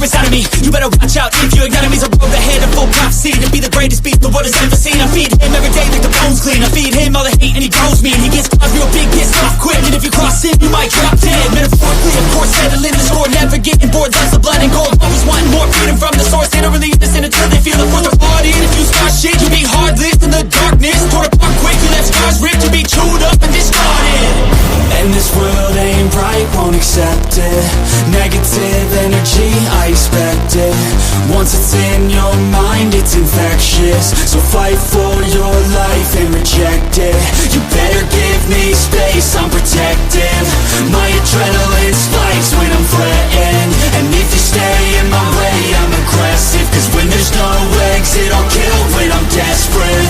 inside of me. You better watch out if your enemy's a road ahead of full prophecy. To be the greatest beast the world has ever seen. I feed him every day like the bones clean. I feed him all the hate and he grows me. And he gets claws real big, gets off quick. And if you cross him, you might drop dead. Metaphorically, of course, settling the score. Never getting bored, loves of blood and gold. Always wanting more freedom from the source. They don't really listen until they feel the force of hard in. If you start shit, you be heartless in the darkness. Torn apart quick, you left scars ripped to be chewed up and discarded. And this world ain't right, won't accept it. Negative energy, I expect it. Once it's in your mind, it's infectious. So fight for your life and reject it. You better give me space, I'm protective. My adrenaline spikes when I'm threatened. And if you stay in my way, I'm aggressive. Cause when there's no exit, I'll kill when I'm desperate.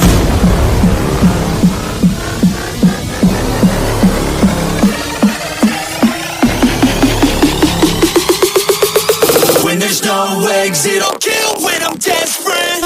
When there's no exit, I'll kill when I'm desperate.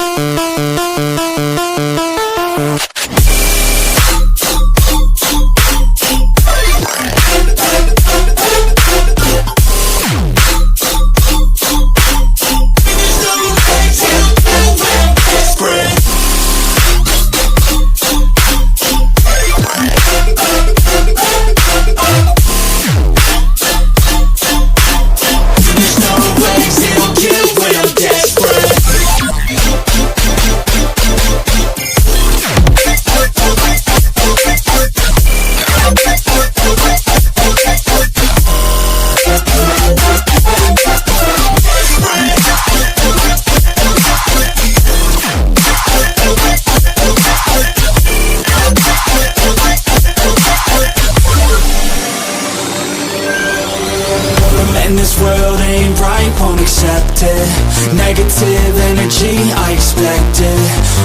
Negative energy, I expect it.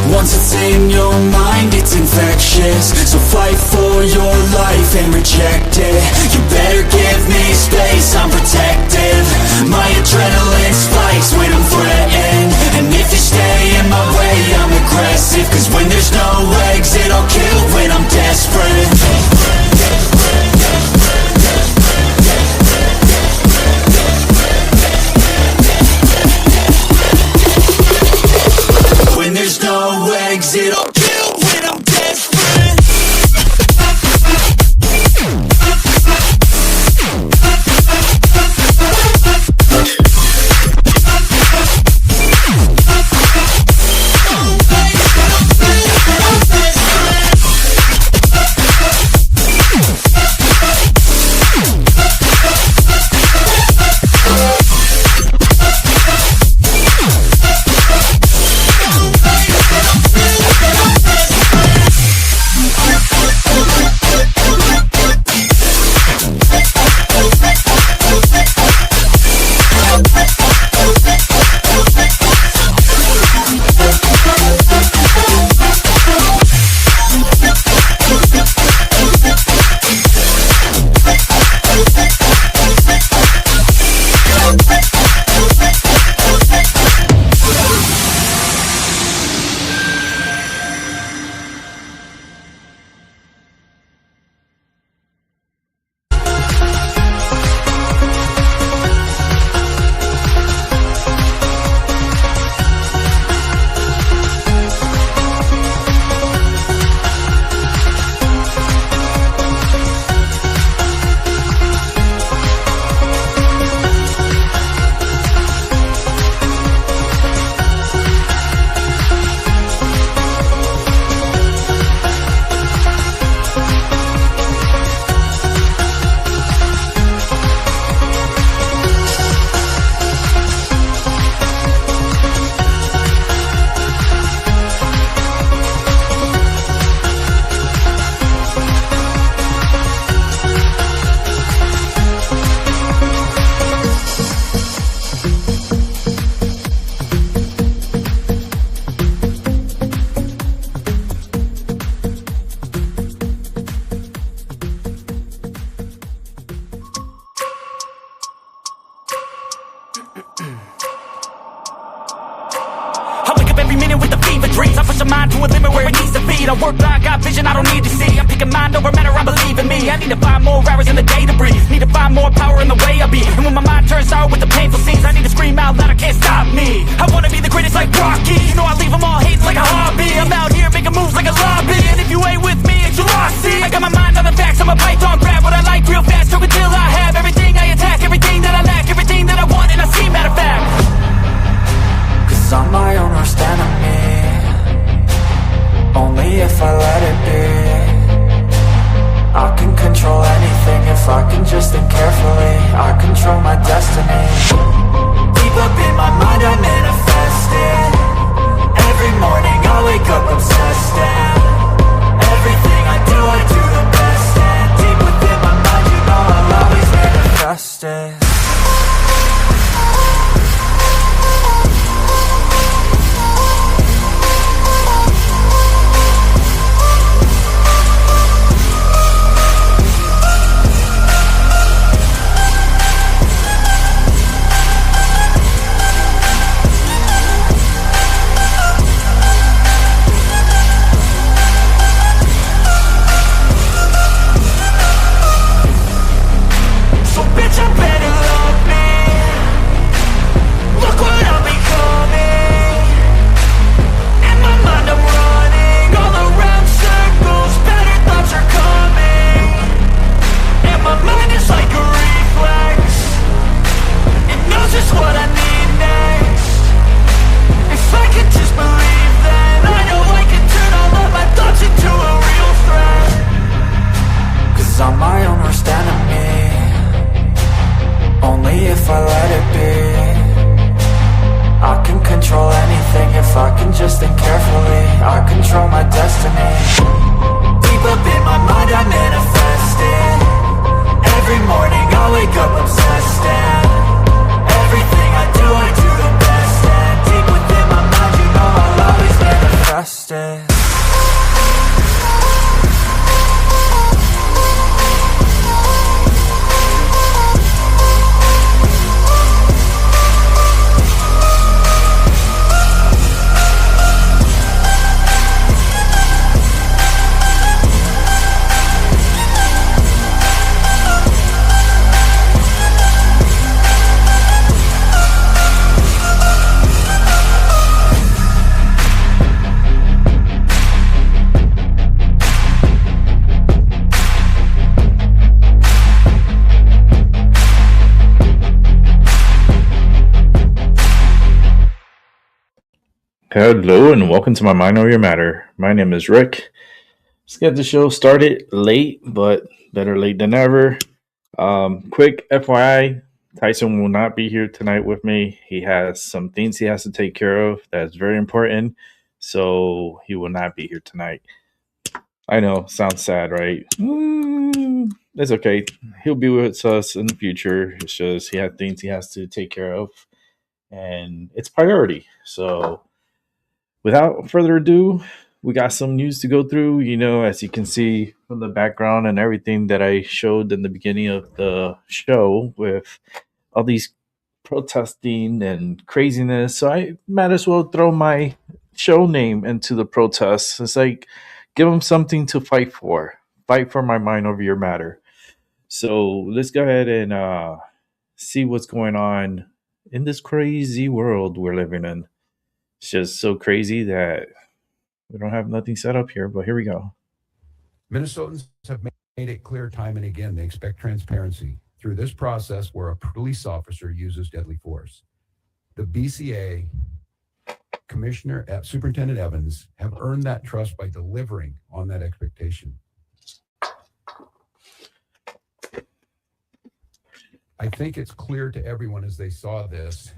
Once it's in your mind, it's infectious. So fight for your life and reject it. You better give me space, I'm protective. My adrenaline spikes when I'm threatened. And if you stay in my way, I'm aggressive. Cause when there's no exit, I'll kill when I'm desperate. There's no exit, I'll kill when I'm desperate. I work blind, got vision I don't need to see. I'm picking mind over matter, I believe in me. I need to find more hours in the day to breathe. Need to find more power in the way I be. And when my mind turns sour with the painful scenes, I need to scream out loud, I can't Hello and welcome to my Mind Over Your Matter. My name is Rick. Let's get the show started late, but better late than never. Quick FYI, Tyson will not be here tonight with me. He has some things he has to take care of that's very important, so he will not be here tonight. I know, sounds sad, right? It's okay. He'll be with us in the future. It's just he had things he has to take care of, and it's priority. So without further ado, we got some news to go through. As you can see from the background and everything that I showed in the beginning of the show with all these protesting and craziness. So I might as well throw my show name into the protests. It's like, give them something to fight for. Fight for my mind over your matter. So let's go ahead and see what's going on in this crazy world we're living in. It's just so crazy that we don't have nothing set up here, but here we go. Minnesotans have made it clear time and again they expect transparency through this process where a police officer uses deadly force. The BCA, Superintendent Evans, have earned that trust by delivering on that expectation. I think it's clear to everyone as they saw this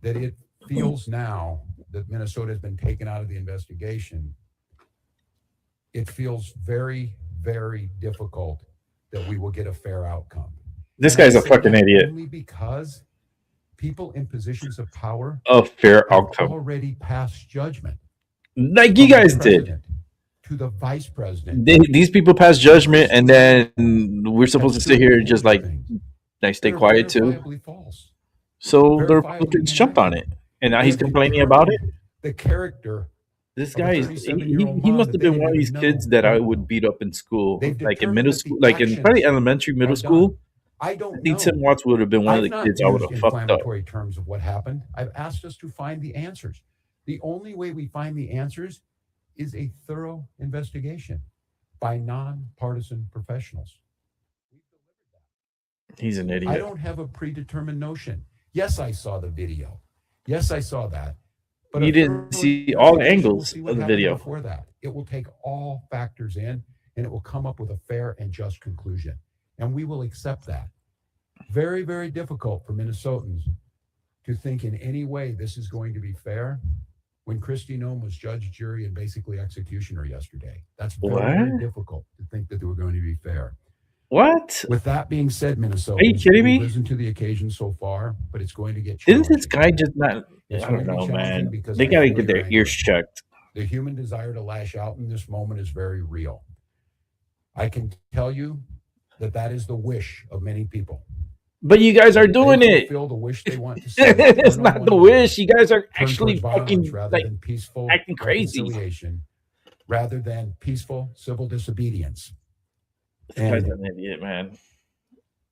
that it feels now that Minnesota has been taken out of the investigation. It feels very, very difficult that we will get a fair outcome. This guy's a fucking idiot. Only because people in positions of power A fair have outcome. already passed judgment. Like you guys did. To the vice president. These people passed judgment, and then we're supposed to sit here and just like stay quiet too. False. So the Republicans jumped on it, and now he's complaining about it. The character. This guy he must have been one of these kids that I would beat up in school, like in middle school, like in probably elementary, middle school. I don't know. I think Tim Watts would have been one of the kids I would have fucked up. Inflammatory terms of what happened. I've asked us to find the answers. The only way we find the answers is a thorough investigation by nonpartisan professionals. He's an idiot. I don't have a predetermined notion. Yes, I saw the video. Yes, I saw that. But you didn't see all angles of the video. Before that, it will take all factors in, and it will come up with a fair and just conclusion. And we will accept that. Very, very difficult for Minnesotans to think in any way this is going to be fair when Kristi Noem was judge, jury, and basically executioner yesterday. That's very difficult to think that they were going to be fair. What? With that being said, Minnesota, are you kidding me? Risen to the occasion so far, but it's going to get. Didn't this guy just not? I don't know, man. They gotta get their ears checked. The human desire to lash out in this moment is very real. I can tell you that is the wish of many people. But you guys are doing it. Feel the wish they want to see. It's not the wish. You guys are actually fucking rather than peaceful acting crazy. Rather than peaceful civil disobedience. This guy's an idiot, man.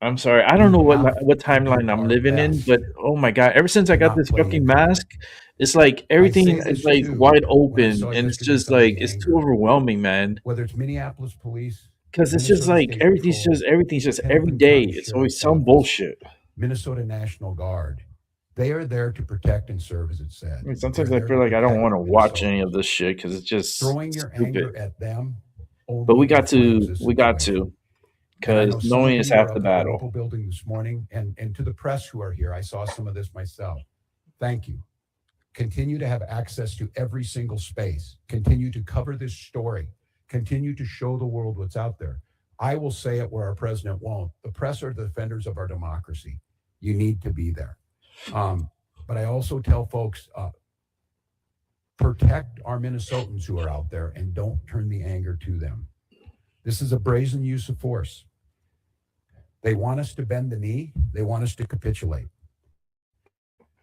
I'm sorry. I don't know what timeline I'm living in, but oh my god! Ever since I got this fucking mask, it's like everything is like wide open, and it's just like it's too overwhelming, man. Whether it's Minneapolis police, because it's just like everything's just every day. It's always some bullshit. Minnesota National Guard. They are there to protect and serve, as it said. I mean, sometimes I feel like I don't want to watch any of this shit because it's just throwing your anger at them. But we got to, because knowing is half the battle. Building this morning, and to the press who are here, I saw some of this myself. Thank you. Continue to have access to every single space. Continue to cover this story. Continue to show the world what's out there. I will say it where our president won't. The press are the defenders of our democracy. You need to be there. But I also tell folks, protect our Minnesotans who are out there and don't turn the anger to them. This is a brazen use of force. They want us to bend the knee. They want us to capitulate.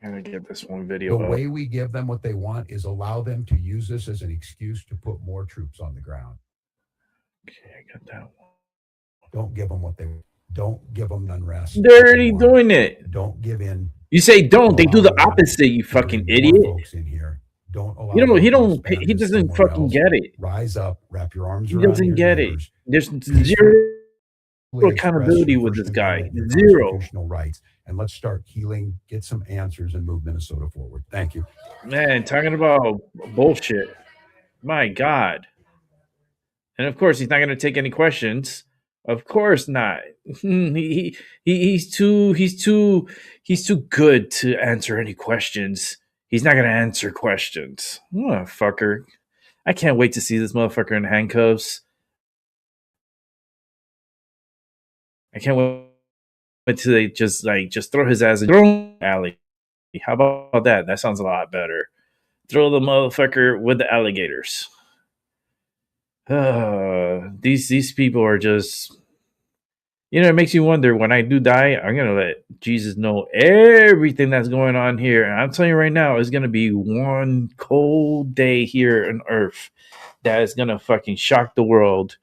I'm going to get this one video The up. way we give them what they want is allow them to use this as an excuse to put more troops on the ground. Okay, I got that one. Don't give them what they want. Don't give them unrest. They're already doing it. Don't give in. You say don't. They do the opposite, you fucking idiot. Folks in here. Don't allow he doesn't fucking get it. Rise up, wrap your arms He around doesn't your get neighbors. it. There's zero accountability with this guy. Zero. Constitutional rights. And let's start healing, get some answers, and move Minnesota forward. Thank you. Man, talking about bullshit. My God. And of course, he's not going to take any questions. Of course not. He's too good to answer any questions. He's not going to answer questions. Fucker. I can't wait to see this motherfucker in handcuffs. I can't wait till they just throw his ass in the alley. How about that? That sounds a lot better. Throw the motherfucker with the alligators. These people are just, it makes you wonder, when I do die, I'm going to let Jesus know everything that's going on here. And I'm telling you right now, it's going to be one cold day here on earth that is going to fucking shock the world.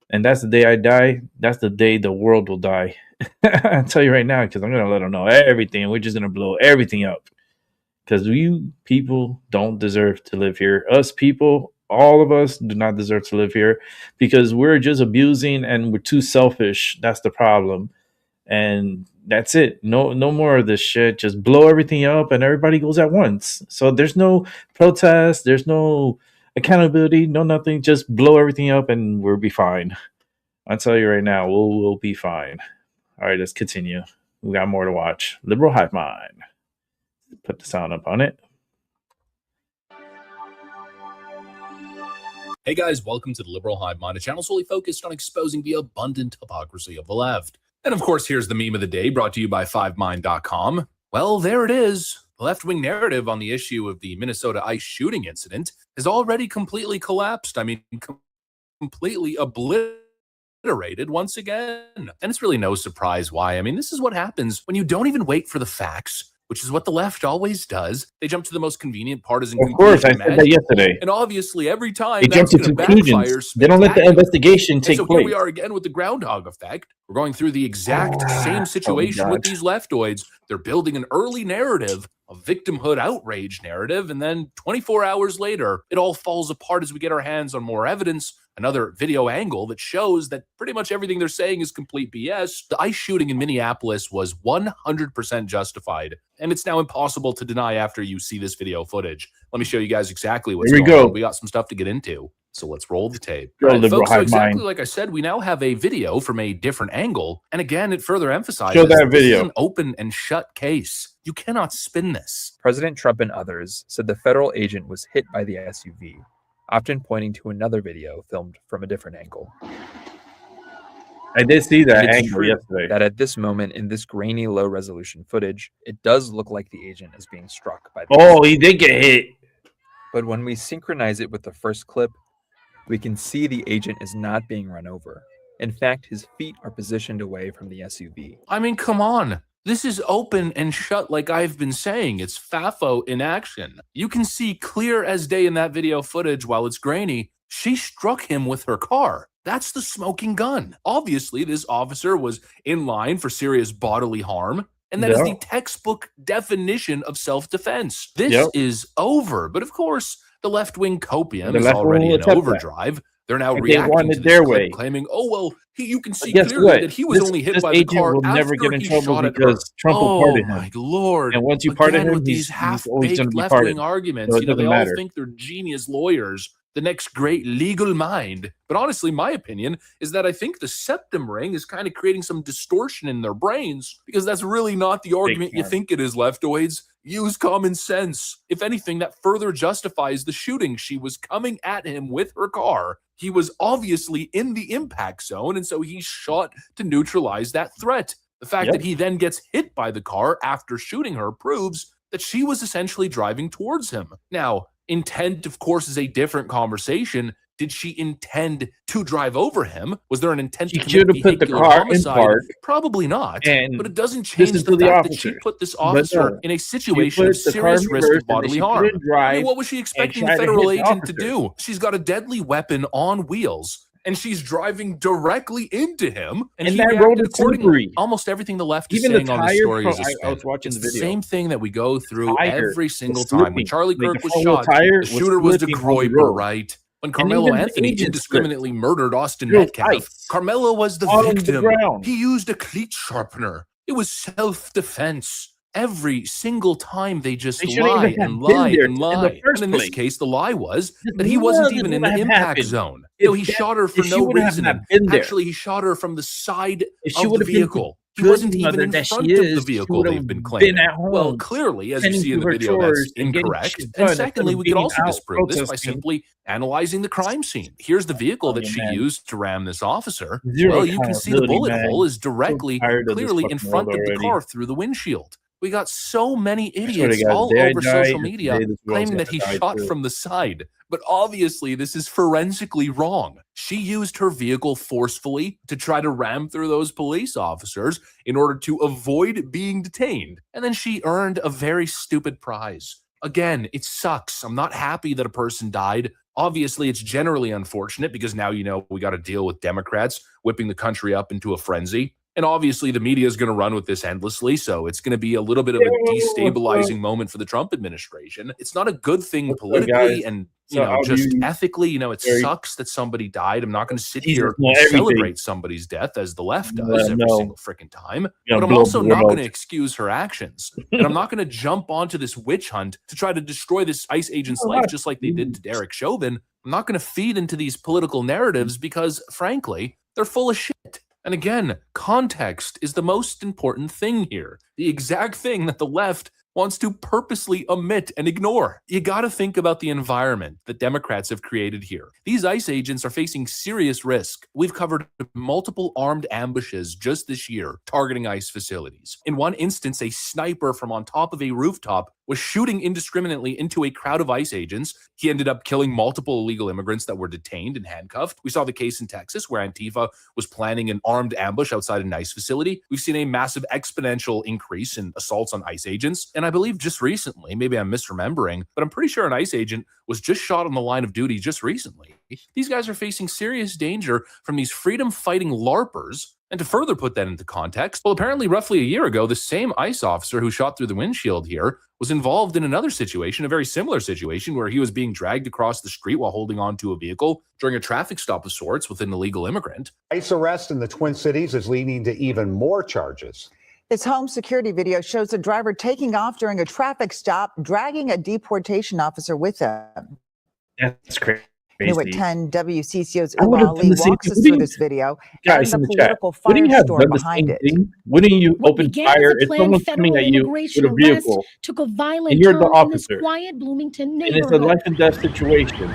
And that's the day I die. That's the day the world will die. I'll tell you right now, because I'm going to let them know everything. We're just going to blow everything up. Because you people don't deserve to live here. Us people, all of us, do not deserve to live here. Because we're just abusing and we're too selfish. That's the problem. And that's it. No more of this shit. Just blow everything up and everybody goes at once. So there's no protest. There's no accountability. No nothing. Just blow everything up and we'll be fine. I'll tell you right now, we'll be fine. All right, let's continue. We got more to watch. Liberal Hive Mind. Put the sound up on it. Hey guys, welcome to the Liberal Hive Mind, a channel solely focused on exposing the abundant hypocrisy of the left. And of course, here's the meme of the day brought to you by 5mind.com. Well, there it is. The left-wing narrative on the issue of the Minnesota ICE shooting incident has already completely collapsed. I mean, completely obliterated once again. And it's really no surprise why. I mean, this is what happens when you don't even wait for the facts, which is what the left always does. They jump to the most convenient partisan conclusion. Of course, I said that yesterday. And obviously, every time they jump to conclusions. They don't let the investigation take place. Here we are again with the groundhog effect. We're going through the exact same situation with these leftoids. They're building an early narrative, a victimhood outrage narrative, and then 24 hours later, it all falls apart as we get our hands on more evidence, another video angle that shows that pretty much everything they're saying is complete BS. The ICE shooting in Minneapolis was 100% justified, and it's now impossible to deny after you see this video footage. Let me show you guys exactly what's going on. We got some stuff to get into, so let's roll the tape. Right, folks, so exactly like I said, we now have a video from a different angle, and again, it further emphasizes that this is an open and shut case. You cannot spin this. President Trump and others said the federal agent was hit by the SUV, often pointing to another video filmed from a different angle. I did see that angle yesterday. That at this moment, in this grainy, low-resolution footage, it does look like the agent is being struck by the he did get hit. But when we synchronize it with the first clip, we can see the agent is not being run over. In fact, his feet are positioned away from the SUV. I mean, come on. This is open and shut like I've been saying. It's FAFO in action. You can see clear as day in that video footage while it's grainy. She struck him with her car. That's the smoking gun. Obviously, this officer was in line for serious bodily harm. And that is the textbook definition of self-defense. This is over. But of course, the left-wing copium is already in overdrive. They're now reacting to this clip, claiming, oh, well, you can see clearly that he was only hit by the car will never get in trouble because Trump will pardon him. Oh, my Lord. And once you pardon him, with these half-baked left-wing arguments, so they all think they're genius lawyers, the next great legal mind. But honestly, my opinion is that I think the septum ring is kind of creating some distortion in their brains, because that's really not the argument you think it is, leftoids. Use common sense. If anything, that further justifies the shooting. She was coming at him with her car. He was obviously in the impact zone, and so he shot to neutralize that threat. The fact that he then gets hit by the car after shooting her proves that she was essentially driving towards him. Now, intent, of course, is a different conversation. Did she intend to drive over him? Was there an intent to commit put the car homicide? in park? Probably not. But it doesn't change the fact that she put this officer in a situation of serious risk of bodily harm. I mean, what was she expecting the federal agent to do? She's got a deadly weapon on wheels, and she's driving directly into him. And he that road is accordingly. slippery. Almost everything the left is saying on this story is a spin. I was watching the video. Same thing that we go through every single time. When Charlie Kirk was shot, the shooter was the Groiper, right? When And Carmelo even the Anthony agent indiscriminately murdered Austin Drove Metcalf, ice Carmelo was the all over the victim. ground. He used a cleat sharpener. It was self-defense. Every single time they just They shouldn't lie even have and been lie there and in the lie. first And in this place. case, the lie was that None he wasn't of this even in would the have impact happened zone. if He that- shot her for if she no would have reason. not And been there. actually, he shot her from the side If she of would the have been the vehicle. He good wasn't even mother in that she front of the is, she vehicle would they've have been been claiming. at home, Well, clearly, as you tending see to in the her video, that's chores and getting incorrect. shit And done instead secondly, of we could being also out disprove this by protesting. simply analyzing the crime scene. Here's the vehicle that Fucking she man. used to ram this officer. Zero Well, you can see the accountability, bullet man. hole is So directly, tired of this clearly in fucking world front of the already. car through the windshield. We got so many I swear to idiots God, all the day I over die, social is the media day this world's claiming gonna that he die shot too. from the side. But obviously, this is forensically wrong. She used her vehicle forcefully to try to ram through those police officers in order to avoid being detained. And then she earned a very stupid prize. Again, it sucks. I'm not happy that a person died. Obviously, it's generally unfortunate because now we got to deal with Democrats whipping the country up into a frenzy. And obviously, the media is going to run with this endlessly. So it's going to be a little bit of a destabilizing moment for the Trump administration. It's not a good thing What's up, politically guys? and So how do just you- ethically. It Very- sucks that somebody died. I'm not going to sit Jesus, here no, and everything. celebrate somebody's death as the left does every no. single freaking time. You're But I'm blow also the not world. going to excuse her actions. And I'm not going to jump onto this witch hunt to try to destroy this ICE agent's No, life not- just like they did to Derek Chauvin. I'm not going to feed into these political narratives because, frankly, they're full of shit. And again, context is the most important thing here. The exact thing that the left wants to purposely omit and ignore. You got to think about the environment that Democrats have created here. These ICE agents are facing serious risk. We've covered multiple armed ambushes just this year targeting ICE facilities. In one instance, a sniper from on top of a rooftop was shooting indiscriminately into a crowd of ICE agents. He ended up killing multiple illegal immigrants that were detained and handcuffed. We saw the case in Texas where Antifa was planning an armed ambush outside an ICE facility. We've seen a massive exponential increase in assaults on ICE agents. And I believe just recently, maybe I'm misremembering, but I'm pretty sure an ICE agent was just shot on the line of duty just recently. These guys are facing serious danger from these freedom-fighting LARPers. And to further put that into context, well, apparently roughly a year ago, the same ICE officer who shot through the windshield here was involved in another situation, a very similar situation, where he was being dragged across the street while holding onto a vehicle during a traffic stop of sorts with an illegal immigrant. ICE arrest in the Twin Cities is leading to even more charges. This home security video shows a driver taking off during a traffic stop, dragging a deportation officer with him. That's crazy. New at 10, WCCO's I would have Uwa done Lee the same walks thing. us through this video Guys and in the the chat, political wouldn't you have firestorm done the behind same it. thing? Wouldn't you What open began as fire a if planned someone's federal coming at you immigration with a arrest vehicle took a violent and you're the turn in this officer quiet Bloomington and it's a neighborhood, life and death situation?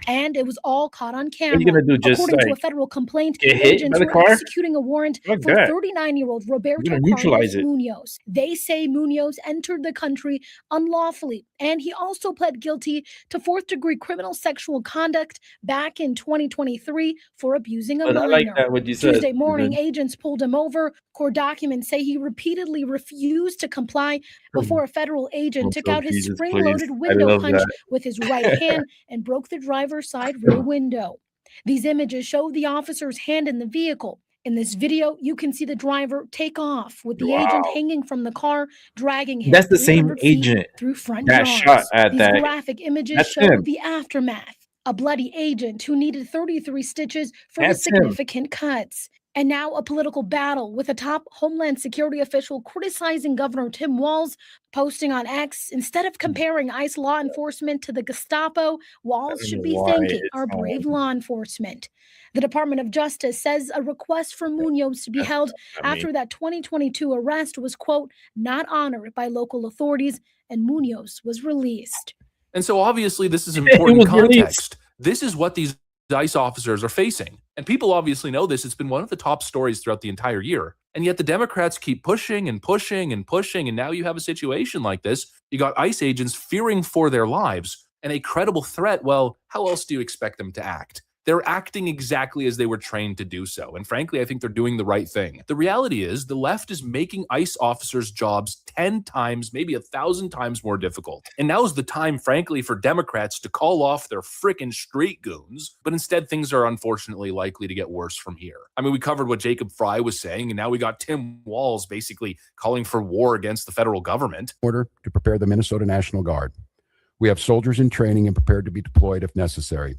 and it was all caught on What are camera. you gonna do? Just According to a like federal complaint, get hit agents by the were car? executing a warrant Fuck for that. 39-year-old Roberto gonna neutralize Carlos it. Munoz. They say Munoz entered the country unlawfully, and he also pled guilty to fourth-degree criminal sexual conduct back in 2023 for abusing a But I minor. like that what you said. Tuesday morning, Susan. agents pulled him over. Court documents say he repeatedly refused to comply before a federal agent took Oh, out his Jesus, spring-loaded please. I window love punch that. with his right hand and broke the driver's side rear window. These images show the officer's hand in the vehicle. In this video, you can see the driver take off with the agent Wow. hanging from the car, dragging him That's the same 300 feet agent through front that yards. shot at These that. graphic images That's show him. the aftermath. A bloody agent who needed 33 stitches for his That's him. significant cuts. And now a political battle with a top Homeland Security official criticizing Governor Tim Walz, posting on X, instead of comparing ICE law enforcement to the Gestapo, Walz should be Why thanking it's our brave on. law enforcement. The Department of Justice says a request for Munoz to be held after that 2022 arrest was, quote, not honored by local authorities, and Munoz was released. And so obviously this is It important was released. context. This is what these ICE officers are facing. And people obviously know this. It's been one of the top stories throughout the entire year. And yet the Democrats keep pushing and pushing and pushing. And now you have a situation like this. You got ICE agents fearing for their lives and a credible threat. Well, how else do you expect them to act? They're acting exactly as they were trained to do so. And frankly, I think they're doing the right thing. The reality is the left is making ICE officers' jobs 10 times, maybe 1,000 times more difficult. And now's the time, frankly, for Democrats to call off their frickin' street goons. But instead, things are unfortunately likely to get worse from here. I mean, we covered what Jacob Fry was saying, and now we got Tim Walz basically calling for war against the federal government. Order to prepare the Minnesota National Guard. We have soldiers in training and prepared to be deployed if necessary.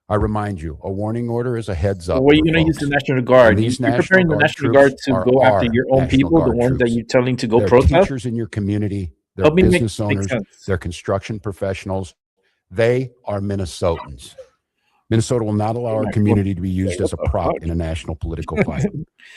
I remind you, a warning order is a heads up. What are you for going to use folks. the National Guard? And these You're National preparing the Guard National troops Guard to are go after our your own National people, the Guard ones that troops. you're telling to go They're protest? teachers in your community. They're Help me business make owners. sense. They're construction professionals. They are Minnesotans. Minnesota will not allow our community to be used as a prop in a national political fight.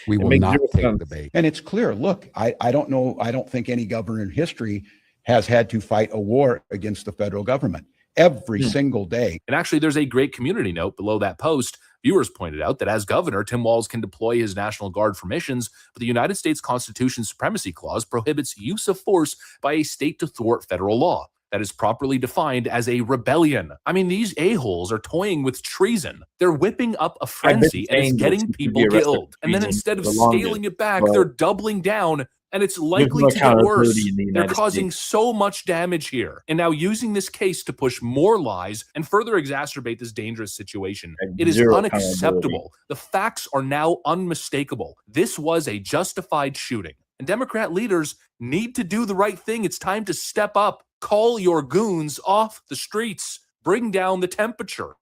We will makes not zero take sense. the bait. And it's clear, look, I don't know, I don't think any governor in history has had to fight a war against the federal government every single day. And actually, there's a great community note below that post. Viewers pointed out that as governor, Tim Walz can deploy his National Guard for missions, but the United States Constitution's Supremacy Clause prohibits use of force by a state to thwart federal law. That is properly defined as a rebellion. I mean, these a-holes are toying with treason. They're whipping up a frenzy and it's getting people killed. And then instead of scaling it back, they're doubling down, and it's likely to get worse. They're causing so much damage here. And now using this case to push more lies and further exacerbate this dangerous situation. It is unacceptable. The facts are now unmistakable. This was a justified shooting. And Democrat leaders need to do the right thing. It's time to step up. Call your goons off the streets. Bring down the temperature.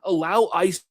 Allow ICE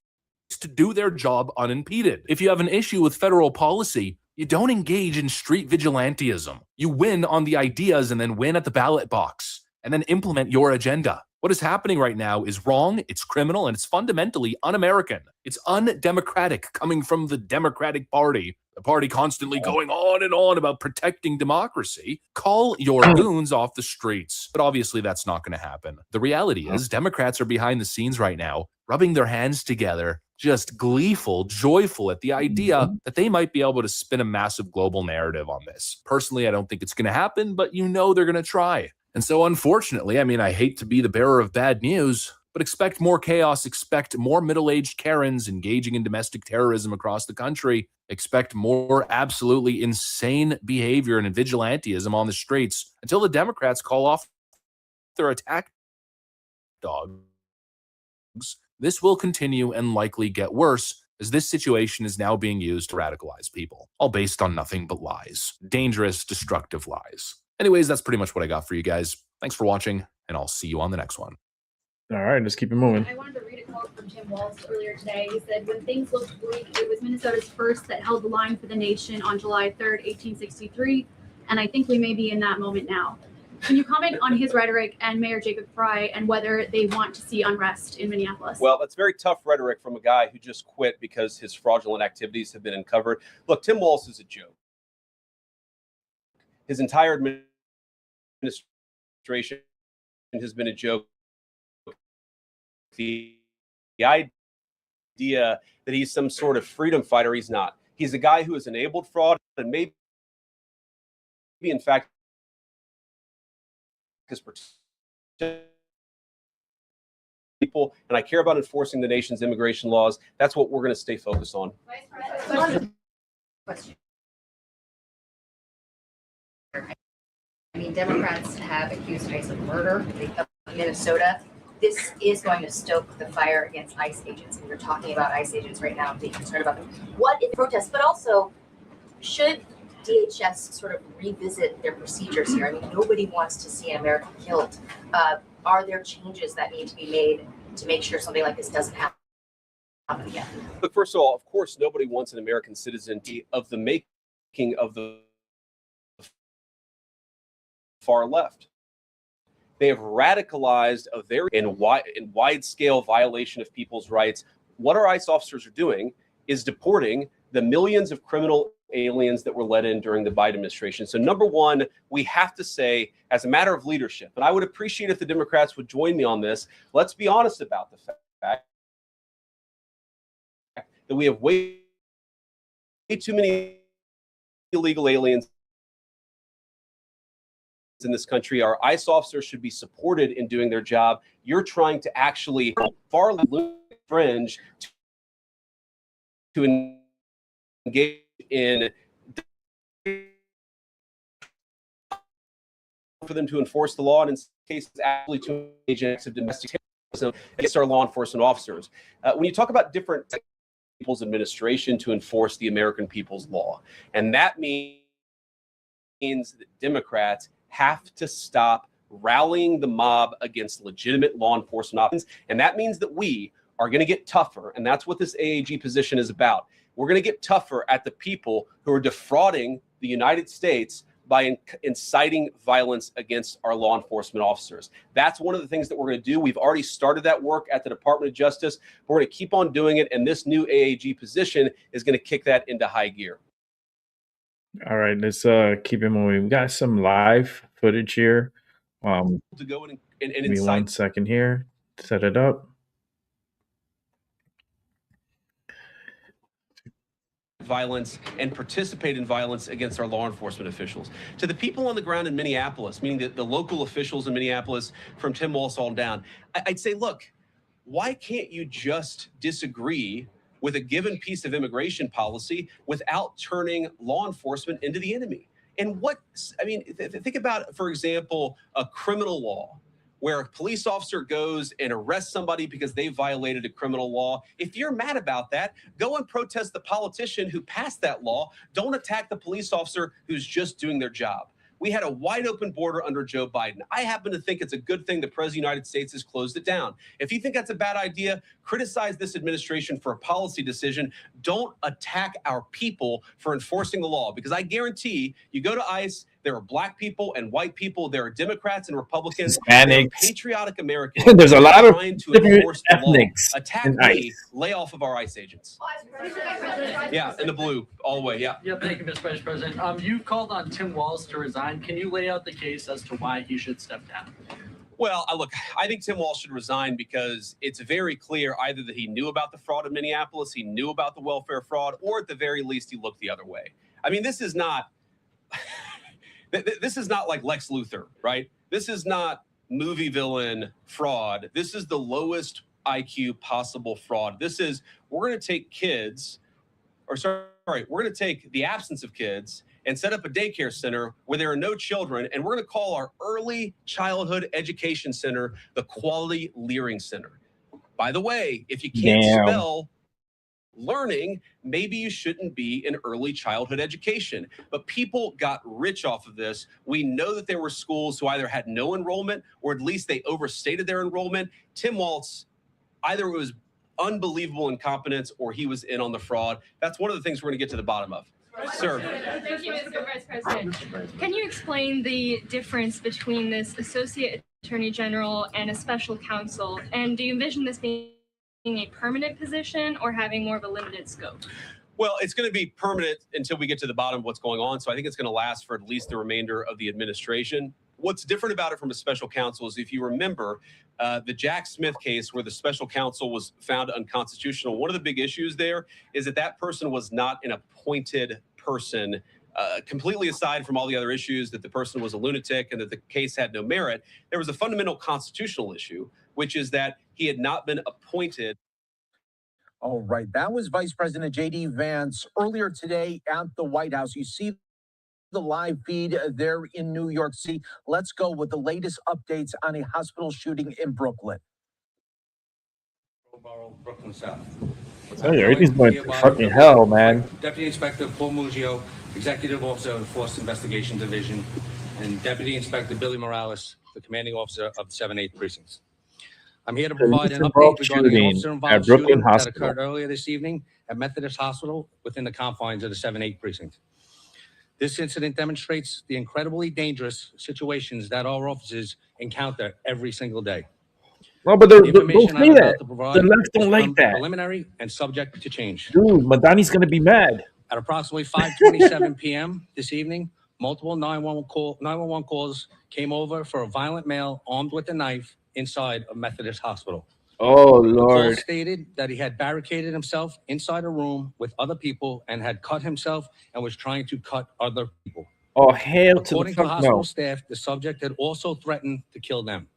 to do their job unimpeded. If you have an issue with federal policy, you don't engage in street vigilantism. You win on the ideas and then win at the ballot box and then implement your agenda. What is happening right now is wrong, it's criminal, and it's fundamentally un-American. It's undemocratic coming from the Democratic Party, the party constantly going on and on about protecting democracy. Call your goons off the streets. But obviously that's not going to happen. The reality is Democrats are behind the scenes right now, rubbing their hands together, just gleeful, joyful at the idea that they might be able to spin a massive global narrative on this. Personally, I don't think it's going to happen, but you know they're going to try. And so unfortunately, I mean, I hate to be the bearer of bad news, but expect more chaos, expect more middle-aged Karens engaging in domestic terrorism across the country, expect more absolutely insane behavior and vigilantism on the streets until the Democrats call off their attack dogs. This will continue and likely get worse as this situation is now being used to radicalize people, all based on nothing but lies. Dangerous, destructive lies. Anyways, that's pretty much what I got for you guys. Thanks for watching, and I'll see you on the next one. All right, let's keep it moving. I wanted to read a quote from Tim Walz earlier today. He said, "When things looked bleak, it was Minnesota's first that held the line for the nation on July 3rd, 1863, and I think we may be in that moment now." Can you comment on his rhetoric and Mayor Jacob Frey and whether they want to see unrest in Minneapolis? Well, that's very tough rhetoric from a guy who just quit because his fraudulent activities have been uncovered. Look, Tim Walz is a joke. His entire administration has been a joke. The idea that he's some sort of freedom fighter, he's not. He's a guy who has enabled fraud and maybe in fact is people, and I care about enforcing the nation's immigration laws. That's what we're going to stay focused on. Question. I mean, Democrats have accused ICE of murder of Minnesota. This is going to stoke the fire against ICE agents. And you're talking about ICE agents right now and being concerned about them. What is the protest? But also, should DHS sort of revisit their procedures here? I mean, nobody wants to see an American killed. Are there changes that need to be made to make sure something like this doesn't happen again? Look, first of all, of course, nobody wants an American citizen of the making of the far left. They have radicalized a very wide-scale violation of people's rights. What our ICE officers are doing is deporting the millions of criminal aliens that were let in during the Biden administration. So number one, we have to say, as a matter of leadership, and I would appreciate if the Democrats would join me on this, let's be honest about the fact that we have way too many illegal aliens in this country. Our ICE officers should be supported in doing their job. You're trying to actually far fringe to engage in for them to enforce the law, and in cases actually to engage in acts of domestic terrorism against our law enforcement officers. When you talk about different people's administration to enforce the American people's law, and that means that Democrats have to stop rallying the mob against legitimate law enforcement options, and that means that we are going to get tougher, and that's what this AAG position is about. We're going to get tougher at the people who are defrauding the United States by inciting violence against our law enforcement officers. That's one of the things that we're going to do. We've already started that work at the Department of Justice. We're going to keep on doing it, and this new AAG position is going to kick that into high gear. All right, let's keep it moving. We've got some live footage here. To go and Give me incite 1 second here. Set it up. violence and participate in violence against our law enforcement officials. To the people on the ground in Minneapolis, meaning the local officials in Minneapolis from Tim Walz on down, I'd say, look, why can't you just disagree with a given piece of immigration policy without turning law enforcement into the enemy? And think about, for example, a criminal law where a police officer goes and arrests somebody because they violated a criminal law. If you're mad about that, go and protest the politician who passed that law. Don't attack the police officer who's just doing their job. We had a wide open border under Joe Biden. I happen to think it's a good thing the President of the United States has closed it down. If you think that's a bad idea, criticize this administration for a policy decision. Don't attack our people for enforcing the law, because I guarantee you go to ICE, there are black people and white people, there are Democrats and Republicans, there are patriotic Americans. There's a lot of trying to different enforce the law. ethnics Attack in me, ICE. lay off of our ICE agents. Yeah, in the blue, all the way, yeah. Yeah, thank you, Mr. Vice President. You called on Tim Walz to resign. Can you lay out the case as to why he should step down? Well, look, I think Tim Walz should resign because it's very clear either that he knew about the fraud in Minneapolis, he knew about the welfare fraud, or at the very least, he looked the other way. I mean, this is not like Lex Luthor, right? This is not movie villain fraud. This is the lowest IQ possible fraud. This is, we're going to take we're going to take the absence of kids and set up a daycare center where there are no children, and we're going to call our early childhood education center the Quality Learning Center. By the way, if you can't spell learning, maybe you shouldn't be in early childhood education. But people got rich off of this. We know that there were schools who either had no enrollment or at least they overstated their enrollment. Tim Walz, either it was unbelievable incompetence or he was in on the fraud. That's one of the things we're going to get to the bottom of. Sir. Thank you, Mr. Vice President. Can you explain the difference between this Associate Attorney General and a special counsel? And do you envision this being a permanent position or having more of a limited scope? Well, it's going to be permanent until we get to the bottom of what's going on. So I think it's going to last for at least the remainder of the administration. What's different about it from a special counsel is, if you remember, the Jack Smith case where the special counsel was found unconstitutional, one of the big issues there is that that person was not an appointed person, completely aside from all the other issues that the person was a lunatic and that the case had no merit. There was a fundamental constitutional issue, which is that he had not been appointed. All right. That was Vice President J.D. Vance earlier today at the White House. You see the live feed there in New York City. Let's go with the latest updates on a hospital shooting in Brooklyn. Brooklyn South. Everything's going to fucking hell, man. Deputy Inspector Paul Muggio, Executive Officer of the Force Investigation Division, and Deputy Inspector Billy Morales, the Commanding Officer of the 7-8 Precincts. I'm here to provide an update regarding the officer-involved shooting that occurred earlier this evening at Methodist Hospital within the confines of the 7-8 Precinct. This incident demonstrates the incredibly dangerous situations that our officers encounter every single day. No, but don't say that. The left don't like that. Preliminary and subject to change. Dude, Madani's going to be mad. At approximately 5:27 p.m. this evening, multiple 911 calls came over for a violent male armed with a knife inside a Methodist hospital. Oh, Lord. The call stated that he had barricaded himself inside a room with other people and had cut himself and was trying to cut other people. Oh, hell to the According to fuck hospital no. staff, the subject had also threatened to kill them.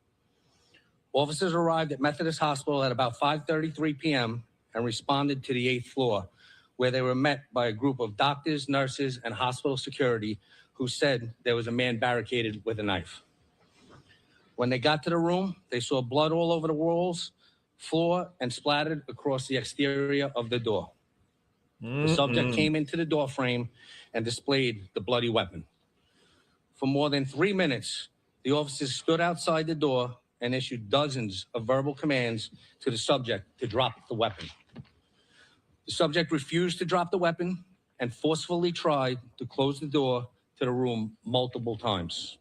Officers arrived at Methodist Hospital at about 5:33 p.m. and responded to the 8th floor, where they were met by a group of doctors, nurses, and hospital security who said there was a man barricaded with a knife. When they got to the room, they saw blood all over the walls, floor, and splattered across the exterior of the door. The subject came into the door frame and displayed the bloody weapon. For more than 3 minutes, the officers stood outside the door and issued dozens of verbal commands to the subject to drop the weapon. The subject refused to drop the weapon and forcefully tried to close the door to the room multiple times.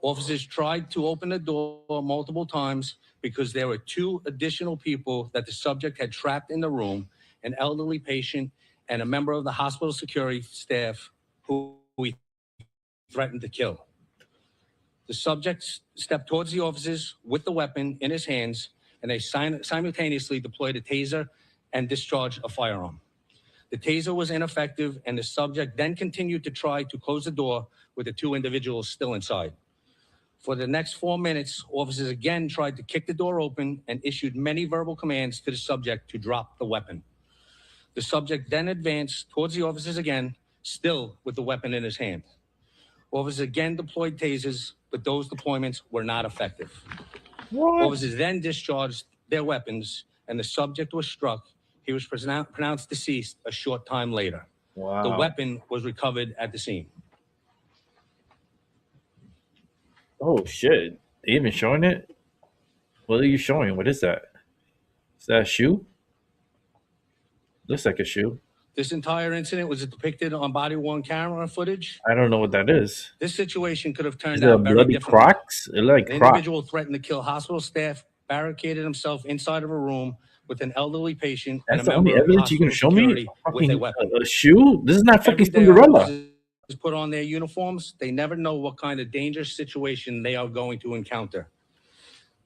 Officers tried to open the door multiple times because there were 2 additional people that the subject had trapped in the room, an elderly patient and a member of the hospital security staff who he threatened to kill. The subject stepped towards the officers with the weapon in his hands, and they simultaneously deployed a taser and discharged a firearm. The taser was ineffective, and the subject then continued to try to close the door with the 2 individuals still inside. For the next 4 minutes, officers again tried to kick the door open and issued many verbal commands to the subject to drop the weapon. The subject then advanced towards the officers again, still with the weapon in his hand. Officers again deployed tasers, but those deployments were not effective. Officers then discharged their weapons, and the subject was struck. He was pronounced deceased a short time later. Wow. The weapon was recovered at the scene. Oh shit! They even showing it? What are you showing? What is that? Is that a shoe? Looks like a shoe. This entire incident was depicted on body-worn camera footage. I don't know what that is. This situation could have turned Is it a out very bloody differently. Crocs? It like An Crocs. individual threatened to kill hospital staff, barricaded himself inside of a room with an elderly patient and That's a the only member of evidence you can hospital show me? security with Fucking a weapon. a shoe? This is not fucking Every day Cinderella. officers put on their uniforms, they never know what kind of dangerous situation they are going to encounter.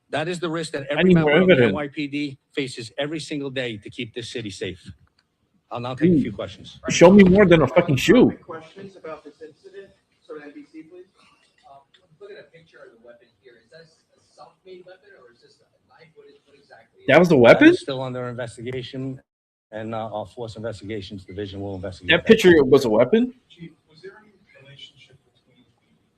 That is the risk that every need member more of the evidence. NYPD faces every single day to keep this city safe. I'll now take a few questions. Show me more than a fucking shoe. Questions about this incident? Sir, NBC, please. Look at a picture of the weapon here. Is that a self-made weapon or is this a knife? What exactly? That was the That weapon? is still under investigation, and our Force Investigations Division will investigate. That picture was a weapon? Chief, was there any relationship between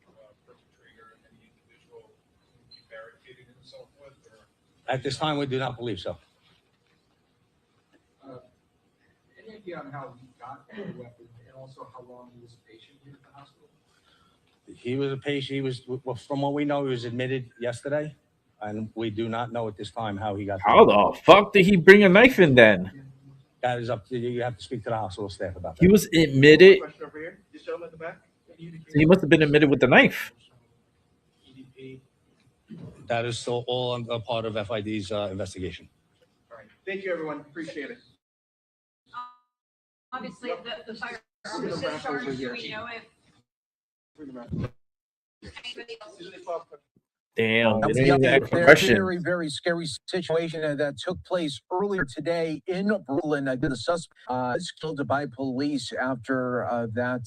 the perpetrator and the individual who he barricaded himself with? Or At this time, we do not believe so. any idea on how he got the weapon and also how long he was a patient here at the hospital? He was a patient. He was, well, from what we know, he was admitted yesterday, and we do not know at this time how he got. How the fuck did he bring a knife in then? That is up to you. You have to speak to the hospital staff about that. He was admitted. Question over here. This gentleman at the back. He must have been admitted with the knife. That is still all a part of FID's investigation. All right. Thank you, everyone. Appreciate it. Obviously, the firearm was discharged. Do we know if anybody else? Damn. That was They the didn't ask very, questions. very, very scary situation that took place earlier today in Brooklyn. The suspect was killed by police after that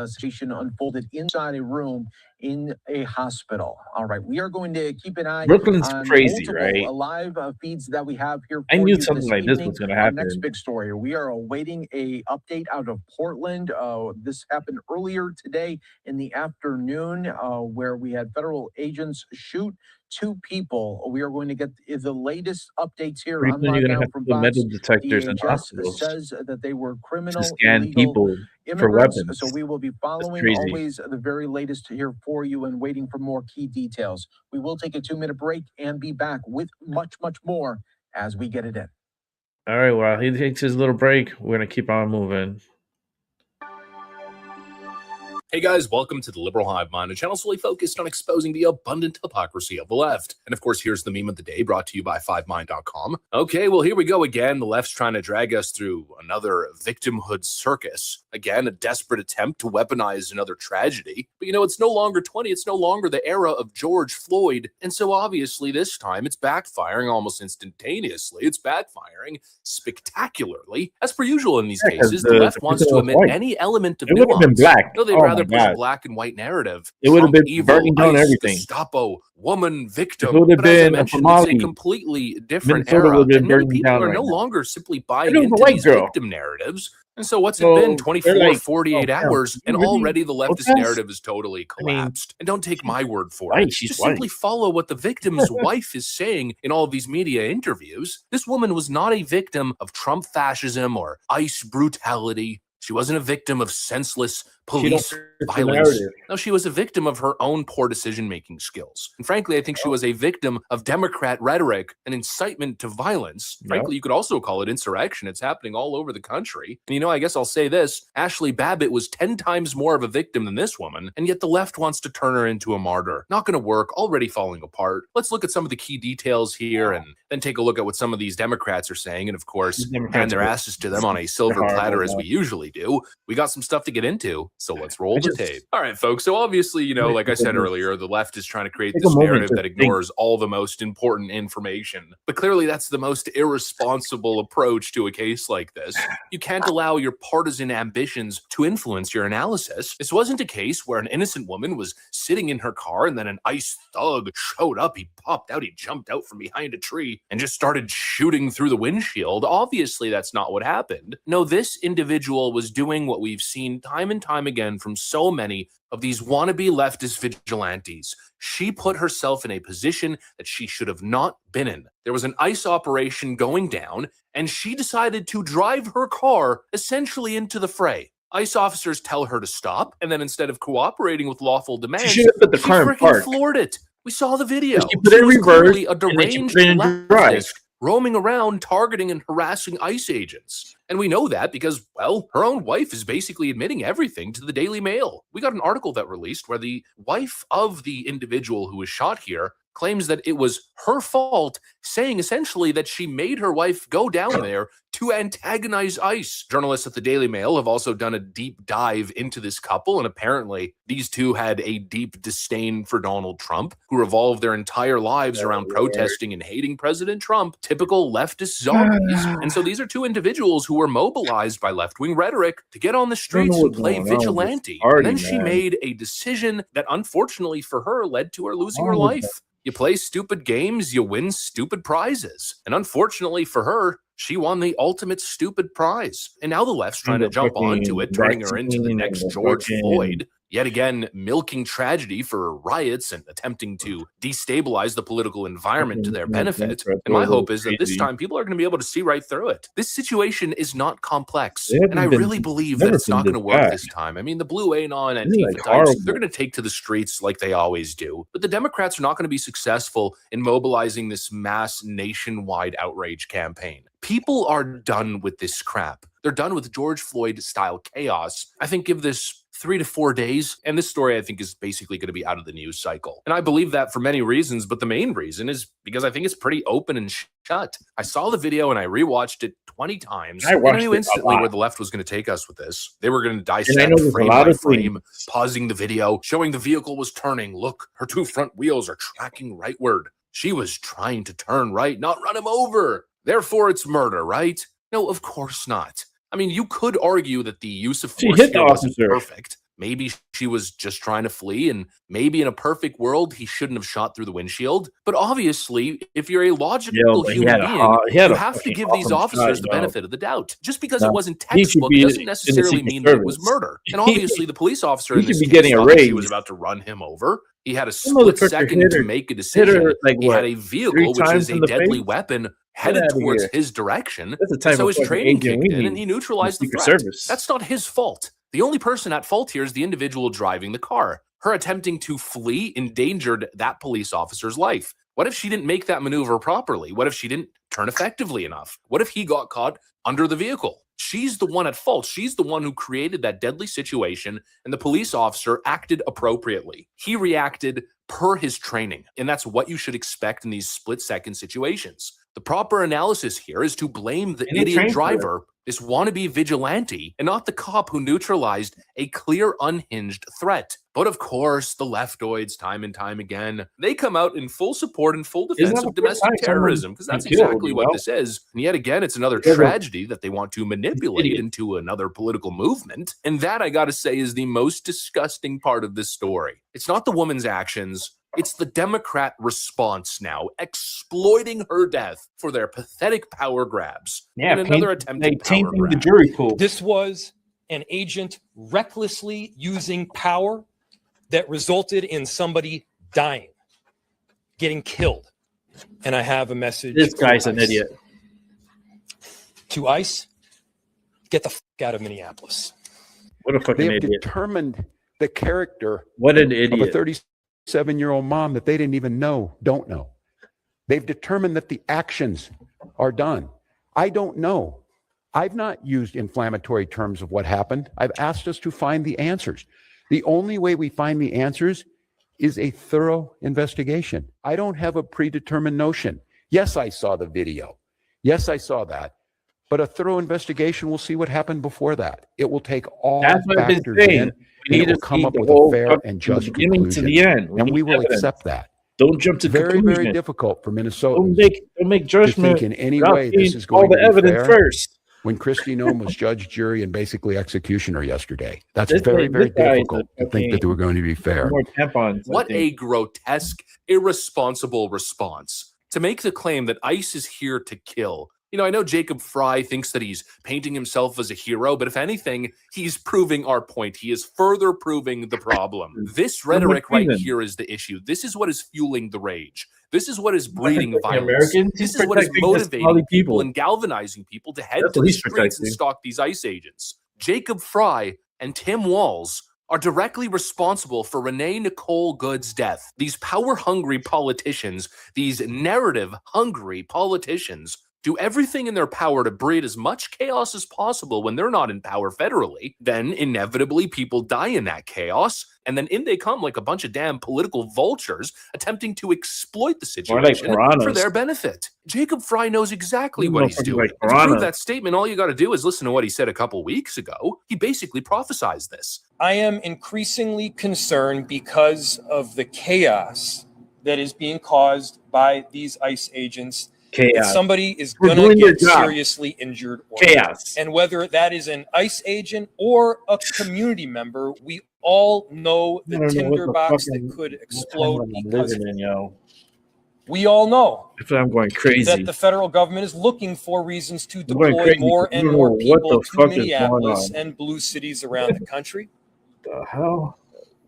situation unfolded inside a room in a hospital. All right, we are going to keep an eye Brooklyn's on crazy, multiple right? live feeds that we have here. I for knew you something like this evening. was gonna Our next happen. big story. We are awaiting a update out of Portland. This happened earlier today in the afternoon, where we had federal agents shoot 2 people. We are going to get the latest updates here Pretty on soon you're live gonna now have to from put Vox. metal detectors in DHS hospitals says that they were to criminal, scan illegal people for immigrants. weapons. So we will be following crazy. always the very latest here for you and waiting for more key details. We will take a 2-minute break and be back with much, much more as we get it in. All right, while he takes his little break, we're gonna keep on moving. Hey guys, welcome to the Liberal Hive Mind, a channel solely focused on exposing the abundant hypocrisy of the left. And of course, here's the meme of the day brought to you by 5mind.com. Okay, well, here we go again. The left's trying to drag us through another victimhood circus. Again, a desperate attempt to weaponize another tragedy. But you know, it's no longer 20, it's no longer the era of George Floyd. And so obviously this time it's backfiring almost instantaneously. It's backfiring spectacularly. As per usual in these Yeah, 'cause cases, the left wants to victim was omit white. any element of It would have been nuance. black. No, they'd Oh rather my push a God. black and white narrative. It would have Trump been evil, burning down ICE, everything. Gestapo, woman, victim. It would have But as I been a mentioned, it's a Somali. completely different Minnesota era, would have and been many burning people down are right no now. longer simply It buying was a into white these girl. victim narratives. And so what's it So been? they're 24, like, 48 oh, damn, hours, you and really already the leftist protest? narrative is totally I mean, collapsed. And don't take my word for white, it. she's Just white. simply follow what the victim's wife is saying in all of these media interviews. This woman was not a victim of Trump fascism or ICE brutality. She wasn't a victim of senseless police fit the violence. narrative. No, she was a victim of her own poor decision-making skills. And frankly, I think she was a victim of Democrat rhetoric and incitement to violence. Frankly, you could also call it insurrection. It's happening all over the country. And I guess I'll say this, Ashley Babbitt was 10 times more of a victim than this woman, and yet the left wants to turn her into a martyr. Not going to work, already falling apart. Let's look at some of the key details here and then take a look at what some of these Democrats are saying. And of course, hand their asses to them on a silver platter as we usually do. We got some stuff to get into, so let's roll the tape. All right, folks. So obviously, like I said earlier, the left is trying to create this narrative that ignores all the most important information. But clearly, that's the most irresponsible approach to a case like this. You can't allow your partisan ambitions to influence your analysis. This wasn't a case where an innocent woman was sitting in her car and then an ICE thug showed up. He popped out, he jumped out from behind a tree and just started shooting through the windshield. Obviously, that's not what happened. No, this individual was doing what we've seen time and time again from so many of these wannabe leftist vigilantes. She put herself in a position that she should have not been in. There was an ICE operation going down, and she decided to drive her car essentially into the fray. ICE officers tell her to stop, and then instead of cooperating with lawful demands, she freaking floored it. We saw the video. She put it in was reverse, clearly a and then she deranged put it in drive. leftist roaming around, targeting and harassing ICE agents. And we know that because, well, her own wife is basically admitting everything to the Daily Mail. We got an article that released where the wife of the individual who was shot here claims that it was her fault, saying essentially that she made her wife go down there to antagonize ICE. Journalists at the Daily Mail have also done a deep dive into this couple, and apparently these two had a deep disdain for Donald Trump, who revolved their entire lives around protesting and hating President Trump, typical leftist zombies. And so these are two individuals who were mobilized by left-wing rhetoric to get on the streets and play vigilante. And then she made a decision that unfortunately for her led to her losing her life. You play stupid games, you win stupid prizes. And unfortunately for her, she won the ultimate stupid prize. And now the left's trying to jump onto it, turning her into the next George Floyd. Yet again, milking tragedy for riots and attempting to destabilize the political environment to their benefit. And my hope is that this time people are going to be able to see right through it. This situation is not complex. And I really believe that it's not going to work this time. I mean, the Blue Anon and Antifa types, they're going to take to the streets like they always do. But the Democrats are not going to be successful in mobilizing this mass nationwide outrage campaign. People are done with this crap. They're done with George Floyd-style chaos. I think give this 3 to 4 days, and this story I think is basically going to be out of the news cycle. And I believe that for many reasons, but the main reason is because I think it's pretty open and shut. I saw the video and I rewatched it 20 times. I knew instantly where the left was going to take us with this. They were going to dissect frame by frame, pausing the video, showing the vehicle was turning. Look, her 2 front wheels are tracking rightward. She was trying to turn right, not run him over. Therefore, it's murder, right? No, of course not. I mean, you could argue that the use of force here wasn't perfect. Maybe she was just trying to flee, and maybe in a perfect world, he shouldn't have shot through the windshield. But obviously, if you're a logical human being, you have to give these officers the benefit of the doubt. Just because it wasn't textbook doesn't necessarily mean that it was murder. And obviously, the police officer in this case thought that she was about to run him over. He had a split second to make a decision. He had a vehicle, which is a deadly weapon, headed towards his direction. So his training kicked in and he neutralized the threat. That's not his fault. The only person at fault here is the individual driving the car. Her attempting to flee endangered that police officer's life. What if she didn't make that maneuver properly? What if she didn't turn effectively enough? What if he got caught under the vehicle? She's the one at fault. She's the one who created that deadly situation, and the police officer acted appropriately. He reacted per his training, and that's what you should expect in these split-second situations. The proper analysis here is to blame the idiot driver, this wannabe vigilante, and not the cop who neutralized a clear, unhinged threat. But of course, the leftoids, time and time again, they come out in full support and full defense of domestic terrorism, because that's exactly what this is. And yet again, it's another tragedy that they want to manipulate into another political movement. And that, I gotta say, is the most disgusting part of this story. It's not the woman's actions. It's the Democrat response now, exploiting her death for their pathetic power grabs. Yeah, and another attempt at power grab. The jury pool. This was an agent recklessly using power that resulted in somebody dying, getting killed. And I have a message. This guy's an idiot. To ICE, get the fuck out of Minneapolis. What a fucking They have idiot. determined the character What an of a idiot. 37-year-old mom that they didn't even don't know. They've determined that the actions are done. I don't know. I've not used inflammatory terms of what happened. I've asked us to find the answers. The only way we find the answers is a thorough investigation. I don't have a predetermined notion. Yes, I saw the video. Yes, I saw that. But a thorough investigation will see what happened before that. It will take all That's what I've been factors saying. in, We and need it will to come see up the with a whole fair fucking and just beginning conclusion. to the end. And we will evidence. accept that. Don't jump to Very, conclusion. very difficult for Minnesotans Don't make to judgment think in any without way this seeing is all going the to be evidence fair. first. When Kristi Noem was judge, jury, and basically executioner yesterday. That's This very, very guy is difficult to think that they were going to be fair. more tampons. I What think. a grotesque, irresponsible response to make the claim that ICE is here to kill. You know, I know Jacob Fry thinks that he's painting himself as a hero, but if anything, he's proving our point. He is further proving the problem. This rhetoric right here is the issue. This is what is fueling the rage. This is what is breeding violence. This is what is motivating people and galvanizing people to head to the streets and stalk these ICE agents. Jacob Fry and Tim Walz are directly responsible for Renee Nicole Good's death. These power-hungry politicians, these narrative-hungry politicians, do everything in their power to breed as much chaos as possible when they're not in power federally. Then, inevitably, people die in that chaos, and then in they come like a bunch of damn political vultures attempting to exploit the situation for their benefit. Jacob Fry knows exactly what he's doing. And to prove that statement, all you got to do is listen to what he said a couple weeks ago. He basically prophesized this. I am increasingly concerned because of the chaos that is being caused by these ICE agents. That somebody is going to get seriously injured. And whether that is an ICE agent or a community member, we all know the tinderbox that could explode because of it. We all know I'm going crazy. that the federal government is looking for reasons to deploy more and more people to Minneapolis and blue cities around the country. The hell?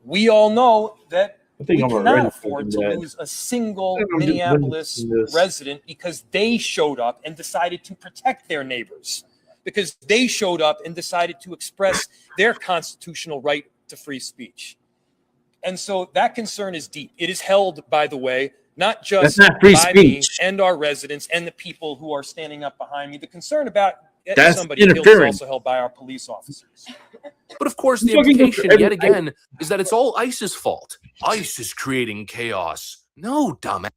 We all know that we I'm cannot already afford to fucking dead. lose a single I'm just Minneapolis witnessing this. resident because they showed up and decided to protect their neighbors, because they showed up and decided to express their constitutional right to free speech. And so that concern is deep. It is held, by the way, not just not free by me speech. and our residents and the people who are standing up behind me. The concern about That's somebody killed is interference. also held by our police officers. But of course, the Fucking implication, every- yet again, is that it's all ICE's fault. ICE is creating chaos. No, dumbass.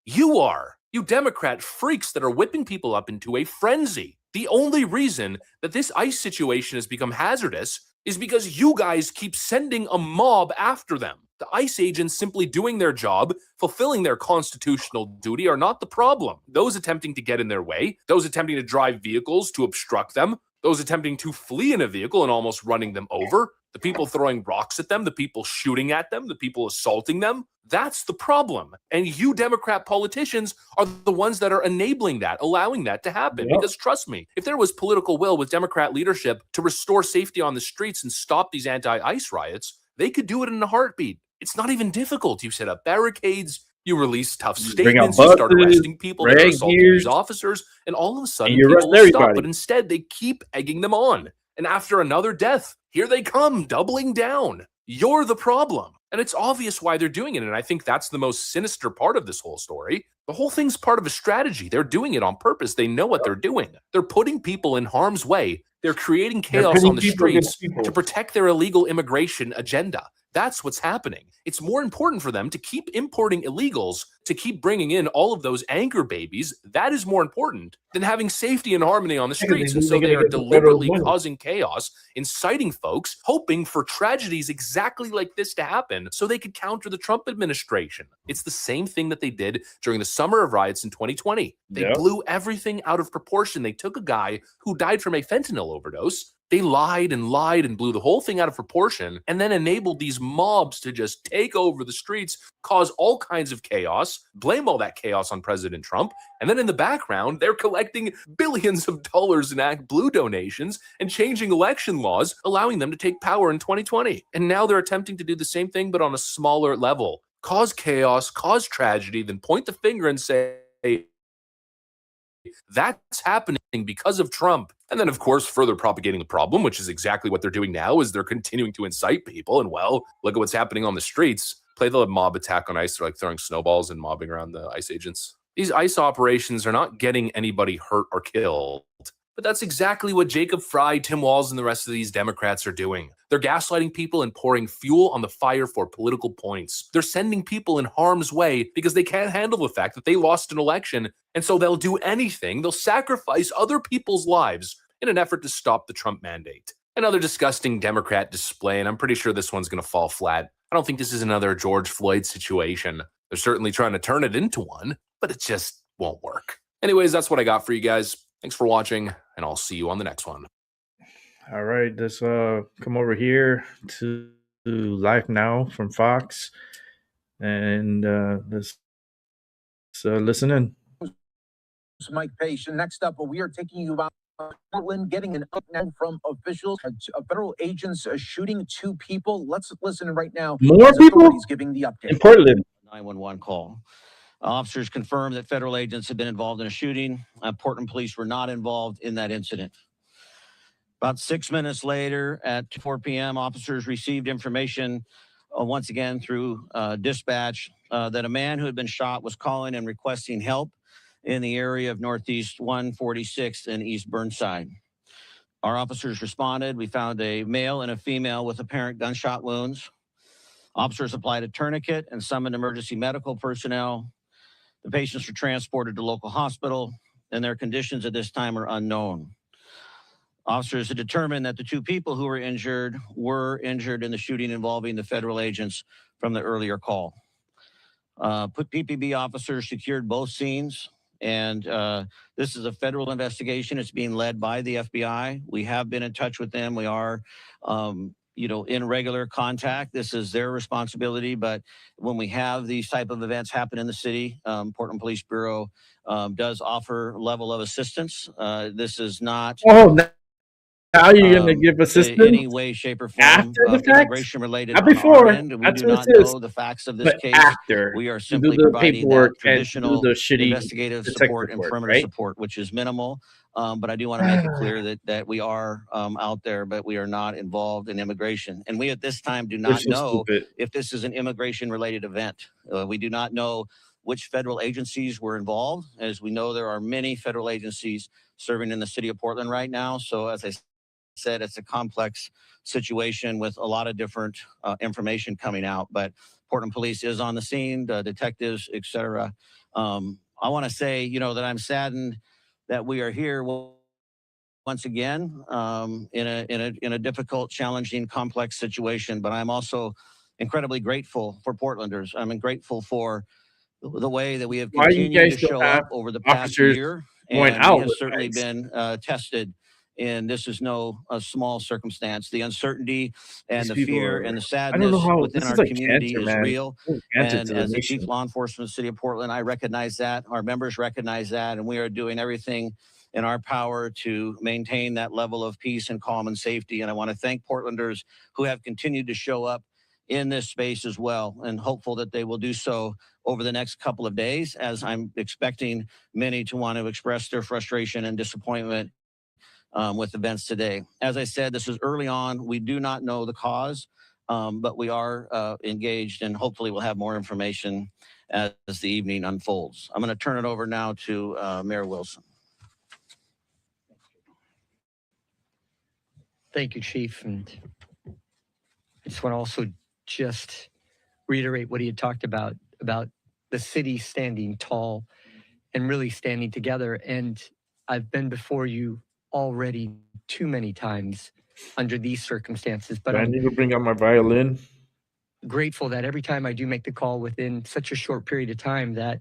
You are. You Democrat freaks that are whipping people up into a frenzy. The only reason that this ICE situation has become hazardous is because you guys keep sending a mob after them. The ICE agents simply doing their job, fulfilling their constitutional duty, are not the problem. Those attempting to get in their way, those attempting to drive vehicles to obstruct them, those attempting to flee in a vehicle and almost running them over, the people throwing rocks at them, the people shooting at them, the people assaulting them, that's the problem. And you Democrat politicians are the ones that are enabling that, allowing that to happen. Yep. Because trust me, if there was political will with Democrat leadership to restore safety on the streets and stop these anti-ICE riots, they could do it in a heartbeat. It's not even difficult. You set up barricades, you release tough Bring out statements, you start buses, arresting people that are rag assaulting gears, these officers, and all of a sudden and you arrest people will stop. everybody. But instead, they keep egging them on. And after another death, here they come, doubling down. You're the problem. And it's obvious why they're doing it. And I think that's the most sinister part of this whole story. The whole thing's part of a strategy. They're doing it on purpose. They know what they're doing. They're putting people in harm's way. They're creating chaos pitting on the people against streets people. to protect their illegal immigration agenda. That's what's happening. It's more important for them to keep importing illegals, to keep bringing in all of those anchor babies. That is more important than having safety and harmony on the streets. And so they are deliberately causing chaos, inciting folks, hoping for tragedies exactly like this to happen so they could counter the Trump administration. It's the same thing that they did during the summer of riots in 2020. They Yep. blew everything out of proportion. They took a guy who died from a fentanyl overdose. They lied and blew the whole thing out of proportion, and then enabled these mobs to just take over the streets, cause all kinds of chaos, blame all that chaos on President Trump, and then in the background, they're collecting billions of dollars in ActBlue donations and changing election laws, allowing them to take power in 2020. And now they're attempting to do the same thing, but on a smaller level. Cause chaos, cause tragedy, then point the finger and say, that's happening because of Trump. And then, of course, further propagating the problem, which is exactly what they're doing now, is they're continuing to incite people. And, well, look at what's happening on the streets. Play the mob attack on ICE. They're like throwing snowballs and mobbing around the ICE agents. These ICE operations are not getting anybody hurt or killed. But that's exactly what Jacob Fry, Tim Walz, and the rest of these Democrats are doing. They're gaslighting people and pouring fuel on the fire for political points. They're sending people in harm's way because they can't handle the fact that they lost an election, and so they'll do anything. They'll sacrifice other people's lives in an effort to stop the Trump mandate. Another disgusting Democrat display, and I'm pretty sure this one's going to fall flat. I don't think this is another George Floyd situation. They're certainly trying to turn it into one, but it just won't work. Anyways, that's what I got for you guys. Thanks for watching, and I'll see you on the next one. All right, let's come over here to Live Now from Fox, and let's listen in. Mike Pace. And next up, we are taking you about Portland getting an update from officials. Federal agents shooting 2 people. Let's listen right now. More people giving the update in Portland. 911 call. Officers confirmed that federal agents had been involved in a shooting. Portland police were not involved in that incident. About 6 minutes later, at 4 p.m., officers received information once again through dispatch that a man who had been shot was calling and requesting help in the area of Northeast 146th and East Burnside. Our officers responded. We found a male and a female with apparent gunshot wounds. Officers applied a tourniquet and summoned emergency medical personnel. The patients were transported to local hospital, and their conditions at this time are unknown. Officers had determined that the 2 people who were injured in the shooting involving the federal agents from the earlier call. PPB officers secured both scenes, and this is a federal investigation. It's being led by the FBI. We have been in touch with them. We are in regular contact. This is their responsibility, but when we have these type of events happen in the city, Portland Police Bureau does offer level of assistance. This is not... Oh, now you're going to give assistance? In any way, shape, or form. After the fact? Immigration related. Not before. We That's do what not it is. know the facts of this But case. after We are you simply do the providing paperwork that traditional and do the shitty investigative detective support and work, perimeter right? support, which is minimal. But I do want to make it clear that we are out there, but we are not involved in immigration. And we at this time do not so know stupid. if this is an immigration-related event. We do not know which federal agencies were involved. As we know, there are many federal agencies serving in the city of Portland right now. So as I said, it's a complex situation with a lot of different information coming out. But Portland Police is on the scene, the detectives, et cetera. I want to say, that I'm saddened that we are here once again in a difficult, challenging, complex situation. But I'm also incredibly grateful for Portlanders. I'm grateful for the way that we have continued to show up over the past year. Going And out we have with certainly ICE. been tested. And this is no small circumstance. The uncertainty and These the people fear are- and the I don't know sadness how- within this our is like community cancer, is man. real. This is cancer And to the as the nation. chief law enforcement of the city of Portland, I recognize that. Our members recognize that. And we are doing everything in our power to maintain that level of peace and calm and safety. And I want to thank Portlanders who have continued to show up in this space as well, and hopeful that they will do so over the next couple of days, as I'm expecting many to want to express their frustration and disappointment with events today. As I said, this is early on. We do not know the cause, but we are engaged, and hopefully we'll have more information as the evening unfolds. I'm going to turn it over now to Mayor Wilson. Thank you, Chief. And I just want to also just reiterate what he had talked about the city standing tall and really standing together. And I've been before you already too many times under these circumstances, but Do I I'm need to bring out my violin? grateful that every time I do make the call within such a short period of time that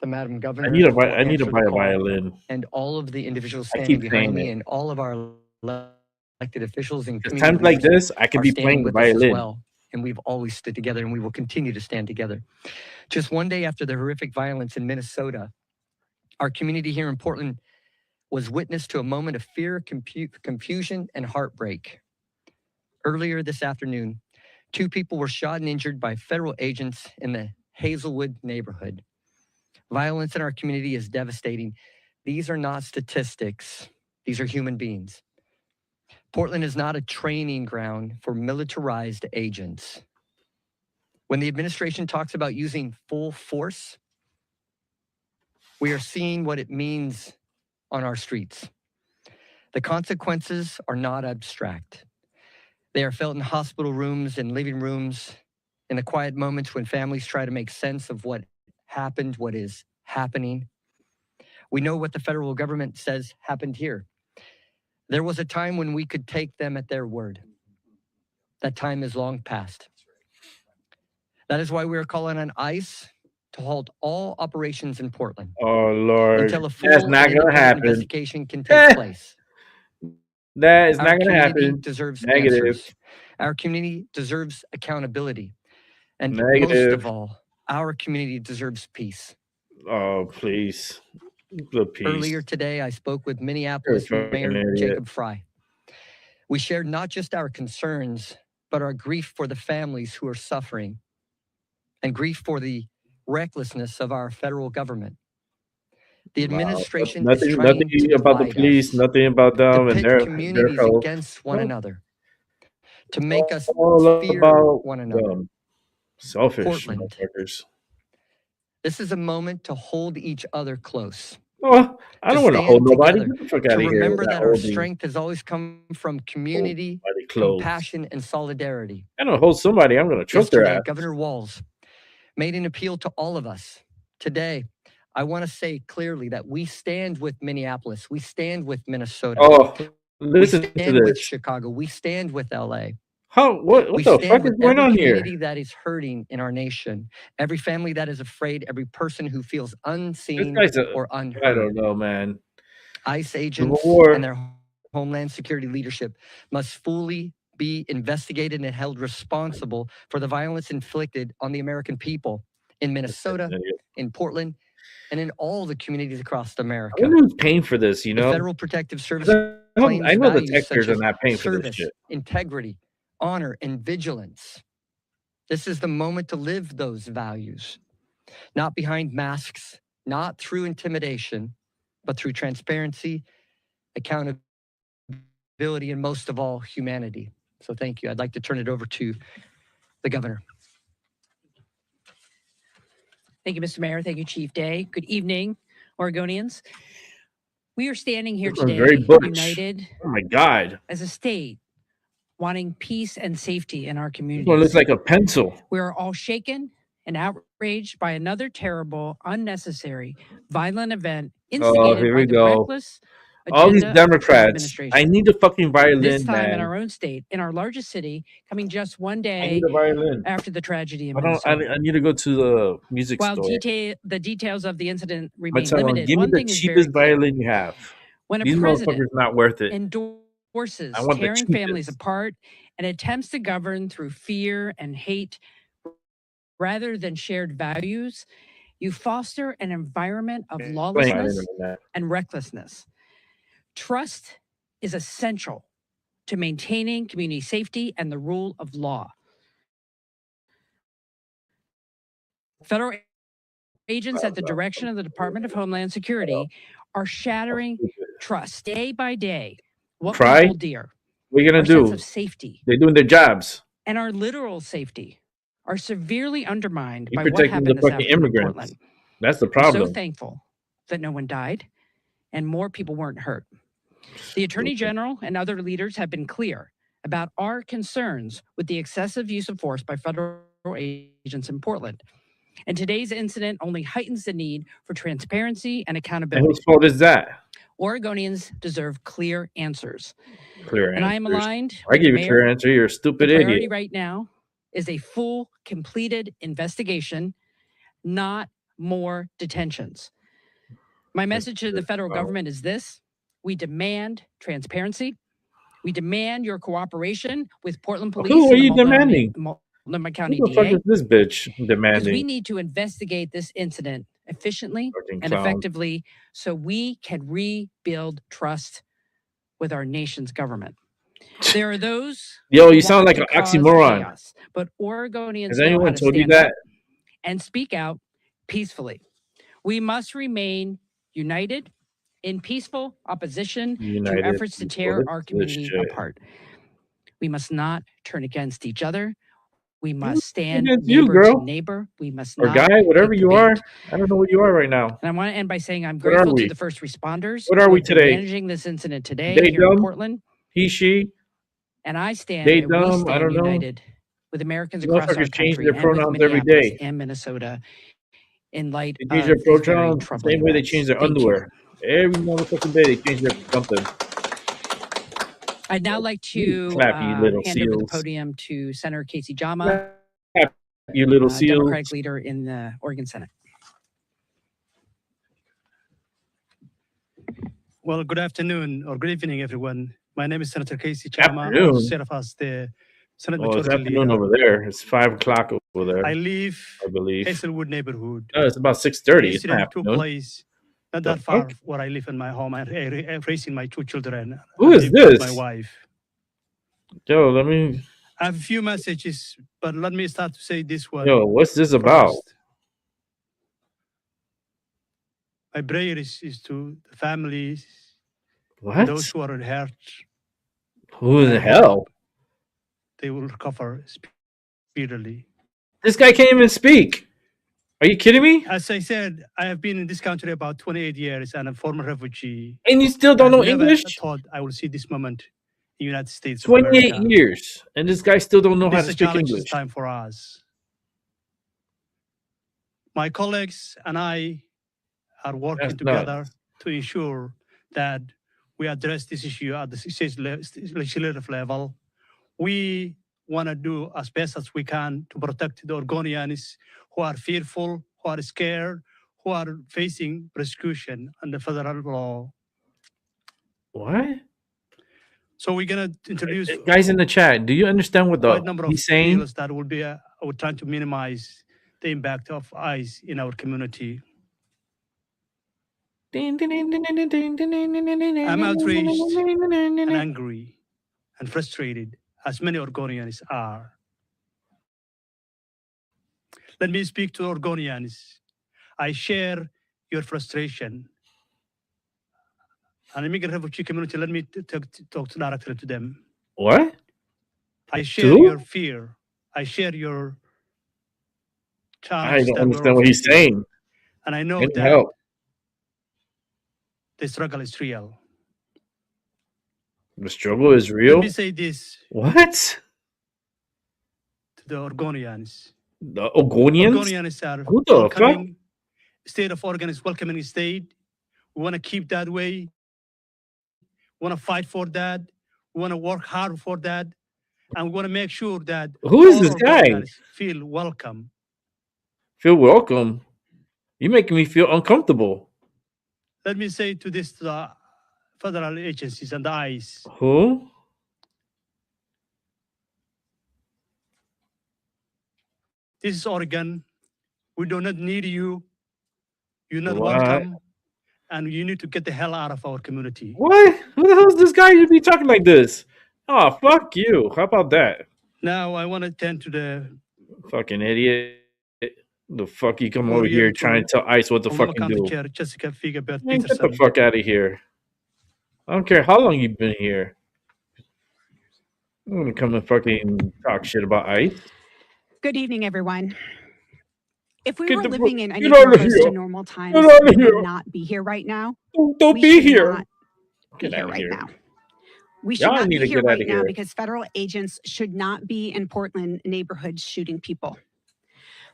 the Madam Governor I need to will buy answer the a call, violin. and all of the individuals I standing keep behind saying me it. and all of our elected officials and At community times like leaders this, I can are be standing playing the with us as violin. well. And we've always stood together, and we will continue to stand together. Just one day after the horrific violence in Minnesota, our community here in Portland was witness to a moment of fear, confusion, and heartbreak. Earlier this afternoon, 2 people were shot and injured by federal agents in the Hazelwood neighborhood. Violence in our community is devastating. These are not statistics. These are human beings. Portland is not a training ground for militarized agents. When the administration talks about using full force, we are seeing what it means on our streets. The consequences are not abstract. They are felt in hospital rooms and living rooms, in the quiet moments when families try to make sense of what happened, what is happening. We know what the federal government says happened here. There was a time when we could take them at their word. That time is long past. That is why we are calling on ICE to halt all operations in Portland. Oh Lord, until a full that's not and gonna independent happen. investigation can take place. That is Our not gonna community happen. deserves Negative. answers. Our community deserves accountability. And most Negative. of all, our community deserves peace. Oh please, the peace. Earlier today, I spoke with Minneapolis Mayor Jacob Fry. We shared not just our concerns, but our grief for the families who are suffering and grief for the recklessness of our federal government. The administration is trying to about the divide police, us, nothing about them to and pit their communities health. against one another, to make us All fear about one another. them. Selfish Portland. motherfuckers. This is a moment to hold each other close. Oh, I don't want to hold nobody. Together, Get the fuck to out of here. remember with that our holding. strength has always come from community, Somebody close. compassion, and solidarity. I don't hold somebody. I'm gonna choke their Yesterday, ass. Governor Walz made an appeal to all of us. Today, I want to say clearly that we stand with Minneapolis. We stand with Minnesota. Oh, we listen to stand with this. Chicago. We stand with LA. How? What We the stand fuck is with going every on community here? that is hurting in our nation, every family that is afraid, every person who feels This unseen guy's or I unheard. don't know, man. ICE Civil agents War. and their Homeland Security leadership must fully be investigated and held responsible for the violence inflicted on the American people in Minnesota, in Portland, and in all the communities across I America. wonder who's paying for this. You The know, Federal Protective Service I claims know the values Texans such are as not paying for this service, shit. integrity, honor, and vigilance. This is the moment to live those values, not behind masks, not through intimidation, but through transparency, accountability, and most of all, humanity. So thank you. I'd like to turn it over to the governor. Thank you, Mr. Mayor. Thank you, Chief Day. Good evening, Oregonians. We are standing here This one's today very butch. united Oh my god, as a state, wanting peace and safety in our this one communities. looks like a pencil. We are all shaken and outraged by another terrible, unnecessary, violent event Oh, instigated here by we the go. reckless All these agenda of the Trump Democrats. administration. I need the fucking violin, This time in man. our own state, in our largest city, coming just one I day need a violin. after the tragedy in I don't. Minnesota. I need to go to the music While store. the details of the incident I'm gonna remain tell them, limited, give me one the thing is very cheapest clear. violin you have. When a These president motherfuckers not worth it. endorses I want the tearing families cheapest. apart and attempts to govern through fear and hate rather than shared values, you foster an environment of Playing on lawlessness internet. and recklessness. Trust is essential to maintaining community safety and the rule of law. Federal agents at the direction of the Department of Homeland Security are shattering trust day by day. What we Try? hold dear, What are you gonna our sense do? of safety They're doing their jobs. and our literal safety are severely undermined You're by what protecting the happened this fucking afternoon in immigrants. Portland. That's the I'm problem. so thankful that no one died and more people weren't hurt. The Attorney General and other leaders have been clear about our concerns with the excessive use of force by federal agents in Portland. And today's incident only heightens the need for transparency and And accountability. whose fault is that? Oregonians deserve clear answers. Clear And I am answers. aligned I with give the you a clear mayor. answer. You're a The stupid priority idiot. right now is a full, completed investigation, not more detentions. My message to the federal government is this: we demand transparency. We demand your cooperation with Portland Police Who are and you the demanding? Multnomah Who County the fuck DA, is this bitch because we demanding? need to investigate this incident efficiently Fucking and clown. effectively so we can rebuild trust with our nation's government. There are those Yo, who you sound want like to an cause oxymoron. chaos, but Oregonians Has know how anyone to told you stand that? up and speak out peacefully. We must remain united in peaceful opposition United to efforts to tear people. our This community shit. apart. We must not turn against each other. We must stand Against you, neighbor to girl. neighbor. We must Or not guy, whatever take the you are. bait. I don't know what you are right now. And I want to end by saying I'm What are grateful to we? the first responders What are who we have been today? managing this incident today They here in dumb? Portland. He, she? And I stand, They and we dumb? I stand don't know. united with Americans across our Motherfuckers change country their and with pronouns every Minneapolis day. and Minnesota in light They change their of these very pronouns the troubling same way they events. change their Thank you. underwear. Every motherfucking day they change their something. I'd now like You to clap, you little hand over the seals. podium to Senator Casey Jama, Clap, you little seals. Democratic leader in the Oregon Senate. Well, good afternoon or good evening, everyone. My name is Senator Casey Chama. I Afternoon. serve as the Senate Oh, it's Majority afternoon Leader. over there. It's 5 o'clock over there. I live I believe. Hazelwood neighborhood. No, it's about The 6:30. It's not incident took afternoon. place not The that far fuck? where I live in my home. I'm raising my 2 children. Who I is live with my this? wife. Yo, let me. I have a few messages, but let me start to say this one. Yo, what's this about? First, my prayer is to the families, What? those who are hurt. Who in I the hell? They will recover speedily. This guy can't even speak. Are you kidding me? As I said, I have been in this country about 28 years and a former refugee. And you still don't I've know never English? thought I will see this moment in the United States of 28 America. years, and this guy still don't know how This to is a speak challenging English. time for us. My colleagues and I are working That's together nuts. to ensure that we address this issue at the state legislative level. We want to do as best as we can to protect the Oregonians who are fearful, who are scared, who are facing persecution under federal law. What? So we're going to introduce Guys in the chat, do you understand what quite a number of he's saying? bills that will be we're trying to minimize the impact of ICE in our community. I'm outraged and angry and frustrated, as many Oregonians are. Let me speak to Oregonians. I share your frustration. An immigrant refugee community, let me talk directly to them. What? I share Who? your fear. I share your I challenge don't that we're understand all what he's facing. saying. And I know Any that help? the struggle is real. The struggle is Let real? me say this What? to the Oregonians. The Ogonians? Oregonians are Who the fuck? welcoming. State of Oregon is welcoming state. We want to keep that way. We want to fight for that. We want to work hard for that. And we want to make sure that Who is all this guy? Oregonians feel welcome. Feel welcome. You're making me feel uncomfortable. Let me say to this to the federal agencies and the ICE. Who? This is Oregon. We do not need you. You're not What? welcome. And you need to get the hell out of our community. What? Who the hell is this guy to be talking like this? Oh, fuck you. How about that? Now I want to tend to the Fucking idiot. The fuck you come over Oriental here trying to tell ICE what to Multnomah fucking County do? Chair Jessica Figabert Man, get the Peterson. fuck out of here. I don't care how long you've been here. I'm gonna come and fucking talk shit about ICE. Good evening, everyone. If we Get were the living fu- in get anything out of close here. to normal times, Get out of we here. would not be here right now. Don't We be should here. not be Get here out of right here. now. We should Y'all not need be to here get out right of now here. because federal agents should not be in Portland neighborhoods shooting people.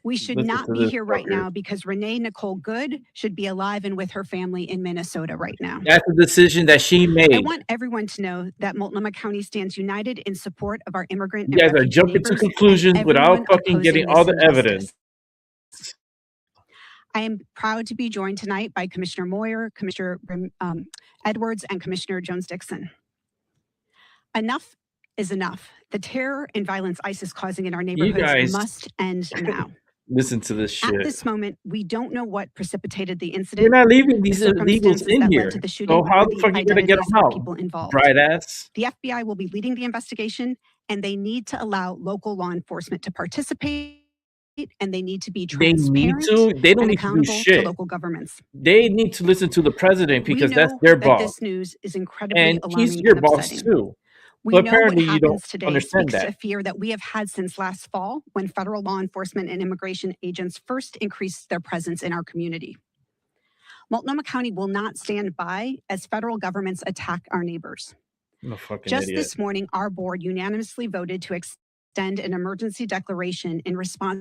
We should Listen not to be this here right fucker. now because Renee Nicole Good should be alive and with her family in Minnesota right now. That's the decision that she I made. want everyone to know that Multnomah County stands united in support of our immigrant You and guys are refugee jumping to neighbors and conclusions without everyone fucking getting opposing all this the evidence. injustice. I am proud to be joined tonight by Commissioner Moyer, Commissioner Edwards, and Commissioner Jones-Dixon. Enough is enough. The terror and violence ICE is causing in our You neighborhoods guys must end now. listen to this At shit. this moment, we don't know what precipitated the You're incident, not leaving the these illegals circumstances in that here. led to the shooting, So how or the the fuck you gonna get identities them of out? people involved. Bright ass. The FBI will be leading the investigation, and they need to allow local law enforcement to participate and they need to be They need transparent to. They don't and need to do accountable to shit. local governments. They need to listen to the president We because that's know their that boss, this news is incredibly and he's alarming your and boss upsetting. too. We But know what apparently, you don't happens today understand speaks to a that. fear that we have had since last fall when federal law enforcement and immigration agents first increased their presence in our community. Multnomah County will not stand by as federal governments attack our neighbors. I'm a fucking Just idiot. this morning, our board unanimously voted to extend an emergency declaration in response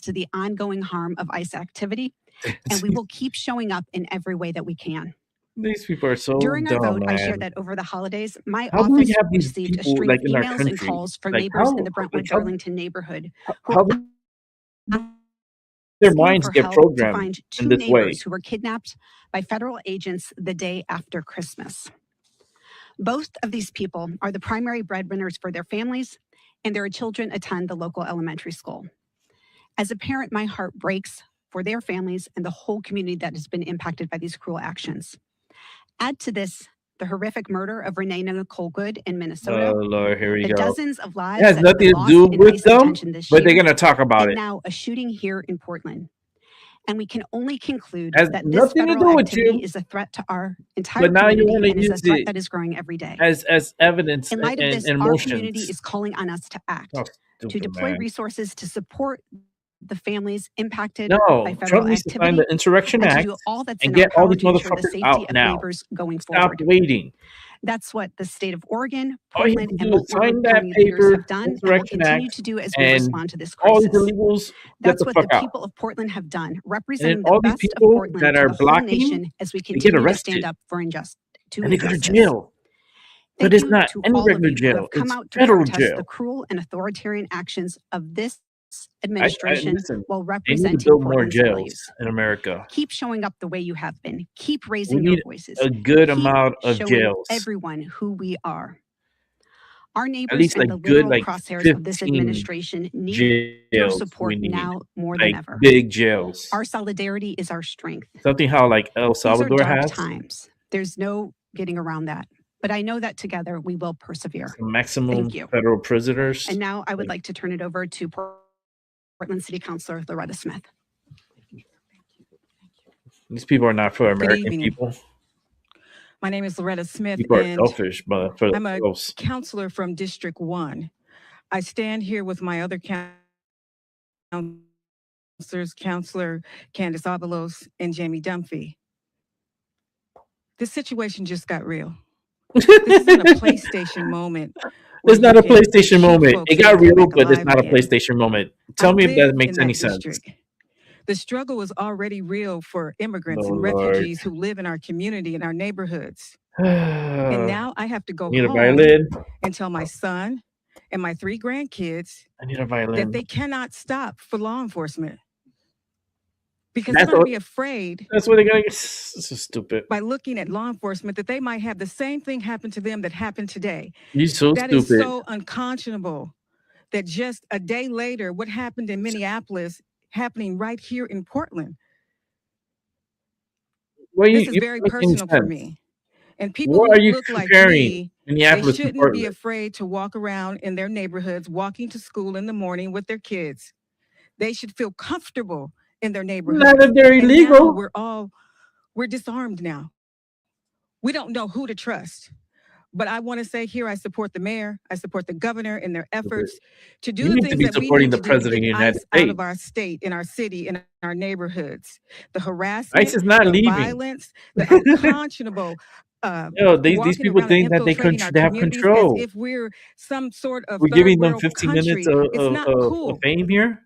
to the ongoing harm of ICE activity, and we will keep showing up in every way that we can. These people are so During our dumb, vote, I shared man. that over the holidays, my How do we office have these received a people string like of in our emails and country? calls from Like neighbors how? in the Brentwood Like how? Darlington neighborhood who How are do their asking minds for get help to programmed find in two this way? neighbors who were kidnapped by federal agents the day after Christmas. Both of these people are the primary breadwinners for their families, and their children attend the local elementary school. As a parent, my heart breaks for their families and the whole community that has been impacted by these cruel actions. Add to this the horrific murder of Renee Nicole Good in Minnesota, Oh Lord, here we the go. dozens of It lives has that have been nothing to lost do in with ICE them, detention this but they're year, gonna talk about and it. now a shooting here in Portland. And we can only conclude Has that this nothing to federal do with activity you. is a threat to our entire But now you community want to and is a use threat it that is growing every day. as evidence In light of and this, our community emotions. is calling on us to act, Oh, to stupid deploy man. resources to support the families impacted by No, federal Trump needs to sign activity the Insurrection and to Act do all that's and in our get all power these to ensure the motherfuckers safety out of now. neighbors going Stop forward. waiting. That's what the state of Oregon, All you have Portland, to and do is Multnomah sign that County leaders have paper, done and will Insurrection continue Act, to do as we and respond to this all these crisis. illegals get That's the what fuck the out. people of Portland have done, And then representing the all these best of people Portland that to are the whole blocking, nation as we they get continue to stand arrested up for and they go to injustice. jail. But Thank it's you not to any all of regular you who jail; have come it's out to federal protest the jail. cruel and authoritarian actions of this I administration listen. while They need to representing build more Portland's jails values. in America. Keep showing up the way you have been. Keep We raising your need voices. a good Keep amount of showing jails, everyone who we are. Our at neighbors least and like the good, literal like crosshairs of this 15 administration need your jails. support We need now more than like ever. big jails. Our solidarity is our strength. Something how like El These are Salvador dark has times. There's no getting around that. But I know that together we will persevere. some maximum Thank you. federal prisoners. And now I would Like, like to turn it over to Portland City Councilor Loretta Smith. these people are not for Good American evening. people. My name is Loretta Smith, People are and selfish, but for I'm a themselves. counselor from District 1. I stand here with my other counselors, Counselor Candace Avalos and Jamie Dunphy. This situation just got real. This isn't a PlayStation moment. It's not a PlayStation moment. folks It and got make them real, back but it's alive not a again. PlayStation moment. Tell I me if live that in makes that any sense. district. The struggle is already real for immigrants Oh and Lord. refugees who live in our community and our neighborhoods. And now I have to go Need a home violin? and tell my son and my 3 grandkids I need a that violin. they cannot stop for law enforcement because That's they're going what. to be afraid That's what they're gonna get. This is stupid. by looking at law enforcement that they might have the same thing happen to them that happened today. You're so That is stupid. so unconscionable that just a day later, what happened in Minneapolis happening right here in Portland. Well, This is you very make any personal for sense. me. And people What who are you look like comparing me, they Minneapolis to shouldn't be Portland? afraid to walk around in their neighborhoods, walking to school in the morning with their kids. They should feel comfortable in their Not neighborhoods. if they're And now illegal. we're disarmed now. We don't know who to trust. But I want to say here, I support the mayor, I support the governor in their efforts to do You the need to things be that we supporting need the to do to president of get the United ICE out of States. our state, in our city, in our neighborhoods. The ICE harassment, is not the leaving. violence, the unconscionable Yo, these walking people around and think that infiltrating our they have communities as control. if we're some sort of We're third giving them world 15 minutes country. It's not of cool. fame here.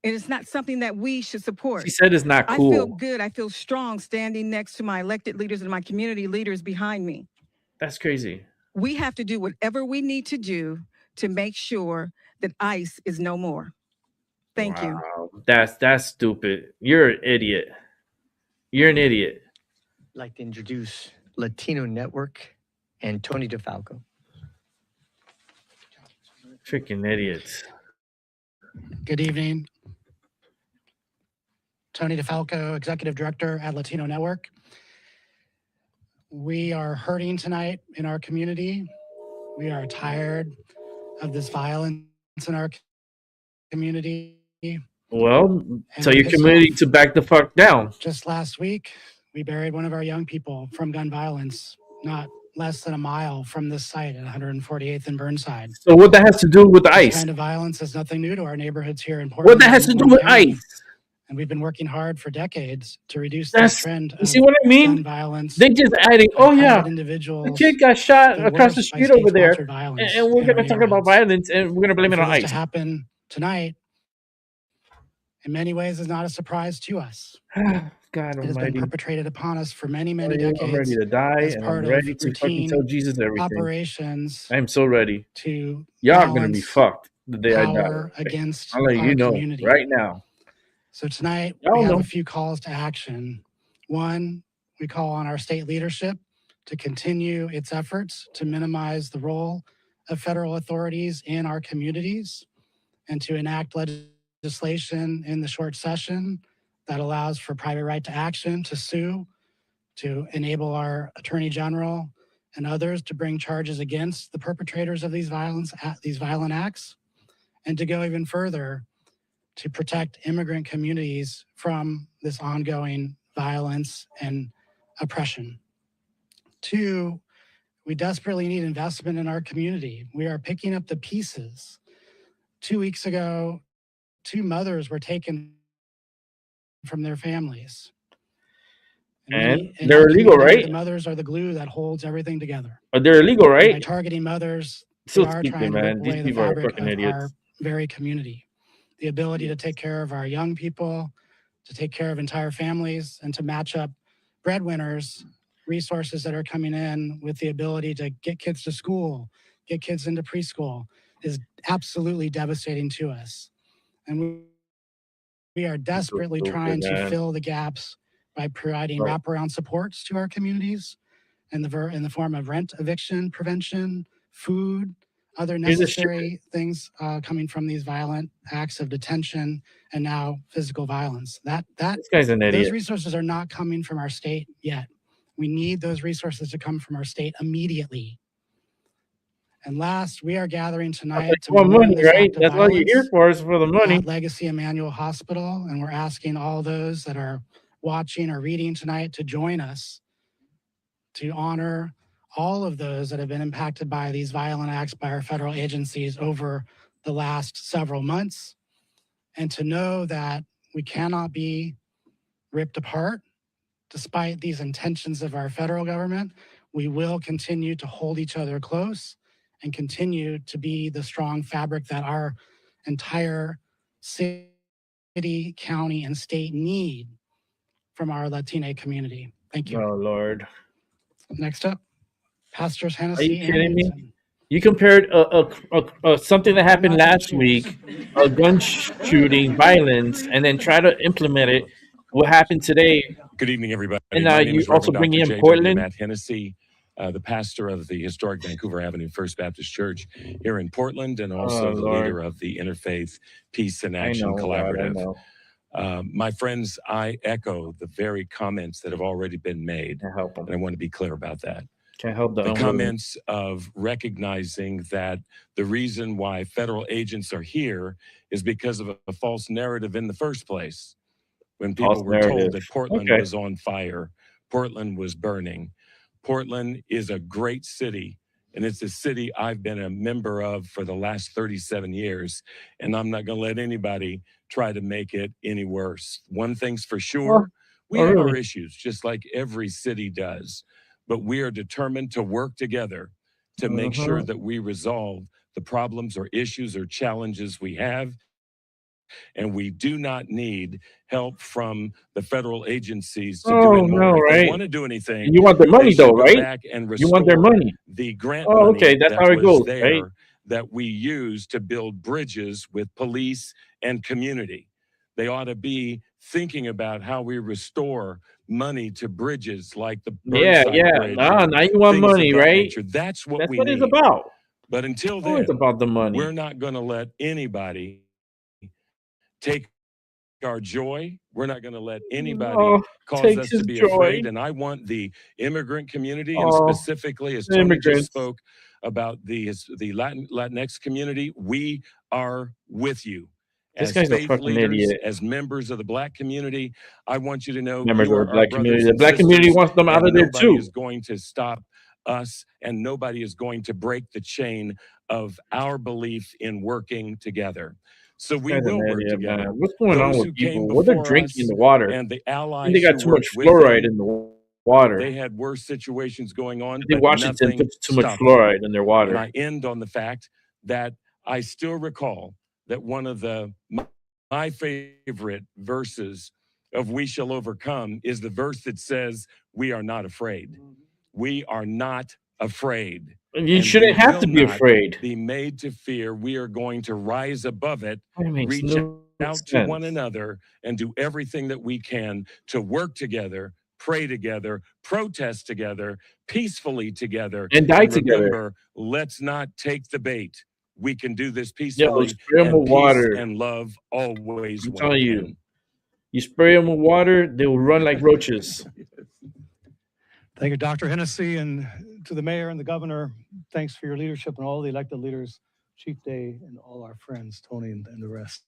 And it's not something that we should support. She said it's not I feel cool. good. I feel strong standing next to my elected leaders and my community leaders behind me. That's crazy. We have to do whatever we need to do to make sure that ICE is no more. Thank you. Wow, that's stupid. You're an idiot. You're an idiot. I'd like to introduce Latino Network and Tony DeFalco. Freaking idiots. Good evening. Tony DeFalco, Executive Director at Latino Network. We are hurting tonight in our community. We are tired of this violence in our community. Well, And tell we're your pissed community off. to back the fuck down. Just last week, we buried one of our young people from gun violence, not less than a mile from this site at 148th and Burnside. So what that has to do with the This ICE? kind of violence is nothing new to our neighborhoods here in What Portland. that has to and do Warren with County. ICE? And we've been working hard for decades to reduce this That's, trend you of see what I gun mean? violence. They just adding, by oh yeah, private the individuals, kid got shot the across the worst by street over there, state-sponsored violence and we're in our gonna talk about neighborhoods. violence and we're gonna blame And it for on this ICE. to happen tonight, in many ways, is not a surprise to us. God It has been Almighty, perpetrated upon us for many, many I'm decades ready to die, as and I'm part of ready to fucking tell routine Jesus everything. operations I am so ready. to Y'all gonna be balance fucked the day I die. power against I'm letting our you know community. right now. So tonight, we Y'all have know. a few calls to action. One, we call on our state leadership to continue its efforts to minimize the role of federal authorities in our communities and to enact legislation in the short session that allows for private right to action, to sue, to enable our attorney general and others to bring charges against the perpetrators of these violent acts, and to go even further to protect immigrant communities from this ongoing violence and oppression. Two, we desperately need investment in our community. We are picking up the pieces. 2 weeks ago, 2 mothers were taken from their families. And in they're our illegal, community, right? the mothers are the glue that holds everything together. They're illegal, And by right? targeting mothers, they Still are speaking, trying to man. rip These away the people are fabric fucking of idiots. our very community. The ability to take care of our young people, to take care of entire families, and to match up breadwinners, resources that are coming in with the ability to get kids to school, get kids into preschool, is absolutely devastating to us. And we are desperately stupid, trying to man. fill the gaps by providing Right. wraparound supports to our communities in the form of rent eviction prevention, food, other Here's the shit. necessary things coming from these violent acts of detention and now physical violence. This guy's an Those idiot. resources are not coming from our state yet. We need those resources to come from our state immediately. And last, we are gathering tonight to You want mourn money, this right? act of That's all you're here violence for, is for the money. at Legacy Emmanuel Hospital, and we're asking all those that are watching or reading tonight to join us to honor all of those that have been impacted by these violent acts by our federal agencies over the last several months, and to know that we cannot be ripped apart despite these intentions of our federal government. We will continue to hold each other close and continue to be the strong fabric that our entire city, county, and state need from our Latina community. Thank you. Oh, Lord. Next up, Pastors Are you Hennessy and kidding me? Newton. You compared something that happened last week, a gun shooting, violence, and then try to implement it. What happened today? Good evening, everybody. And My name you is also Reverend bring Dr. in J.W. Portland. Matt Hennessy, the pastor of the historic Vancouver Avenue First Baptist Church here in Portland, and also the Lord. leader of the Interfaith Peace and I Action know, God, Collaborative. I know. My friends, I echo the very comments that have already been made, Can't help them. and I want to be clear about that. Can't help the The unwilling. comments of recognizing that the reason why federal agents are here is because of a false narrative in the first place. When people False were told narrative. that Portland Okay. was on fire, Portland was burning. Portland is a great city, and it's a city I've been a member of for the last 37 years, and I'm not going to let anybody try to make it any worse. One thing's for sure, we have our issues, just like every city does, but we are determined to work together to make sure that we resolve the problems or issues or challenges we have. And we do not need help from the federal agencies to do Oh, it more. no, If they right? want to do anything, And you want their they money, should though, go right? back and You want their restore money. the grant Oh, money okay. That's that how it was goes, there right? that we use to build bridges with police and community. They ought to be thinking about how we restore money to bridges like the Yeah, Burnside yeah. Bridge Now and you want things of money, that right? nature. That's what we what need. it's about. But until It's always then, about the money. we're not going to let anybody take our joy. We're not going to let anybody Oh, cause takes us to his be joy. afraid. And I want the immigrant community, and Oh, specifically, as the Tony just immigrants. spoke about the Latinx community, we are with you. This as guy's a faith fucking leaders, idiot. as members of the Black community. I want you to know Members you of are the our black brothers community. The and black community sisters, wants them out and of there nobody is too. going to stop us, and nobody is going to break the chain of our belief in working together. So we Guy's an will work idiot, together. man. What's going on Those with who came people? What they're before drinking in us the water? and the I think allies they got who too much worked with fluoride them, in the water. they had worse situations going on, I think but Washington nothing puts too much stopped them. fluoride in their And water. I end on the fact that I still recall that one of my favorite verses of We Shall Overcome is the verse that says, we are not afraid. We are not afraid. You And shouldn't we have will to be not afraid. be made to fear. We are going to rise above it, That makes reach no out to one sense. another, and do everything that we can to work together, pray together, protest together, peacefully together. And die together. Remember, let's not take the bait. We can do this Yo, peacefully, spray them and with peace water. and love always I'm win. telling you. You spray them with water, they will run like roaches. Thank you, Dr. Hennessy, and to the mayor and the governor. Thanks for your leadership and all the elected leaders, Chief Day, and all our friends, Tony and the rest.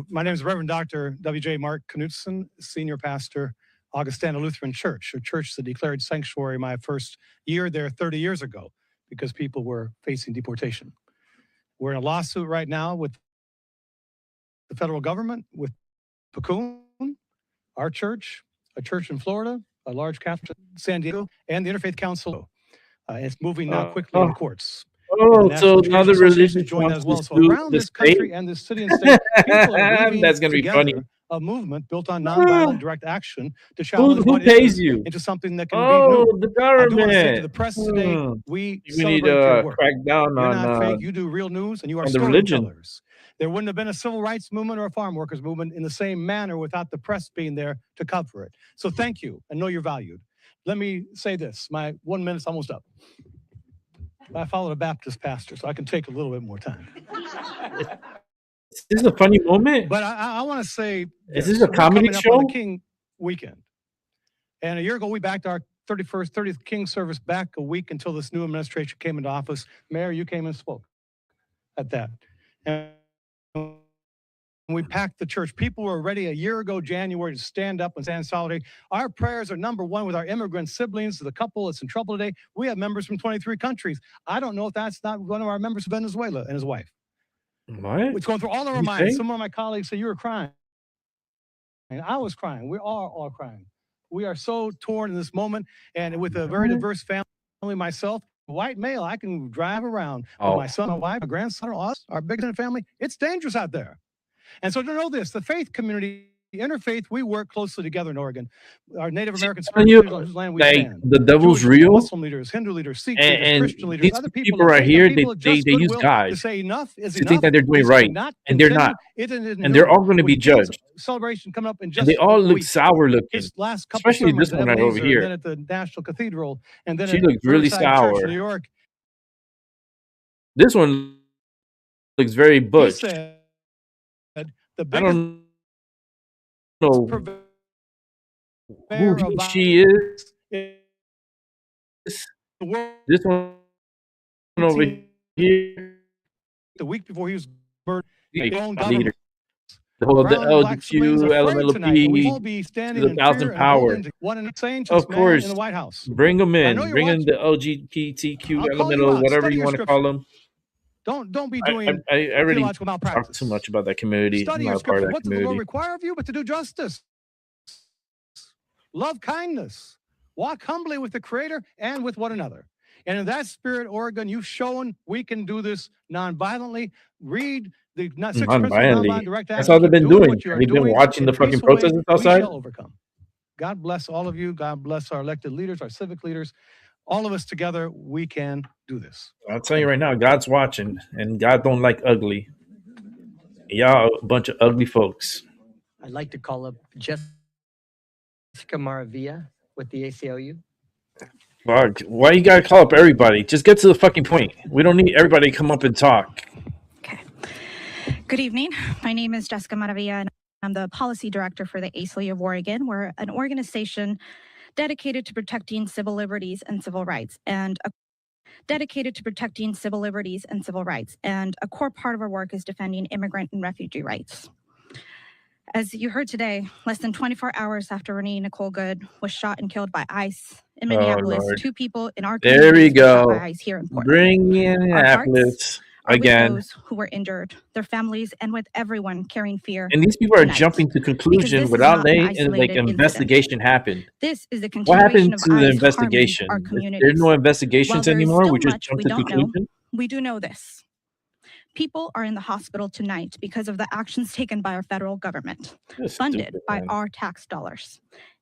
My name is Reverend Dr. W.J. Mark Knutson, Senior Pastor, Augustana Lutheran Church, a church that declared sanctuary my first year there 30 years ago because people were facing deportation. We're in a lawsuit right now with the federal government, with Paccoon, our church, a church in Florida, a large Catholic in San Diego, and the Interfaith Council. It's moving now quickly in the courts. Oh, And the so National now the Education Association religion joined that as well. wants to So sue around the this country state? and this city and state, people are weaving That's gonna be together funny. a movement built on nonviolent direct action to Who challenge what pays is you? into something that can Oh, be new. the I do want to say to government. the press today, we You need celebrate your to work. crack down You're on not fake. You do real news, and you are the religion. storytellers. There wouldn't have been a civil rights movement or a farm workers movement in the same manner without the press being there to cover it. So thank you, and know you're valued. Let me say this. My 1 minute's almost up. I followed a Baptist pastor, so I can take a little bit more time. Is this a funny moment? But I want to say, Is this a we're comedy coming up show? on the King weekend. And a year ago, we backed our 30th King service back a week until this new administration came into office. Mayor, you came and spoke at that. And we packed the church. People were ready a year ago, January, to stand up and stand in solidarity. Our prayers are number one with our immigrant siblings, the couple that's in trouble today. We have members from 23 countries. I don't know if that's not one of our members from Venezuela and his wife. What? It's going through all of our You minds. say? Some of my colleagues say, you were crying. And I was crying. We are all crying. We are so torn in this moment. And with a very diverse family, myself, white male, I can drive around with my son, my wife, my grandson, us, our big family. It's dangerous out there. And so to know this, the faith community, interfaith, we work closely together in Oregon. Our Native American spiritual leaders on whose land we like stand. the devil's Jewish, real, Muslim leaders, Hindu leaders, Sikh leaders, and Christian leaders, these other people of right faith, here, people of they just use goodwill God to say enough is to enough. think that they're doing This right, cannot and they're continue. not, It is and they're new. all going to be With King's judged. celebration coming up in And just they all a look week. sour looking, His last couple especially sermons this at one right over Ebenezer, here. and then at the National Cathedral, and then She at looks really Riverside Church in sour. New York. This one looks very He butch. said the I biggest don't know who purveyor he, of she is. in the world. This one over here, The week before he was murdered, like, their own leader. government. The whole the Brown and black siblings LGQ, afraid tonight, and we all LMLP, be to standing the in thousand fear and power. holding to one another. Saying to Of this man in course, the White House. bring them I know in. you're Bring in watching. the LGBTQ, I'll call you elemental, out. whatever Study you your want to scripture. call them. Don't be I doing already theological talked malpractice. too much about that community. Study I'm your not a part scripture. of that What does the Lord community. require of you but to do justice? Love kindness. Walk humbly with the Creator and with one another. And in that spirit, Oregon, you've shown we can do this nonviolently. Read the 6 principles of Non-violently. nonviolent direct That's action. all they've Keep been doing doing. what you are They've been doing watching in the fucking peaceful ways. protesters We outside. shall overcome. God bless all of you. God bless our elected leaders, our civic leaders. All of us together, we can do this. I'll tell you right now, God's watching, and God don't like ugly. Y'all a bunch of ugly folks. I'd like to call up Jessica Maravilla with the ACLU. Fuck, why you gotta call up everybody? Just get to the fucking point. We don't need everybody to come up and talk. Good evening. My name is Jessica Maravilla, and I'm the policy director for the ACLU of Oregon. We're an organization dedicated to protecting civil liberties and civil rights. And dedicated to protecting civil liberties and civil rights. And a core part of our work is defending immigrant and refugee rights. As you heard today, less than 24 hours after Renee Nicole Good was shot and killed by ICE in Minneapolis, Lord. 2 people in our There we community were shot by go. ICE here in Portland. Bring in Our hearts Minneapolis are with again. those who were injured, their families, and with everyone carrying fear. And these people are tonight. jumping to Because conclusion this is without not an letting an isolated investigation happen. This is the What happened continuation of to the ICE harming investigation? our There's communities. no investigations While there is anymore. still We just much jump we to don't know, conclusion. we do know this. People are in the hospital tonight because of the actions taken by our federal government, That's funded stupid, by man. our tax dollars.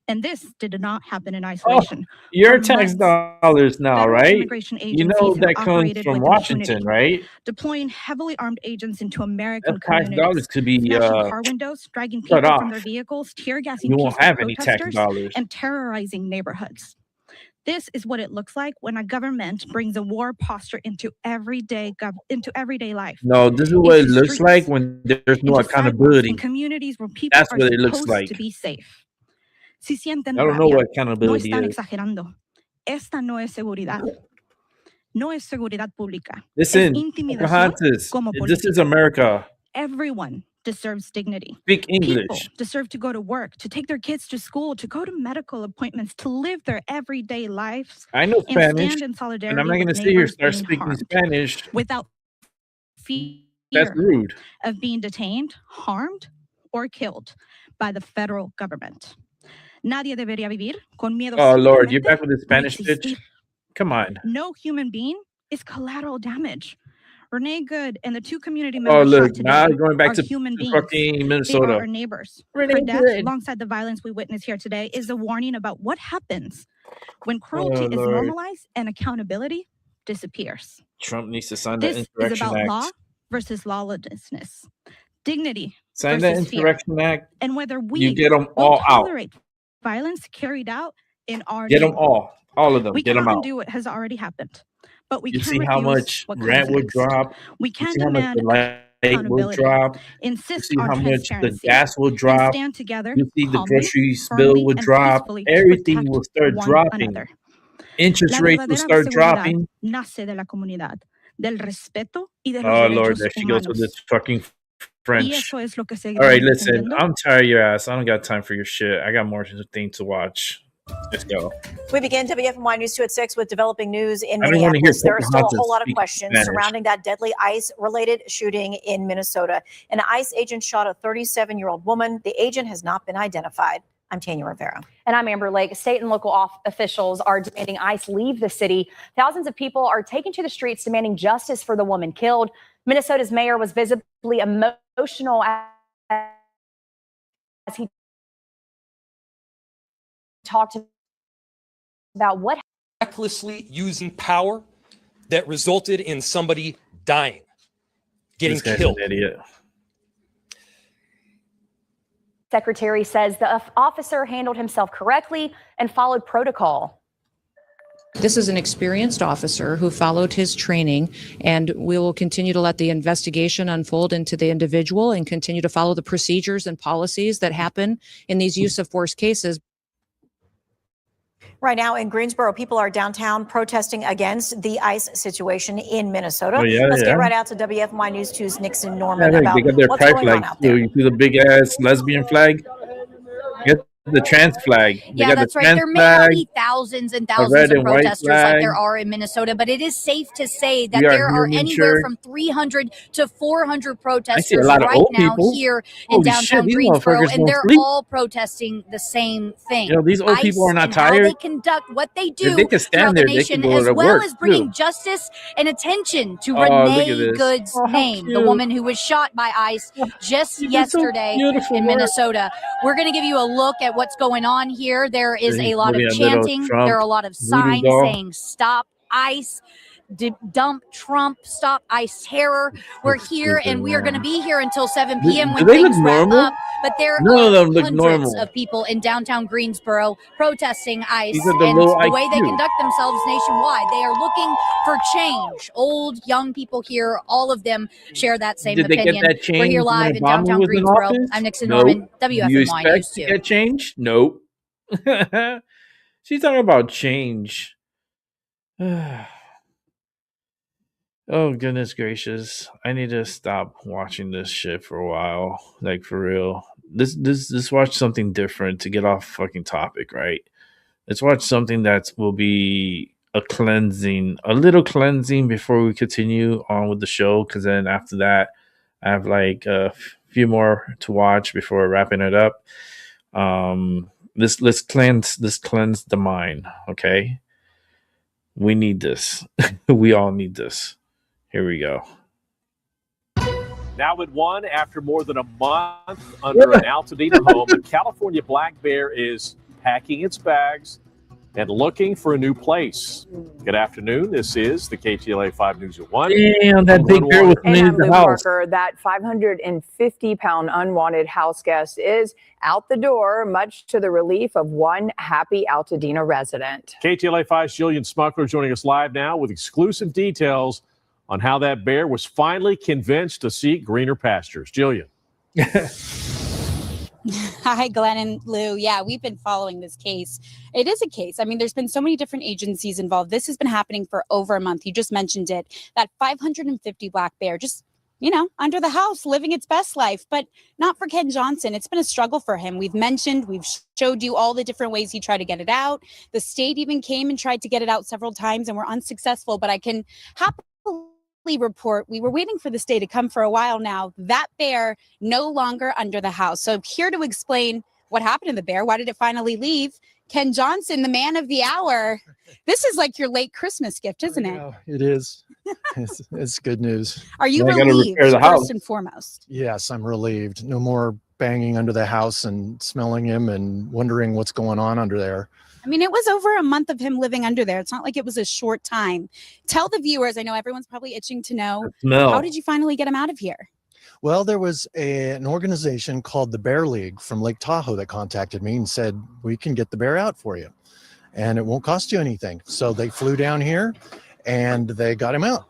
And this did not happen in Oh, isolation. your For tax months, dollars now, federal right? immigration You know agencies have that comes operated from with Washington, impunity, right? deploying heavily armed agents into American That tax communities, dollars could be smashing car windows, dragging cut people from their off. vehicles, tear gassing You won't peaceful have any tax protesters, dollars. and terrorizing neighborhoods. This is what it looks like when a government brings a war posture into everyday life. No, this is what it Into looks like streets, when there's no into sidewalks, accountability. in communities where people That's are what it looks supposed like. to be safe. Si sienten I don't know rabia, what no accountability están is. exagerando. Esta no es seguridad. No es seguridad pública. Es Listen, intimidación Pocahontas, como this is política. America. Everyone deserves dignity. Speak People English. deserve to go to work, to take their kids to school, to go to medical appointments, to live their everyday lives, I know and Spanish, stand in and I'm solidarity not going to with sit here neighbors start being speaking harmed Spanish. without That's fear rude. of being detained, harmed, or killed by the federal government. Nadie debería vivir con miedo Oh, Lord, you're simplemente back with the por Spanish bitch? existir. Come on. No human being is collateral damage. Renee Good and the 2 community Oh, members look, shot today now going back are to human beings. fucking They are Minnesota. our neighbors. Renee Her death, Good. alongside the violence we witness here today, is a warning about what happens when cruelty Oh, is Lord. normalized and accountability disappears. Trump needs to sign the This is Insurrection about Act. law versus lawlessness, dignity Sign the versus fear, Insurrection Act. and whether You we get them will all out. tolerate violence carried out in our Get them name. all of them. We Get them cannot out. undo what has already happened, but we You can see how refuse much what comes rent will next. drop. We You can see how much demand the light will accountability, drop. You insist see on how much the transparency, gas will and drop. stand together You see the calmly, groceries bill firmly, will and drop. peacefully to Everything protect will start one dropping. another. Interest La rates will verdadera start seguridad dropping. nace de la comunidad, del respeto y de los Oh, Lord, derechos there she goes with humanos. this fucking Y French. eso es lo que All right, seguiremos listen, defendiendo. I'm tired of your ass. I don't got time for your shit. I got more things to watch. Let's go. We begin WFMY News 2 at 6 with developing news in I don't want to hear Minneapolis. There are still a Pocahontas whole lot of speak questions Spanish. surrounding that deadly ICE-related shooting in Minnesota. An ICE agent shot a 37-year-old woman. The agent has not been identified. I'm Tanya Rivera. And I'm Amber Lake. State and local officials are demanding ICE leave the city. Thousands of people are taking to the streets demanding justice for the woman killed. Minnesota's mayor was visibly emotional as he talked about what recklessly using power that resulted in somebody dying, getting This guy's killed. an idiot. Secretary says the officer handled himself correctly and followed protocol. This is an experienced officer who followed his training, and we will continue to let the investigation unfold into the individual and continue to follow the procedures and policies that happen in these use of force cases. Right now in Greensboro, people are downtown protesting against the ICE situation in Minnesota. Oh, yeah, Let's yeah. get right out to WFMY News 2's Nixon Yeah, Norman look, about they got their what's pride going on flag out there. too. You see the big ass lesbian flag? Get the trans flag. They Yeah, got that's the right. trans There may not flag, be thousands and a thousands red of and white protesters like there flag. are in Minnesota, but it is safe to say that We are there are human anywhere shirt. from 300 to 400 I see a protesters lot of right old now people. here in Holy shit, downtown these Greensboro, motherfuckers and don't they're sleep. all protesting the same thing. You know, these old people are ICE not and how tired. they conduct what they If they do could throughout stand the there, they nation, could go as to well work as bringing too. justice and attention to Oh, look at Renee this. Good's Oh, how name, the cute. woman who was shot by ICE just She did so yesterday beautiful in work. Minnesota. We're going to give you a look at what's going on here. There is He's a lot of moving a little chanting. Trump There are a lot of voodoo signs doll. saying stop ICE, dump Trump, stop ICE terror. We're here Stupid, and we are going to man. be here until 7 Do p.m. do when they look things wrap normal? up. But there None of are them look hundreds normal. of people in downtown Greensboro protesting ICE These are the and low the way they IQ. conduct themselves nationwide. They are looking for change. Old, young people here, all of them share that same Did they get opinion. that We're change here when live in Obama downtown was in Greensboro. office? I'm Nixon Nope. Norman, Do you WFMY expect News to 2. get change? Nope. She's talking about change. Oh goodness gracious! I need to stop watching this shit for a while. Like for real. Let's watch something different to get off fucking topic, right? Let's watch something that will be a little cleansing before we continue on with the show. Because then after that, I have like a few more to watch before wrapping it up. Let's cleanse the mind. Okay, we need this. We all need this. Here we go. Now at 1, after more than a month under an Altadena home, the California black bear is packing its bags and looking for a new place. Good afternoon. This is the KTLA 5 News at 1. Damn, that big bear was And in I'm the Lou house. Parker. That 550-pound unwanted house guest is out the door, much to the relief of one happy Altadena resident. KTLA 5's Jillian Smuckler joining us live now with exclusive details on how that bear was finally convinced to seek greener pastures. Jillian. Hi, Glenn and Lou. Yeah, we've been following this case. It is a case. I mean, there's been so many different agencies involved. This has been happening for over a month. You just mentioned it. That 550 black bear just, under the house, living its best life, but not for Ken Johnson. It's been a struggle for him. We've showed you all the different ways he tried to get it out. The state even came and tried to get it out several times and were unsuccessful, but I can happily report we were waiting for this day to come for a while now. That bear no longer under the house. So here to explain what happened to the bear, why did it finally leave? Ken Johnson, the man of the hour. This is like your late Christmas gift, isn't it? It is. It's good news. Are you relieved, first and foremost? Yes, I'm relieved. No more banging under the house and smelling him and wondering what's going on under there. I mean, it was over a month of him living under there. It's not like it was a short time. Tell the viewers, I know everyone's probably itching to know, how did you finally get him out of here? Well, there was an organization called the Bear League from Lake Tahoe that contacted me and said, we can get the bear out for you and it won't cost you anything. So they flew down here and they got him out.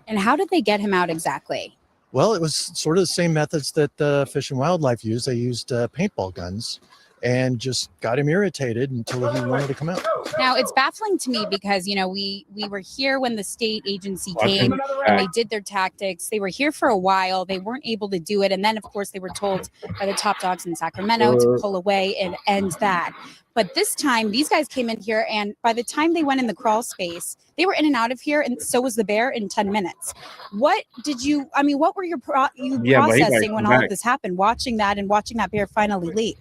And how did they get him out exactly? Well, it was sort of the same methods that Fish and Wildlife used. They used paintball guns and just got him irritated until he wanted to come out. Now, it's baffling to me because, we were here when the state agency came and they did their tactics. They were here for a while. They weren't able to do it. And then, of course, they were told by the top dogs in Sacramento to pull away and end that. But this time, these guys came in here, and by the time they went in the crawl space, they were in and out of here, and so was the bear in 10 minutes. What were you processing when all of this happened, watching that bear finally leave?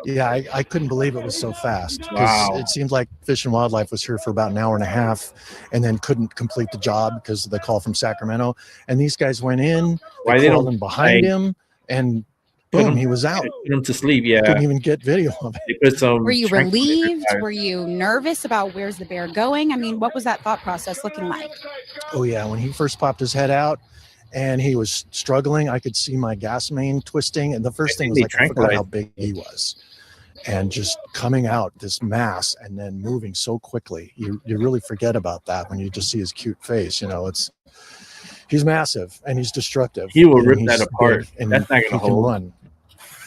Yeah, I couldn't believe it was so fast. Wow. It seemed like Fish and Wildlife was here for about an hour and a half and then couldn't complete the job because of the call from Sacramento. And these guys went in, they crawled in behind him, and boom, he was out. Put him to sleep, yeah. Couldn't even get video of it. Were you relieved? Were you nervous about where's the bear going? I mean, what was that thought process looking like? Oh, yeah. When he first popped his head out and he was struggling, I could see my gas main twisting. And the first thing was like, I forgot how big he was. And just coming out, this mass, and then moving so quickly. You really forget about that when you just see his cute face. He's massive and he's destructive. He will rip that apart. And that's not going to hold. Run.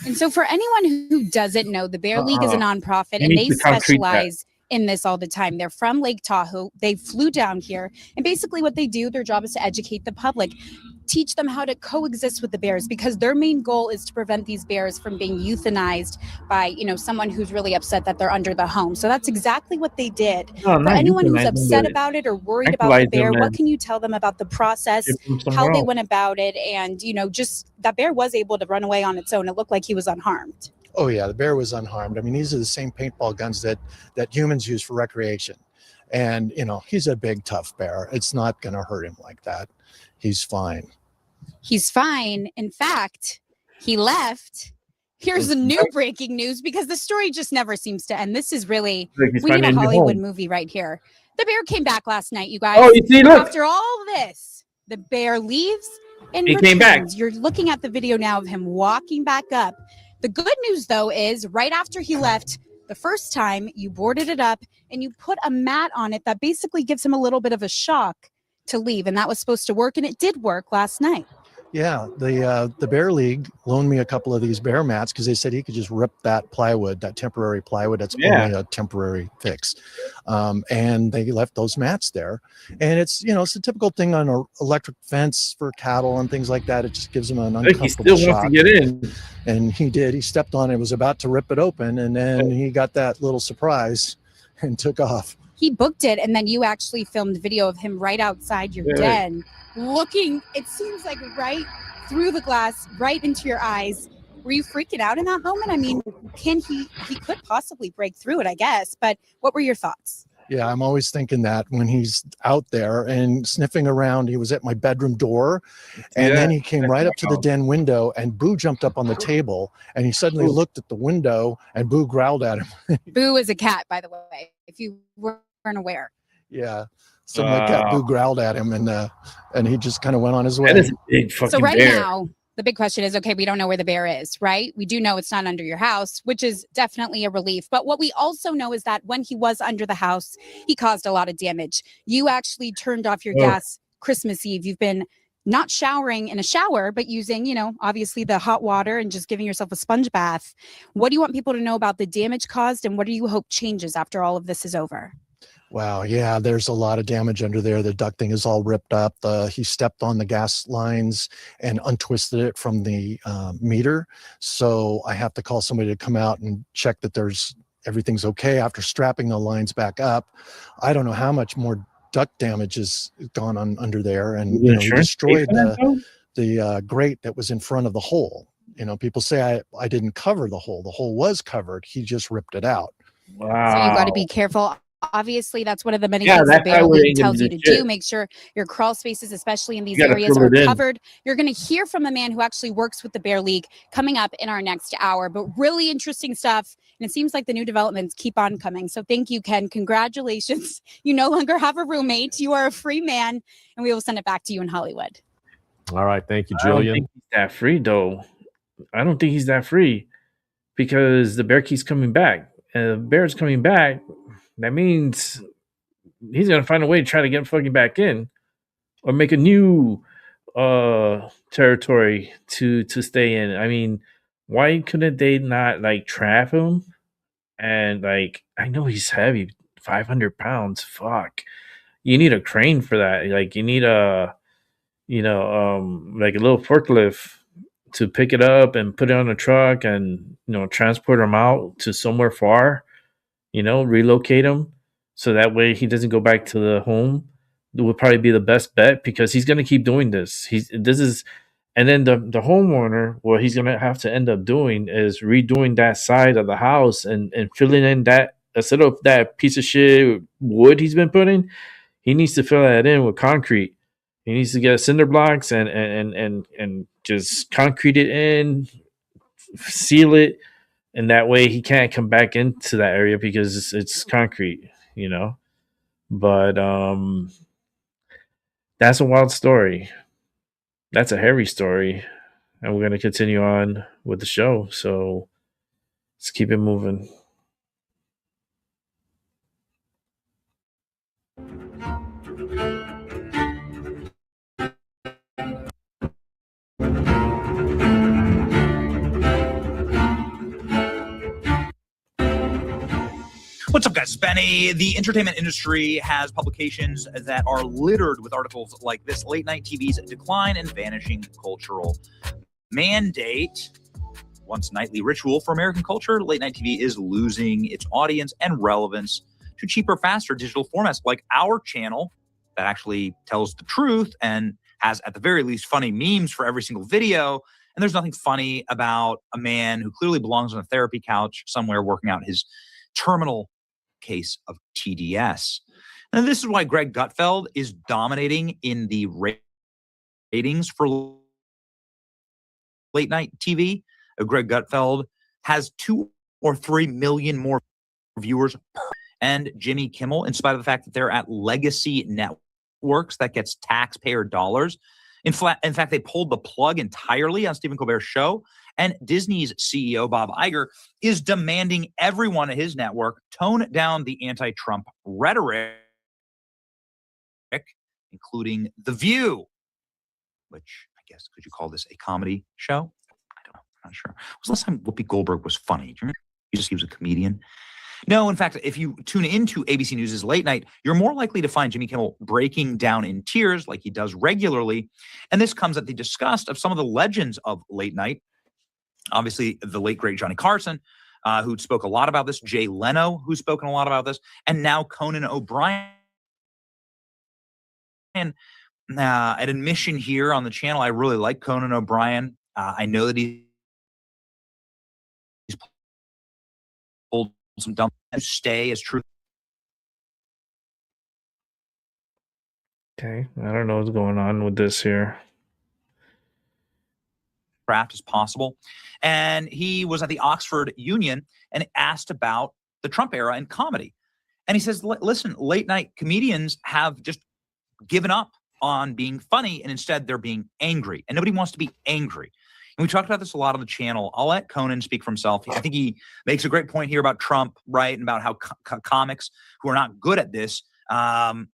And so for anyone who doesn't know, the Bear League is a nonprofit and they specialize in this all the time. They're from Lake Tahoe. They flew down here. And basically what they do, their job is to educate the public, teach them how to coexist with the bears, because their main goal is to prevent these bears from being euthanized by, someone who's really upset that they're under the home. So that's exactly what they did. For anyone who's upset about it or worried about the bear, what can you tell them about the process, how they went about it, and, just that bear was able to run away on its own. It looked like he was unharmed. Oh, yeah, the bear was unharmed. I mean, these are the same paintball guns that humans use for recreation. And, he's a big, tough bear. It's not going to hurt him like that. He's fine. He's fine. In fact, he left. Here's the new breaking news, because the story just never seems to end. This is really, we need a Hollywood movie right here. The bear came back last night, you guys. Oh, you see, look. After all this, the bear leaves and he came back. You're looking at the video now of him walking back up. The good news, though, is right after he left the first time, you boarded it up and you put a mat on it that basically gives him a little bit of a shock to leave. And that was supposed to work, and it did work last night. Yeah, the Bear League loaned me a couple of these bear mats because they said he could just rip that plywood, that temporary plywood. That's only a temporary fix, and they left those mats there. And it's it's a typical thing on an electric fence for cattle and things like that. It just gives them an Like he uncomfortable still wants shock. to get in. And he did. He stepped on it, was about to rip it open, and then he got that little surprise and took off. He booked it, and then you actually filmed video of him right outside your den, looking, it seems like right through the glass, right into your eyes. Were you freaking out in that moment? I mean, he could possibly break through it, I guess, but what were your thoughts? Yeah, I'm always thinking that when he's out there and sniffing around. He was at my bedroom door, and then he came right up to the den window, and Boo jumped up on the table, and he suddenly looked at the window, and Boo growled at him. Boo is a cat, by the way, if you weren't aware. Yeah. So my cat Boo growled at him, and he just kind of went on his way. That is a big fucking So right bear. now, the big question is, okay, we don't know where the bear is, right? We do know it's not under your house, which is definitely a relief. But what we also know is that when he was under the house, he caused a lot of damage. You actually turned off your gas Christmas Eve. You've been not showering in a shower, but using, obviously the hot water and just giving yourself a sponge bath. What do you want people to know about the damage caused, and what do you hope changes after all of this is over? Wow, yeah, there's a lot of damage under there. The ducting is all ripped up. He stepped on the gas lines and untwisted it from the meter. So I have to call somebody to come out and check that everything's okay after strapping the lines back up. I don't know how much more duct damage has gone on under there. And he destroyed the grate that was in front of the hole. People say I didn't cover the hole. The hole was covered. He just ripped it out. Wow. So you got to be careful. Obviously, that's one of the many things the Bear League tells you to do. Make sure your crawl spaces, especially in these areas, are covered. You're going to hear from a man who actually works with the Bear League coming up in our next hour. But really interesting stuff. And it seems like the new developments keep on coming. So thank you, Ken. Congratulations. You no longer have a roommate. You are a free man. And we will send it back to you in Hollywood. All right. Thank you, I don't Jillian. think he's that free, though. I don't think he's that free because the bear keeps coming back. And the bear's coming back. That means he's gonna find a way to try to get fucking back in, or make a new territory to stay in. I mean, why couldn't they not trap him? And I know he's heavy, 500 pounds. Fuck, you need a crane for that. You need a a little forklift to pick it up and put it on a truck and transport him out to somewhere far. Relocate him so that way he doesn't go back to the home. It would probably be the best bet because he's going to keep doing this. And then the homeowner, what he's going to have to end up doing is redoing that side of the house and filling in that, instead of that piece of shit wood he's been putting, he needs to fill that in with concrete. He needs to get cinder blocks and just concrete it in, seal it. And that way he can't come back into that area because it's concrete, But that's a wild story. That's a hairy story. And we're going to continue on with the show. So let's keep it moving. What's up, guys? Benny. The entertainment industry has publications that are littered with articles like this: late night TV's decline and vanishing cultural mandate. Once nightly ritual for American culture, late night TV is losing its audience and relevance to cheaper, faster digital formats like our channel that actually tells the truth and has, at the very least, funny memes for every single video. And there's nothing funny about a man who clearly belongs on a therapy couch somewhere working out his terminal case of TDS. And this is why Greg Gutfeld is dominating in the ratings for late night TV. Greg Gutfeld has 2 or 3 million more viewers per, and Jimmy Kimmel, in spite of the fact that they're at legacy networks that gets taxpayer dollars. In fact, they pulled the plug entirely on Stephen Colbert's show. And Disney's CEO, Bob Iger, is demanding everyone at his network tone down the anti-Trump rhetoric, including The View, which I guess, could you call this a comedy show? I don't know. I'm not sure. When was the last time Whoopi Goldberg was funny? Do you remember? He was a comedian. No, in fact, if you tune into ABC News' Late Night, you're more likely to find Jimmy Kimmel breaking down in tears like he does regularly. And this comes at the disgust of some of the legends of late night. Obviously, the late, great Johnny Carson, who spoke a lot about this, Jay Leno, who's spoken a lot about this, and now Conan O'Brien. An admission here on the channel, I really like Conan O'Brien. I know that he's pulled some dumb stay as true. Okay, I don't know what's going on with this here. Craft as possible. And he was at the Oxford Union and asked about the Trump era in comedy. And he says, listen, late night comedians have just given up on being funny, and instead they're being angry. And nobody wants to be angry. And we talked about this a lot on the channel. I'll let Conan speak for himself. I think he makes a great point here about Trump, right? And about how comics who are not good at this are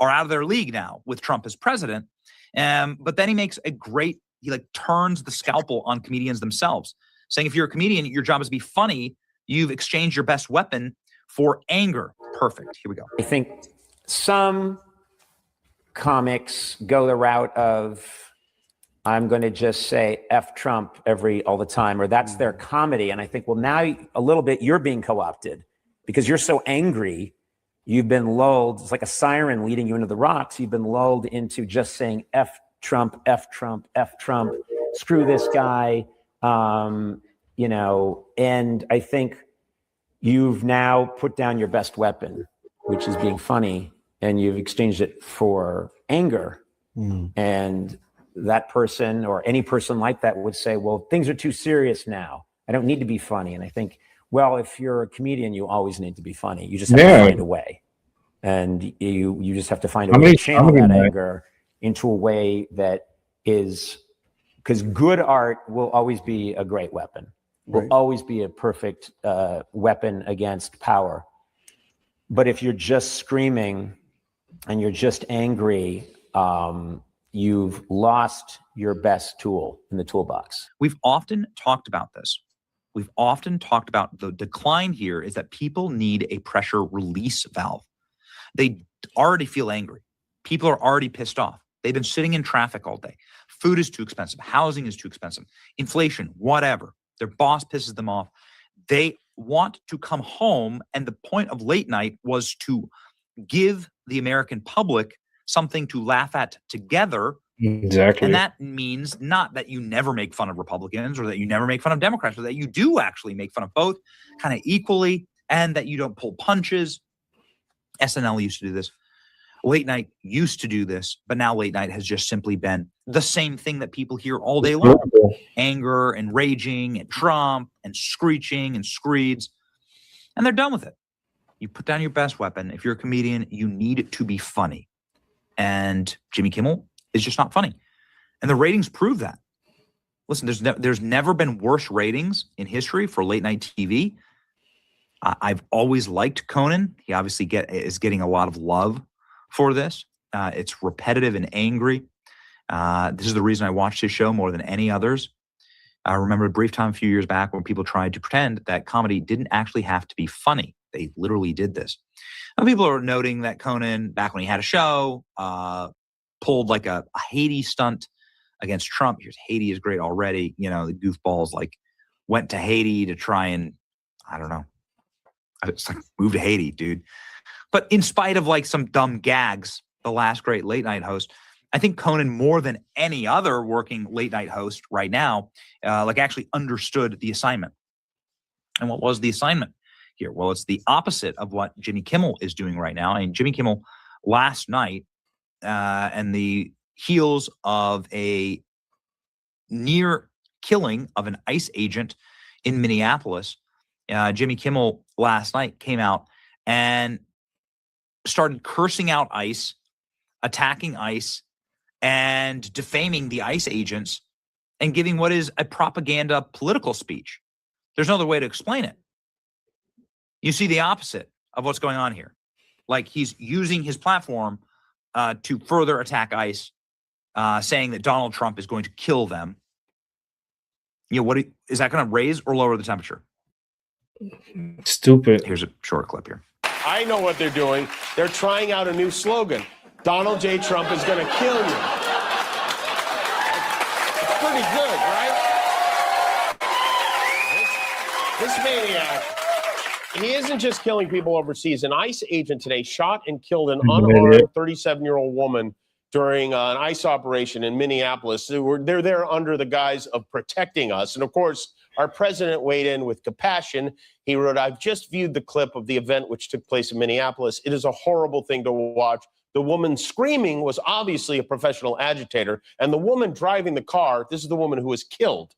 out of their league now with Trump as president. But then he makes he like turns the scalpel on comedians themselves, saying if you're a comedian, your job is to be funny. You've exchanged your best weapon for anger. Perfect. Here we go. I think some comics go the route of, I'm going to just say F Trump all the time, or that's their comedy. And I think, well, now a little bit you're being co-opted because you're so angry. You've been lulled. It's like a siren leading you into the rocks. You've been lulled into just saying F Trump, F Trump, F Trump, screw this guy. And I think you've now put down your best weapon, which is being funny, and you've exchanged it for anger. And that person or any person like that would say, well, things are too serious now. I don't need to be funny. And I think, well, if you're a comedian, you always need to be funny. You just have to find a way. And you just have to find a way to channel that anger into a way that is, because good art will always be a great weapon, will always be a perfect weapon against power. But if you're just screaming and you're just angry, you've lost your best tool in the toolbox. We've often talked about this. We've often talked about the decline here is that people need a pressure release valve. They already feel angry. People are already pissed off. They've been sitting in traffic all day. Food is too expensive. Housing is too expensive. Inflation, whatever. Their boss pisses them off. They want to come home. And the point of late night was to give the American public something to laugh at together. Exactly. And that means not that you never make fun of Republicans or that you never make fun of Democrats, but that you do actually make fun of both kind of equally, and that you don't pull punches. SNL used to do this. Late night used to do this, but now late night has just simply been the same thing that people hear all day long. Anger and raging and Trump and screeching and screeds. And they're done with it. You put down your best weapon. If you're a comedian, you need to be funny. And Jimmy Kimmel is just not funny. And the ratings prove that. Listen, there's never been worse ratings in history for late night TV. I've always liked Conan. He obviously is getting a lot of love for this. It's repetitive and angry. This is the reason I watched his show more than any others. I remember a brief time a few years back when people tried to pretend that comedy didn't actually have to be funny. They literally did this. Now, people are noting that Conan, back when he had a show, pulled like a Haiti stunt against Trump. Here's Haiti is great already. You know, the goofballs like went to Haiti to try and, I don't know, it's like move to Haiti, dude. But in spite of like some dumb gags, the last great late night host, I think Conan, more than any other working late night host right now, like actually understood the assignment. And what was the assignment here? Well, it's the opposite of what Jimmy Kimmel is doing right now. And Jimmy Kimmel last night, and the heels of a near killing of an ICE agent in Minneapolis, Jimmy Kimmel last night came out and started cursing out ICE, attacking ICE, and defaming the ICE agents, and giving what is a propaganda political speech. There's no other way to explain it. You see the opposite of what's going on here. Like he's using his platform to further attack ICE saying that Donald Trump is going to kill them. Is that going to raise or lower the temperature? Stupid. Here's a short clip here. I know what they're doing. They're trying out a new slogan. Donald J. Trump is going to kill you. It's pretty good, right? This maniac, he isn't just killing people overseas. An ICE agent today shot and killed an unarmed 37-year-old woman during an ICE operation in Minneapolis. They're there under the guise of protecting us. And of course, our president weighed in with compassion. He wrote, "I've just viewed the clip of the event which took place in Minneapolis. It is a horrible thing to watch. The woman screaming was obviously a professional agitator. And the woman driving the car, this is the woman who was killed,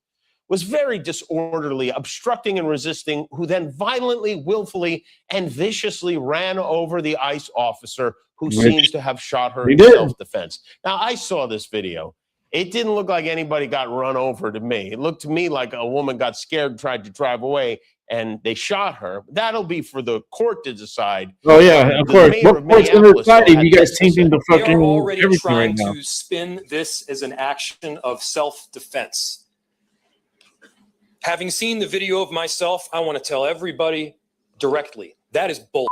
was very disorderly, obstructing and resisting, who then violently, willfully, and viciously ran over the ICE officer who seems to have shot her in self-defense." Now, I saw this video. It didn't look like anybody got run over to me. It looked to me like a woman got scared and tried to drive away, and they shot her. That'll be for the court to decide. Oh, yeah, of course. What court's going to decide if you guys changing the They are fucking already everything right trying now? to spin this as an action of self-defense. Having seen the video of myself, I want to tell everybody directly, that is bull.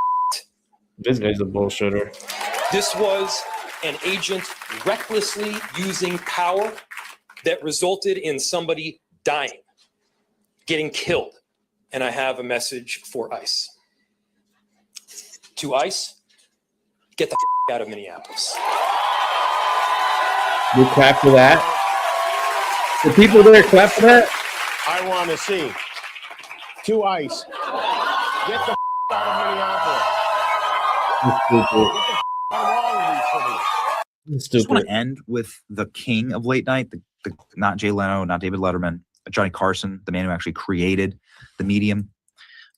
This guy's a bullshitter. This was an agent recklessly using power that resulted in somebody dying, getting killed. And I have a message for ICE. To ICE, get the out of Minneapolis. You clap for that? The people there clap for that? I want to see. To ICE, get the out of Minneapolis. Just want to end with the king of late night, not Jay Leno, not David Letterman, Johnny Carson, the man who actually created the medium,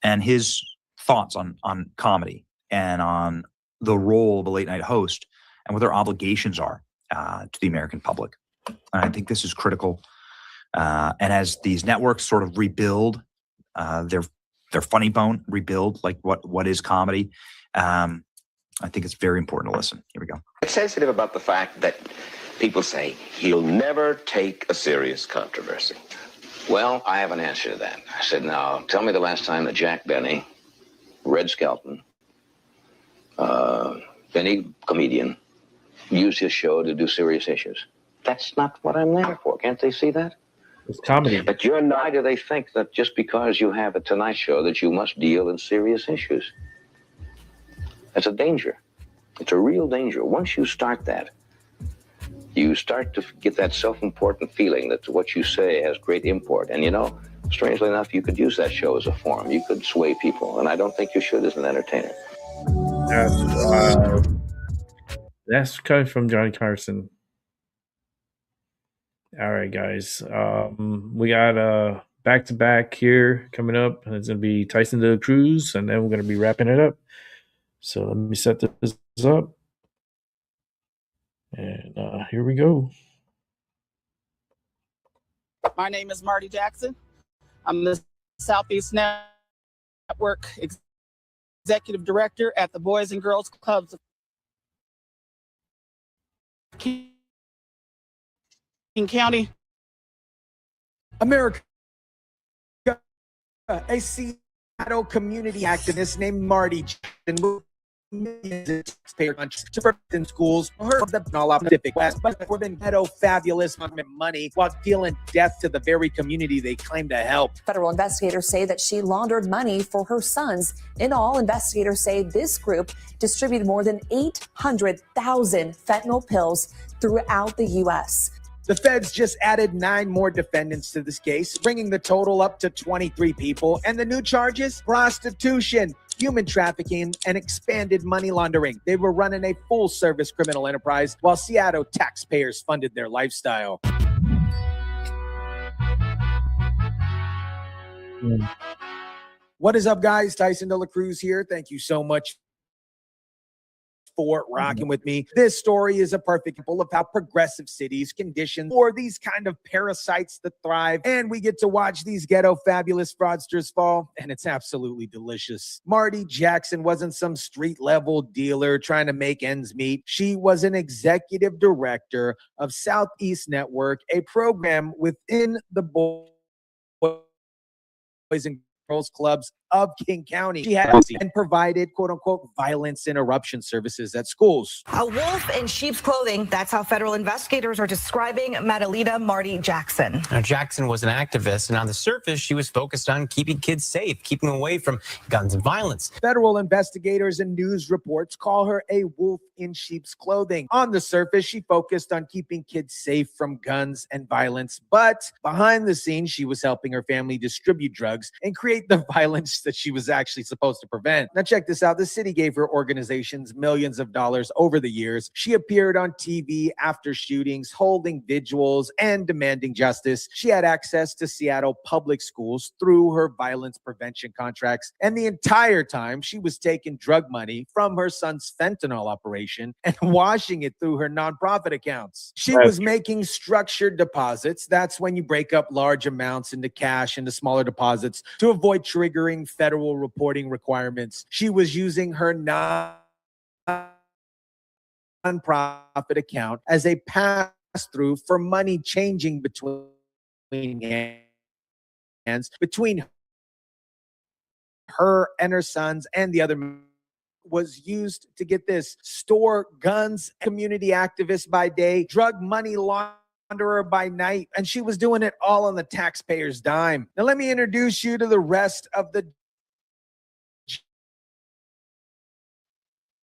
and his thoughts on comedy and on the role of a late night host and what their obligations are to the American public. And I think this is critical. And as these networks sort of rebuild their funny bone, rebuild like what is comedy, I think it's very important to listen. Here we go. I'm sensitive about the fact that people say he'll never take a serious controversy. Well, I have an answer to that. I said, now, tell me the last time that Jack Benny, Red Skelton, any comedian, used his show to do serious issues. That's not what I'm there for. Can't they see that? It's comedy. But why do they think that just because you have a Tonight Show that you must deal in serious issues? That's a danger. It's a real danger. Once you start that, you start to get that self-important feeling that what you say has great import. And strangely enough, you could use that show as a forum. You could sway people. And I don't think you should as an entertainer. That's coming from Johnny Carson. All right, guys. We got back-to-back here coming up. It's going to be Tyson De La Cruz, and then we're going to be wrapping it up. So let me set this up. And here we go. My name is Marty Jackson. I'm the Southeast Network Executive Director at the Boys and Girls Clubs of King County. America. A Seattle community activist named Marty Jackson. Taxpayer to in schools heard the Pacific West, but for been pedo fabulous money while dealing death to the very community they claim to help. Federal investigators say that she laundered money for her sons. In all, investigators say this group distributed more than 800,000 fentanyl pills throughout the U.S. The feds just added 9 more defendants to this case, bringing the total up to 23 people. And the new charges? Prostitution, human trafficking, and expanded money laundering. They were running a full-service criminal enterprise while Seattle taxpayers funded their lifestyle. What is up, guys? Tyson De La Cruz here. Thank you so much for rocking with me. This story is a perfect example of how progressive cities condition for these kind of parasites to thrive. And we get to watch these ghetto fabulous fraudsters fall, and it's absolutely delicious. Marty Jackson wasn't some street level dealer trying to make ends meet. She was an executive director of Southeast Network, a program within the Boys and Girls Clubs of King County. She had and provided quote unquote violence interruption services at schools. A wolf in sheep's clothing. That's how federal investigators are describing Madalena Marty Jackson. Now, Jackson was an activist, and on the surface, she was focused on keeping kids safe, keeping them away from guns and violence. Federal investigators and news reports call her a wolf in sheep's clothing. On the surface, she focused on keeping kids safe from guns and violence, but behind the scenes, she was helping her family distribute drugs and create the violence that she was actually supposed to prevent. Now check this out. The city gave her organizations millions of dollars over the years. She appeared on TV after shootings, holding vigils and demanding justice. She had access to Seattle public schools through her violence prevention contracts. And the entire time she was taking drug money from her son's fentanyl operation and washing it through her nonprofit accounts. She was making structured deposits. That's when you break up large amounts into cash into smaller deposits to avoid triggering federal reporting requirements. She was using her nonprofit account as a pass-through for money changing between hands between her and her sons, and the other was used to get this store guns, community activist by day, drug money launderer by night, and she was doing it all on the taxpayer's dime. Now let me introduce you to the rest of the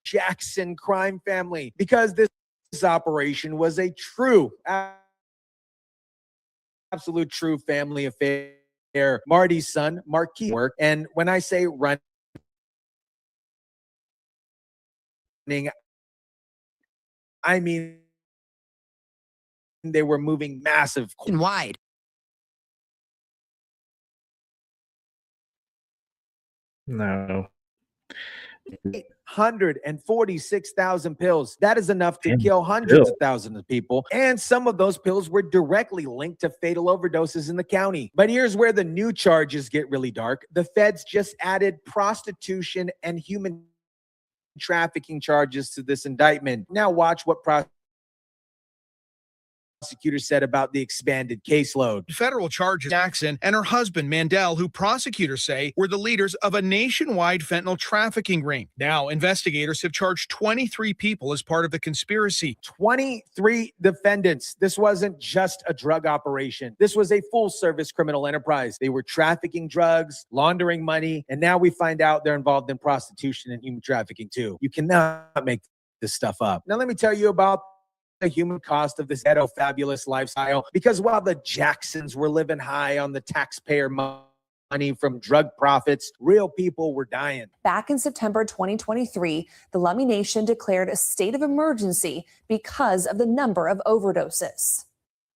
Jackson crime family, because this operation was a absolute true family affair. Marty's son, Marquis, work, and when I say running, I mean they were moving massive and wide. No. 146,000 pills. That is enough to kill hundreds of thousands of people. And some of those pills were directly linked to fatal overdoses in the county. But here's where the new charges get really dark. The feds just added prostitution and human trafficking charges to this indictment. Now watch what prosecutors said about the expanded caseload. Federal charges Jackson and her husband Mandel, who prosecutors say were the leaders of a nationwide fentanyl trafficking ring. Now investigators have charged 23 people as part of the conspiracy. 23 defendants. This wasn't just a drug operation. This was a full-service criminal enterprise. They were trafficking drugs, laundering money, and now we find out they're involved in prostitution and human trafficking too. You cannot make this stuff up. Now let me tell you about the human cost of this ghetto fabulous lifestyle, because while the Jacksons were living high on the taxpayer money from drug profits, real people were dying. Back in September 2023, the Lummi Nation declared a state of emergency because of the number of overdoses.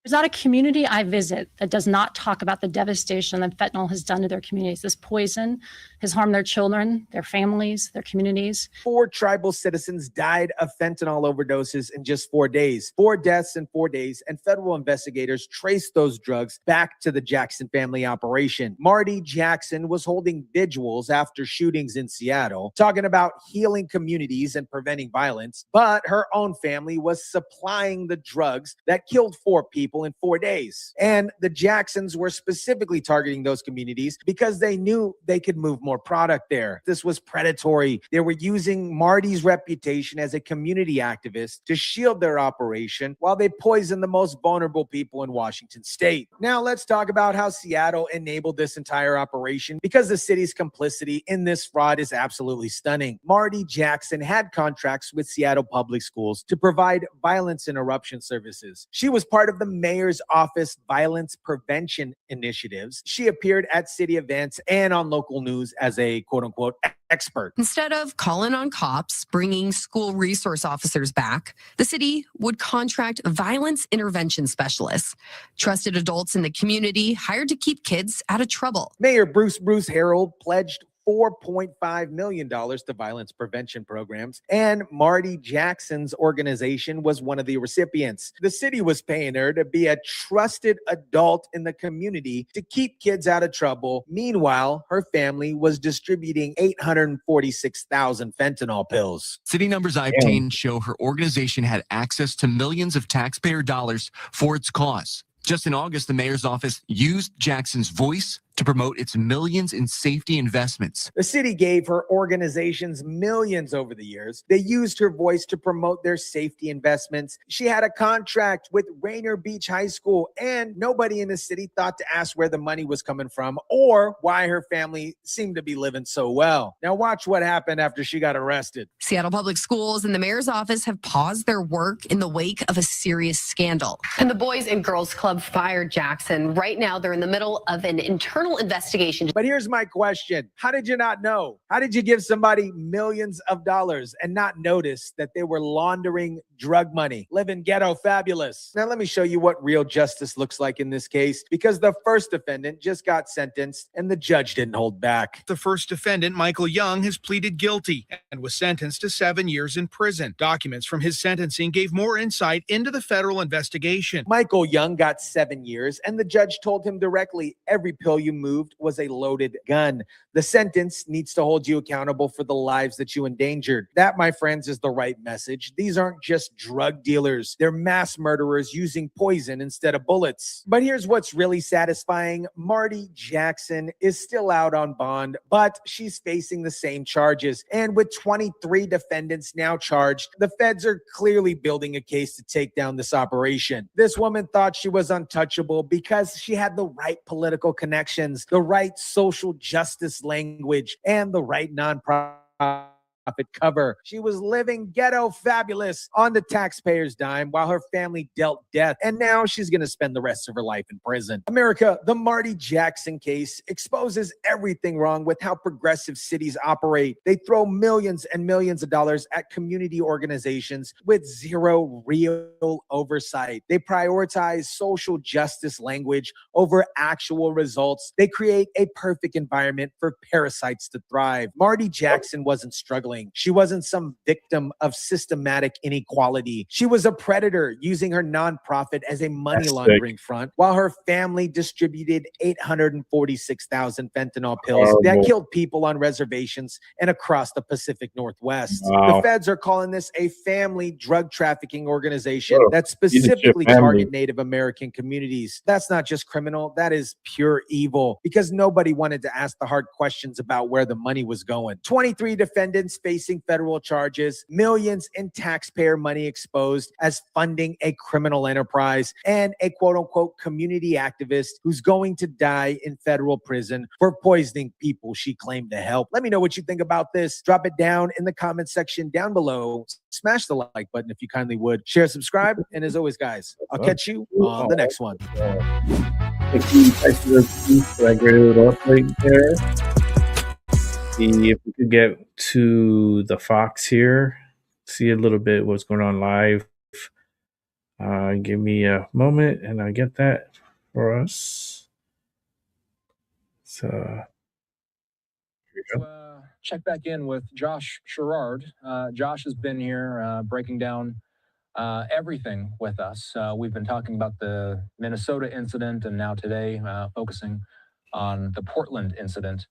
There's not a community I visit that does not talk about the devastation that fentanyl has done to their communities. This poison has harmed their children, their families, their communities. 4 tribal citizens died of fentanyl overdoses in just 4 days. 4 deaths in 4 days, and federal investigators traced those drugs back to the Jackson family operation. Marty Jackson was holding vigils after shootings in Seattle, talking about healing communities and preventing violence, but her own family was supplying the drugs that killed 4 people in 4 days. And the Jacksons were specifically targeting those communities because they knew they could move more product there. This was predatory. They were using Marty's reputation as a community activist to shield their operation while they poisoned the most vulnerable people in Washington state. Now let's talk about how Seattle enabled this entire operation, because the city's complicity in this fraud is absolutely stunning. Marty Jackson had contracts with Seattle public schools to provide violence interruption services. She was part of the mayor's office violence prevention initiatives. She appeared at city events and on local news as a quote-unquote expert. Instead of calling on cops, bringing school resource officers back, the city would contract violence intervention specialists, trusted adults in the community hired to keep kids out of trouble. Mayor Bruce Harold pledged $4.5 million to violence prevention programs, and Marty Jackson's organization was one of the recipients. The city was paying her to be a trusted adult in the community to keep kids out of trouble. Meanwhile, her family was distributing 846,000 fentanyl pills. City numbers I obtained show her organization had access to millions of taxpayer dollars for its cause. Just in August, the mayor's office used Jackson's voice to promote its millions in safety investments. The city gave her organizations millions over the years. They used her voice to promote their safety investments. She had a contract with Rainier Beach High School, and nobody in the city thought to ask where the money was coming from or why her family seemed to be living so well. Now watch what happened after she got arrested. Seattle Public Schools and the mayor's office have paused their work in the wake of a serious scandal. And the Boys and Girls Club fired Jackson. Right now, they're in the middle of an internal investigation. But here's my question. How did you not know? How did you give somebody millions of dollars and not notice that they were laundering drug money, living ghetto fabulous? Now, let me show you what real justice looks like in this case, because the first defendant just got sentenced and the judge didn't hold back. The first defendant, Michael Young, has pleaded guilty and was sentenced to 7 years in prison. Documents from his sentencing gave more insight into the federal investigation. Michael Young got 7 years, and the judge told him directly, every pill you moved was a loaded gun. The sentence needs to hold you accountable for the lives that you endangered. That, my friends, is the right message. These aren't just drug dealers. They're mass murderers using poison instead of bullets. But here's what's really satisfying. Marty Jackson is still out on bond, but she's facing the same charges. And with 23 defendants now charged, the feds are clearly building a case to take down this operation. This woman thought she was untouchable because she had the right political connections, the right social justice language, and the right nonprofit cover. She was living ghetto fabulous on the taxpayers' dime while her family dealt death, and now she's going to spend the rest of her life in prison. America, the Marty Jackson case exposes everything wrong with how progressive cities operate. They throw millions and millions of dollars at community organizations with zero real oversight. They prioritize social justice language over actual results. They create a perfect environment for parasites to thrive. Marty Jackson wasn't struggling. She wasn't some victim of systematic inequality. She was a predator using her nonprofit as a money laundering front while her family distributed 846,000 fentanyl pills that killed people on reservations and across the Pacific Northwest. Wow. The feds are calling this a family drug trafficking organization that specifically target Native American communities. That's not just criminal. That is pure evil because nobody wanted to ask the hard questions about where the money was going. 23 defendants facing federal charges, millions in taxpayer money exposed as funding a criminal enterprise, and a quote-unquote community activist who's going to die in federal prison for poisoning people she claimed to help. Let me know what you think about this. Drop it down in the comment section down below. Smash the like button if you kindly would. Share, subscribe, and as always, guys, I'll catch you on the next one. Thank you guys for that great little update there. See if we could get to the Fox here, see a little bit what's going on live. Give me a moment and I'll get that for us. So here we go. Check back in with Josh Sherrard. Josh has been here breaking down everything with us. We've been talking about the Minnesota incident and now today focusing on the Portland incident.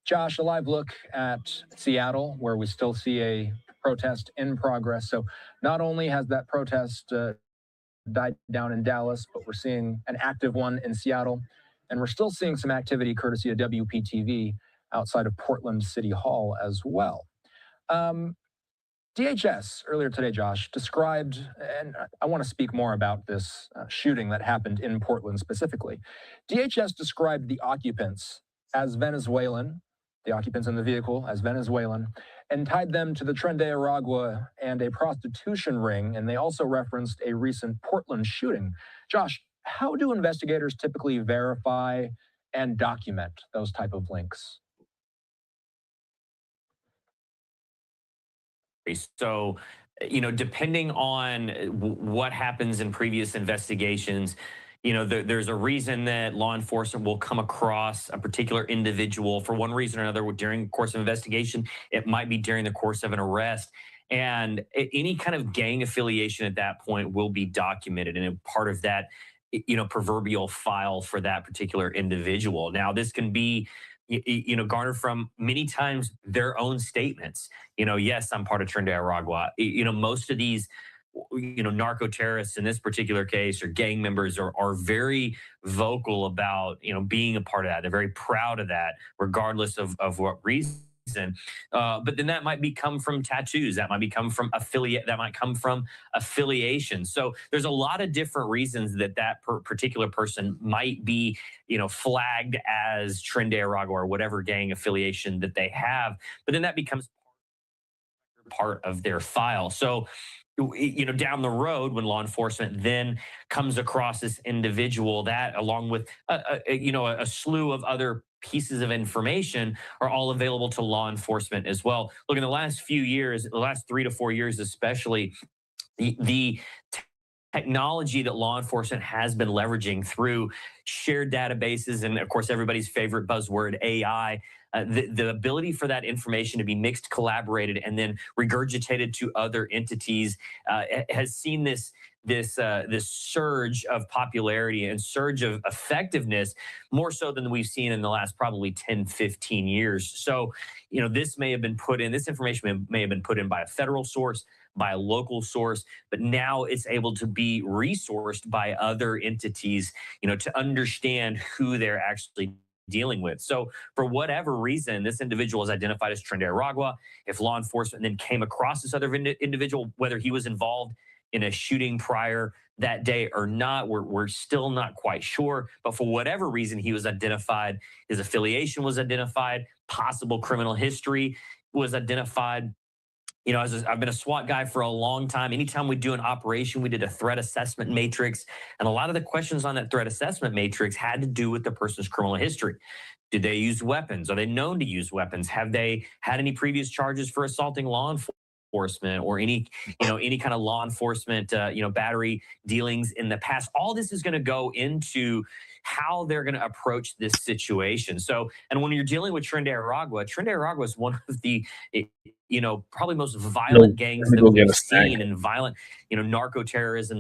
Josh, a live look at Seattle, where we still see a protest in progress. So not only has that protest died down in Dallas, but we're seeing an active one in Seattle. And we're still seeing some activity courtesy of WPTV outside of Portland City Hall as well. DHS earlier today, Josh, described, and I want to speak more about this shooting that happened in Portland specifically. DHS described the occupants as Venezuelan, the occupants in the vehicle as Venezuelan, and tied them to the Tren de Aragua and a prostitution ring. And they also referenced a recent Portland shooting. Josh, how do investigators typically verify and document those type of links? So, depending on what happens in previous investigations, there's a reason that law enforcement will come across a particular individual for one reason or another during the course of investigation. It might be during the course of an arrest. And any kind of gang affiliation at that point will be documented. And part of that, proverbial file for that particular individual. Now, this can be, garnered from many times their own statements. Yes, I'm part of Trinidad Aragua. Most of these narco terrorists in this particular case or gang members are very vocal about, being a part of that. They're very proud of that, regardless of what reason. But then that might come from tattoos. That might come from affiliation. So there's a lot of different reasons that particular person might be, flagged as Trinidad Aragua or whatever gang affiliation that they have. But then that becomes part of their file. So down the road, when law enforcement then comes across this individual, that along with a slew of other pieces of information are all available to law enforcement as well. Look, in the last few years, the last 3 to 4 years especially, the technology that law enforcement has been leveraging through shared databases and, of course, everybody's favorite buzzword, AI, the ability for that information to be mixed, collaborated, and then regurgitated to other entities has seen this surge of popularity and surge of effectiveness, more so than we've seen in the last probably 10, 15 years. So, this information may have been put in by a federal source, by a local source, but now it's able to be resourced by other entities, to understand who they're actually dealing with. So for whatever reason, this individual is identified as Trinidad Aragua. If law enforcement then came across this other individual, whether he was involved in a shooting prior that day or not, we're still not quite sure. But for whatever reason, he was identified, his affiliation was identified, possible criminal history was identified. I've been a SWAT guy for a long time. Anytime we do an operation, we did a threat assessment matrix. And a lot of the questions on that threat assessment matrix had to do with the person's criminal history. Did they use weapons? Are they known to use weapons? Have they had any previous charges for assaulting law enforcement or any kind of law enforcement, battery dealings in the past? All this is going to go into how they're going to approach this situation. So, and when you're dealing with Trinidad Aragua is one of the, probably most violent gangs that we've seen, and violent, narco terrorist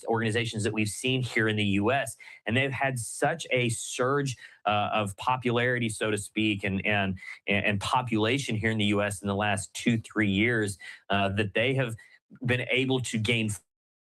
organizations that we've seen here in the U.S. And they've had such a surge of popularity, so to speak, and population here in the U.S. in the last 2-3 years that they have been able to gain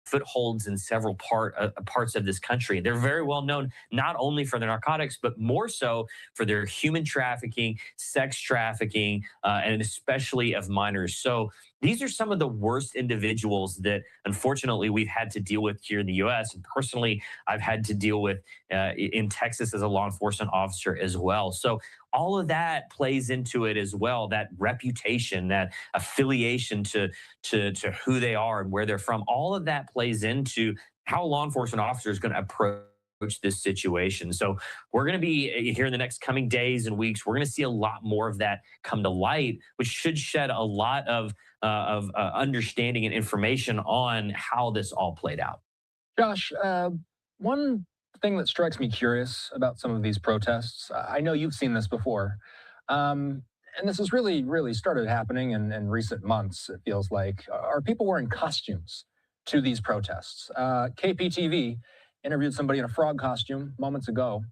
footholds in several parts of this country. They're very well known not only for their narcotics, but more so for their human trafficking, sex trafficking, and especially of minors. So these are some of the worst individuals that, unfortunately, we've had to deal with here in the U.S. And personally, I've had to deal with in Texas as a law enforcement officer as well. So all of that plays into it as well, that reputation, that affiliation to who they are and where they're from. All of that plays into how a law enforcement officer is going to approach this situation. So we're going to be here in the next coming days and weeks. We're going to see a lot more of that come to light, which should shed a lot of understanding and information on how this all played out. Josh, one thing that strikes me curious about some of these protests, I know you've seen this before, and this has really started happening in recent months, it feels like, are people wearing costumes to these protests? KPTV interviewed somebody in a frog costume moments ago.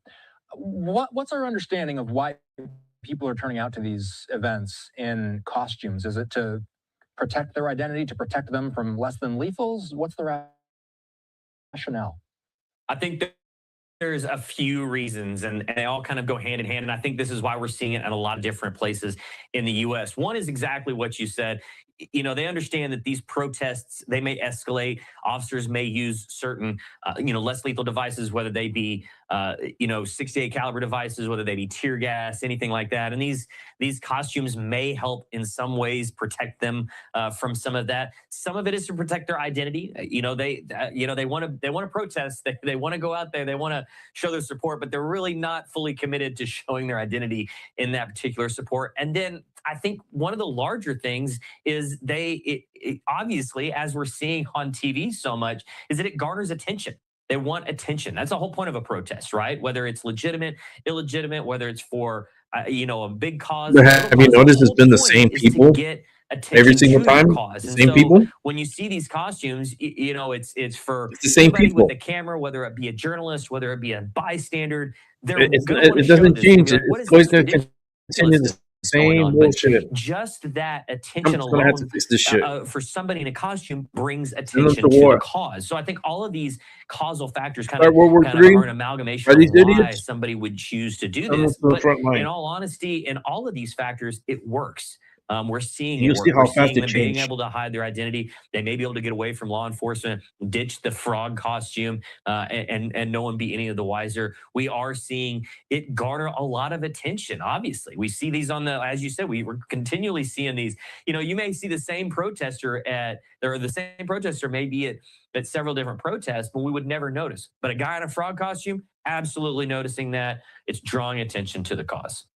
What's our understanding of why people are turning out to these events in costumes? Is it to protect their identity, to protect them from less than lethals? What's the rationale? I think that there's a few reasons, and they all kind of go hand in hand. And I think this is why we're seeing it in a lot of different places in the U.S. One is exactly what you said. They understand that these protests, they may escalate. Officers may use certain, less lethal devices, whether they be, 68 caliber devices, whether they be tear gas, anything like that. And these costumes may help in some ways protect them from some of that. Some of it is to protect their identity. They want to protest. They want to go out there. They want to show their support, but they're really not fully committed to showing their identity in that particular support. And then I think one of the larger things is obviously, as we're seeing on TV so much, is that it garners attention. They want attention. That's the whole point of a protest, right? Whether it's legitimate, illegitimate, whether it's for a big cause. But have you noticed it's been the same people every single time? Cause. The And same so people? when you see these costumes, it's for It's the same anybody people. with a camera, whether it be a journalist, whether it be a bystander. They're It going to want to show doesn't this. They're gonna change. be like, what It's is always this going to continue ridiculousness the same on? bullshit. But just that attention Trump's going to have to alone fix this shit. for somebody in a costume brings Send them attention to to the war. cause. So I think all of these causal factors kind Start of World War III. are an amalgamation Are of these why idiots? somebody would choose to do Send them this. to the But front line. in all honesty, in all of these factors, it works. We're seeing And you'll it see work. how We're fast seeing it them being changed. able to hide their identity. They may be able to get away from law enforcement, ditch the frog costume, and no one be any of the wiser. We are seeing it garner a lot of attention. Obviously, we see these as you said, we're continually seeing these. You may see the same protester may be at several different protests, but we would never notice. But a guy in a frog costume, absolutely noticing that. It's drawing attention to the cause.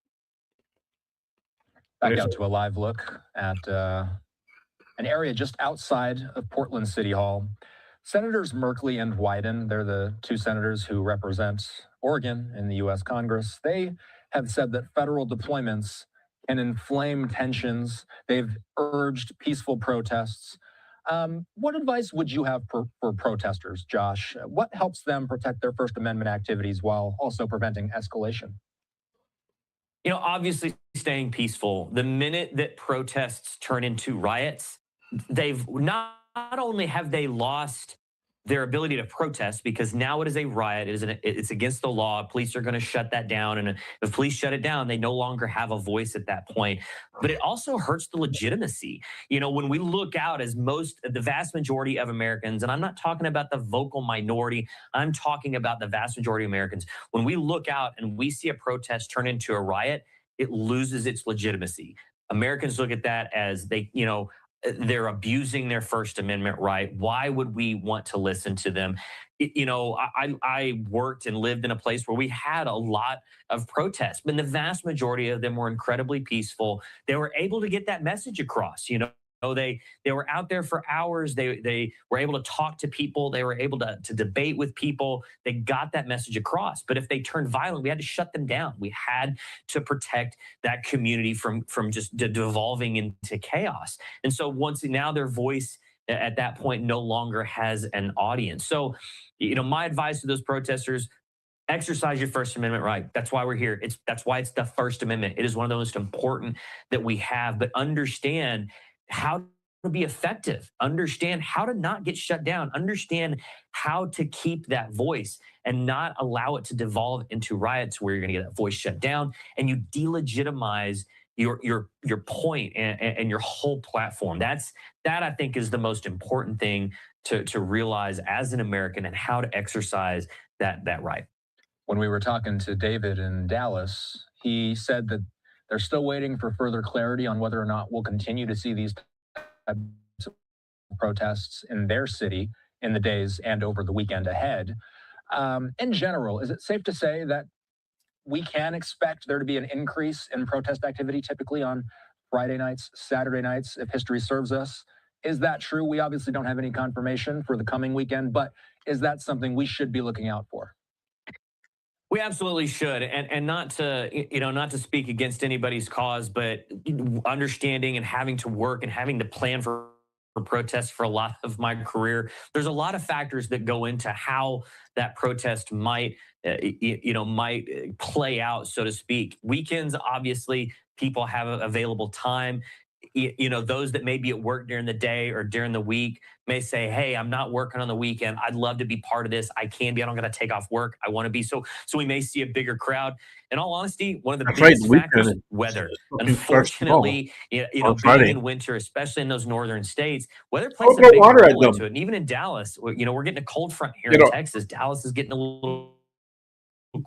Back out to a live look at an area just outside of Portland City Hall. Senators Merkley and Wyden, they're the two senators who represent Oregon in the U.S. Congress. They have said that federal deployments can inflame tensions. They've urged peaceful protests. What advice would you have for protesters, Josh? What helps them protect their First Amendment activities while also preventing escalation? Obviously staying peaceful. The minute that protests turn into riots, they've not only have they lost their ability to protest, because now it is a riot. It's against the law. Police are going to shut that down. And if police shut it down, they no longer have a voice at that point. But it also hurts the legitimacy. When we look out as the vast majority of Americans, and I'm not talking about the vocal minority, I'm talking about the vast majority of Americans. When we look out and we see a protest turn into a riot, it loses its legitimacy. Americans look at that as they're abusing their First Amendment right. Why would we want to listen to them? I worked and lived in a place where we had a lot of protests, but the vast majority of them were incredibly peaceful. They were able to get that message across. They were out there for hours. They were able to talk to people. They were able to debate with people. They got that message across. But if they turned violent, we had to shut them down. We had to protect that community from just devolving into chaos. And so now their voice at that point no longer has an audience. So, my advice to those protesters: exercise your First Amendment right. That's why we're here. That's why it's the First Amendment. It is one of the most important that we have. But understand how to be effective, understand how to not get shut down, understand how to keep that voice and not allow it to devolve into riots where you're going to get that voice shut down and you delegitimize your point and your whole platform. That I think is the most important thing to realize as an American, and how to exercise that right. When we were talking to David in Dallas, he said that they're still waiting for further clarity on whether or not we'll continue to see these types of protests in their city in the days and over the weekend ahead. In general, is it safe to say that we can expect there to be an increase in protest activity typically on Friday nights, Saturday nights, if history serves us? Is that true? We obviously don't have any confirmation for the coming weekend, but is that something we should be looking out for? We absolutely should, and not to speak against anybody's cause, but understanding and having to work and having to plan for protests for a lot of my career, there's a lot of factors that go into how that protest might play out, so to speak. Weekends, obviously, people have available time. Those that may be at work during the day or during the week may say, hey, I'm not working on the weekend. I'd love to be part of this. I can be. I don't got to take off work. I want to be. So we may see a bigger crowd. In all honesty, one of the biggest factors, weather. Unfortunately, being in winter, especially in those northern states, weather plays a big role into it. And even in Dallas, we're getting a cold front here in Texas. Dallas is getting a little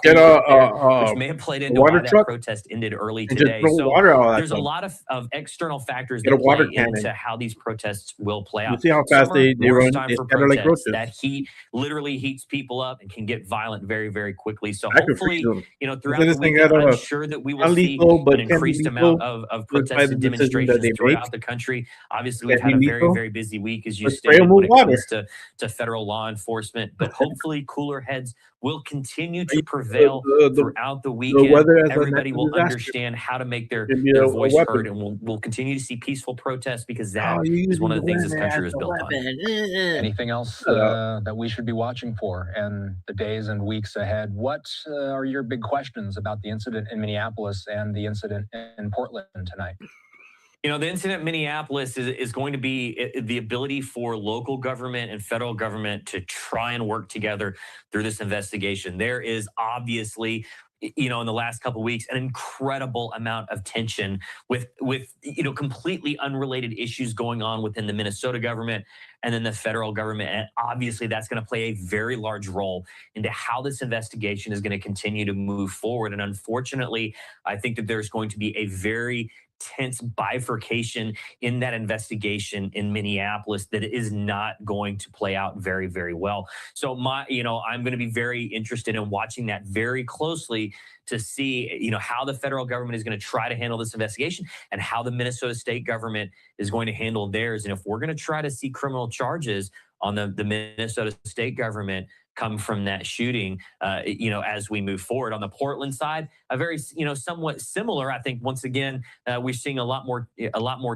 get which may have played into water why that truck protest ended early and just today. throw So water all that there's a stuff. lot of external factors Get a that water play cannon. into how these protests will play You out. see how fast Summer, they worst run? time They for scatter like protests. roaches. That heat literally heats people up and can get violent very, very quickly. So I could freeze hopefully, them. throughout the This thing weekend, got I'm a sure that we will not see lethal, but an can be increased amount lethal of just by protests the and decision that demonstrations they make. throughout the country. Obviously, Can we've had be a very, lethal. very busy week, as you But spray them stated, when with it water. comes to federal law enforcement. But hopefully, cooler heads will continue to The, prevail the, the, throughout the the weekend. weather as a Everybody natural will disaster understand how to make their can be a voice heard, weapon. and we'll continue to see peaceful protests because Oh, that you're is one using of the the things this weather country as was a built on. weapon. Anything else that we should be watching for in the days and weeks ahead? What are your big questions about the incident in Minneapolis and the incident in Portland tonight? The incident in Minneapolis is going to be the ability for local government and federal government to try and work together through this investigation. There is obviously, in the last couple of weeks, an incredible amount of tension with completely unrelated issues going on within the Minnesota government and then the federal government. And obviously that's going to play a very large role into how this investigation is going to continue to move forward. And unfortunately, I think that there's going to be a very tense bifurcation in that investigation in Minneapolis that is not going to play out very, very well. So I'm going to be very interested in watching that very closely to see, how the federal government is going to try to handle this investigation and how the Minnesota state government is going to handle theirs. And if we're going to try to see criminal charges on the Minnesota state government come from that shooting, as we move forward. On the Portland side, a very, somewhat similar. I think once again, we're seeing a lot more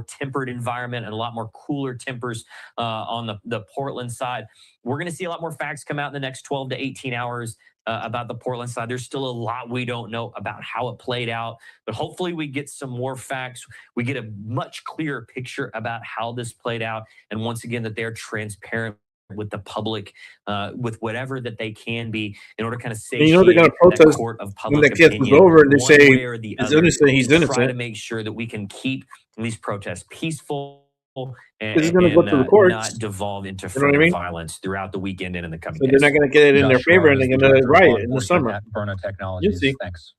tempered environment and a lot more cooler tempers on the Portland side. We're going to see a lot more facts come out in the next 12 to 18 hours about the Portland side. There's still a lot we don't know about how it played out, but hopefully we get some more facts. We get a much clearer picture about how this played out. And once again, that they're transparent with the public, with whatever that they can be in order to kind of satiate they're going to protest that court of when public the case is opinion over and they one say way or the he's other, innocent, he's to try innocent. to make sure that we can keep these protests peaceful This is going to go to the courts. not devolve into You know what I further mean? violence throughout the weekend and in the coming So days. they're not going to get it in their Josh favor Schroer and is they're the going to Director of Law riot in the Enforcement summer. at Burna You Technologies. see. Thanks.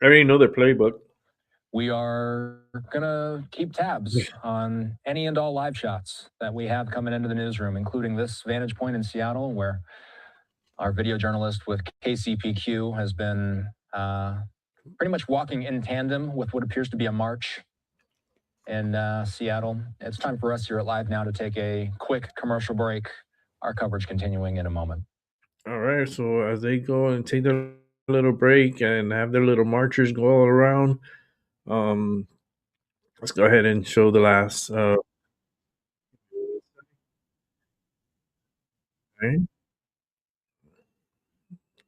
I already know their playbook. We are going to keep tabs on any and all live shots that we have coming into the newsroom, including this vantage point in Seattle, where our video journalist with KCPQ has been pretty much walking in tandem with what appears to be a march in Seattle. It's time for us here at Live Now to take a quick commercial break. Our coverage continuing in a moment. All right. So as they go and take their little break and have their little marchers go all around, let's go ahead and show the last. Okay.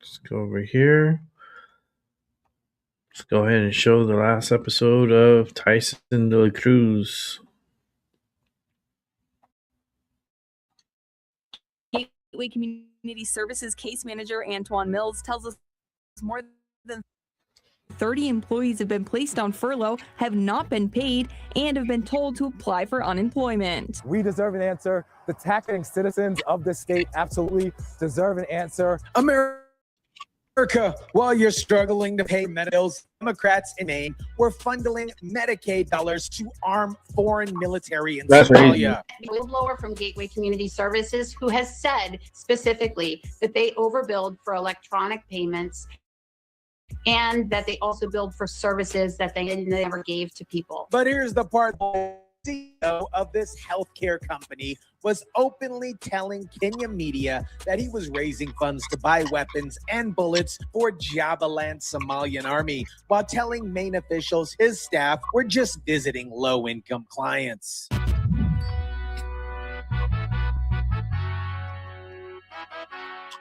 Let's go over here. Let's go ahead and show the last episode of Tyson de la Cruz. Gateway Community Services case manager Antoine Mills tells us more than 30 employees have been placed on furlough, have not been paid, and have been told to apply for unemployment. We deserve an answer. The taxpaying citizens of this state absolutely deserve an answer. America, while you're struggling to pay medical bills, Democrats in Maine were funneling Medicaid dollars to arm foreign military in Somalia. A whistleblower from Gateway Community Services who has said specifically that they overbilled for electronic payments and that they also billed for services that they never gave to people. But here's the part. The CEO of this healthcare company was openly telling Kenya media that he was raising funds to buy weapons and bullets for Jabaland Somalian army, while telling Maine officials his staff were just visiting low-income clients.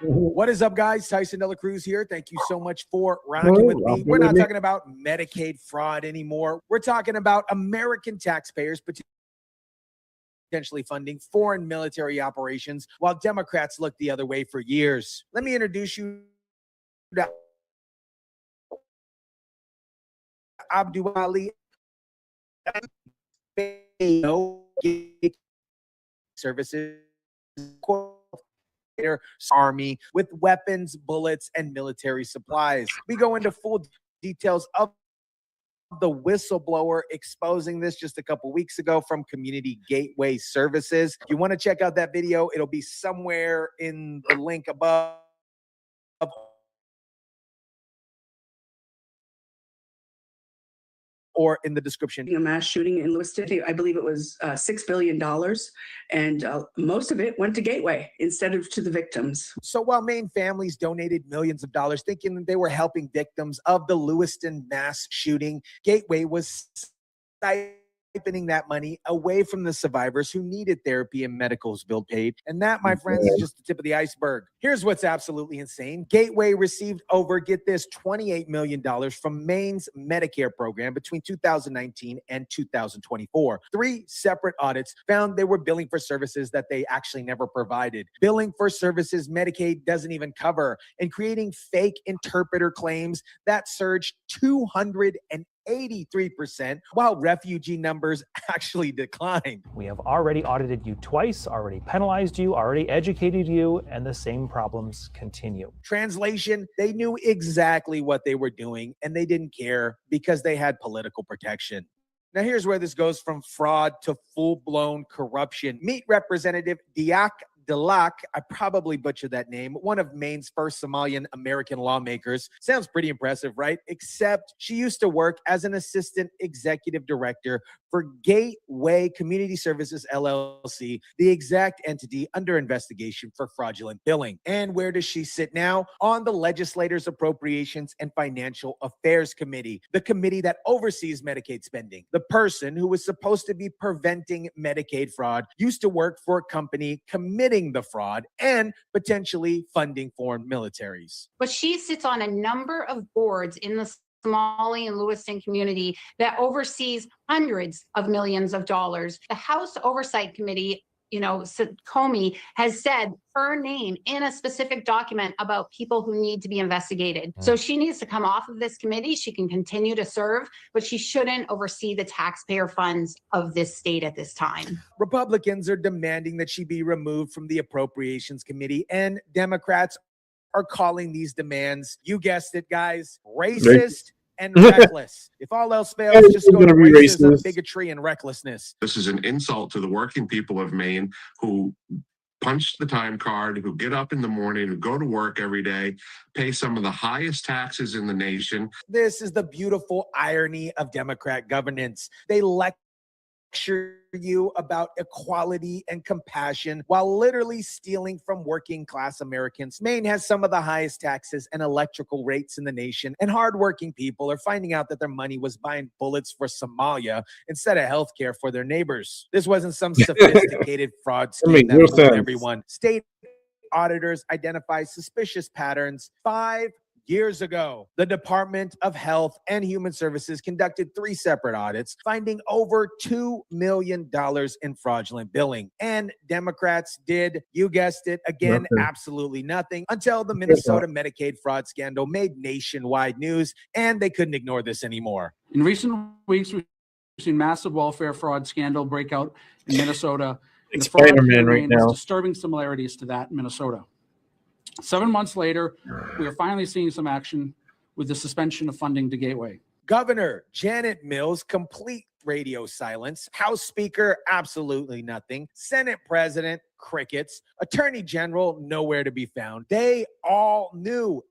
What is up, guys? Tyson de la Cruz here. Thank you so much for rocking with me. We're not talking about Medicaid fraud anymore. We're talking about American taxpayers potentially funding foreign military operations while Democrats look the other way for years. Let me introduce you to Abdul Ali Services. army with weapons, bullets, and military supplies. We go into full details of the whistleblower exposing this just a couple weeks ago from Community Gateway Services. If you want to check out that video, it'll be somewhere in the link above. Or in the description. A mass shooting in Lewiston, I believe it was $6 billion, and most of it went to Gateway instead of to the victims. So while Maine families donated millions of dollars thinking that they were helping victims of the Lewiston mass shooting, Gateway was siphoning that money away from the survivors who needed therapy and medicals bill paid. And that, my friends, is just the tip of the iceberg. Here's what's absolutely insane. Gateway received over, get this, $28 million from Maine's Medicare program between 2019 and 2024. 3 separate audits found they were billing for services that they actually never provided. Billing for services Medicaid doesn't even cover, and creating fake interpreter claims that surged 283%, while refugee numbers actually declined. We have already audited you twice, already penalized you, already educated you, and the same problems continue. Translation, they knew exactly what they were doing, and they didn't care because they had political protection. Now here's where this goes from fraud to full-blown corruption. Meet Representative Diak Dalak, I probably butchered that name, one of Maine's first Somalian American lawmakers. Sounds pretty impressive, right? Except she used to work as an assistant executive director for Gateway Community Services LLC, the exact entity under investigation for fraudulent billing. And where does she sit now? On the Legislators' Appropriations and Financial Affairs Committee, the committee that oversees Medicaid spending. The person who was supposed to be preventing Medicaid fraud used to work for a company committing the fraud and potentially funding foreign militaries. But she sits on a number of boards in the Somali and Lewiston community that oversees hundreds of millions of dollars. The House Oversight Committee, Comey has said her name in a specific document about people who need to be investigated. So she needs to come off of this committee. She can continue to serve, but she shouldn't oversee the taxpayer funds of this state at this time. Republicans are demanding that she be removed from the Appropriations Committee, and Democrats are calling these demands, you guessed it, guys, racist and reckless. If all else fails, just go to racism, bigotry, and recklessness. This is an insult to the working people of Maine who punch the time card, who get up in the morning, who go to work every day, pay some of the highest taxes in the nation. This is the beautiful irony of Democrat governance. They lecture you about equality and compassion while literally stealing from working class Americans. Maine has some of the highest taxes and electrical rates in the nation, and hardworking people are finding out that their money was buying bullets for Somalia instead of health care for their neighbors. This wasn't some sophisticated fraud scheme that fooled everyone. State auditors identify suspicious patterns 5 years ago. The Department of Health and Human Services conducted 3 separate audits, finding over $2 million in fraudulent billing. And Democrats did, you guessed it, again, absolutely nothing until the Minnesota Medicaid fraud scandal made nationwide news, and they couldn't ignore this anymore. In recent weeks, we've seen massive welfare fraud scandal break out in Minnesota. It's Spider-Man right now. Disturbing similarities to that in Minnesota. 7 months later, we are finally seeing some action with the suspension of funding to Gateway. Governor Janet Mills, complete radio silence. House Speaker, absolutely nothing. Senate President, crickets. Attorney General, nowhere to be found. They all knew,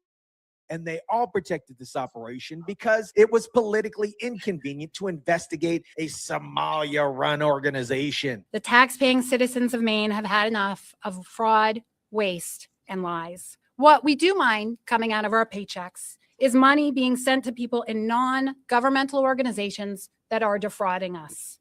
and they all protected this operation because it was politically inconvenient to investigate a Somalia-run organization. The tax-paying citizens of Maine have had enough of fraud, waste, and lies. What we do mind coming out of our paychecks is money being sent to people in non-governmental organizations that are defrauding us.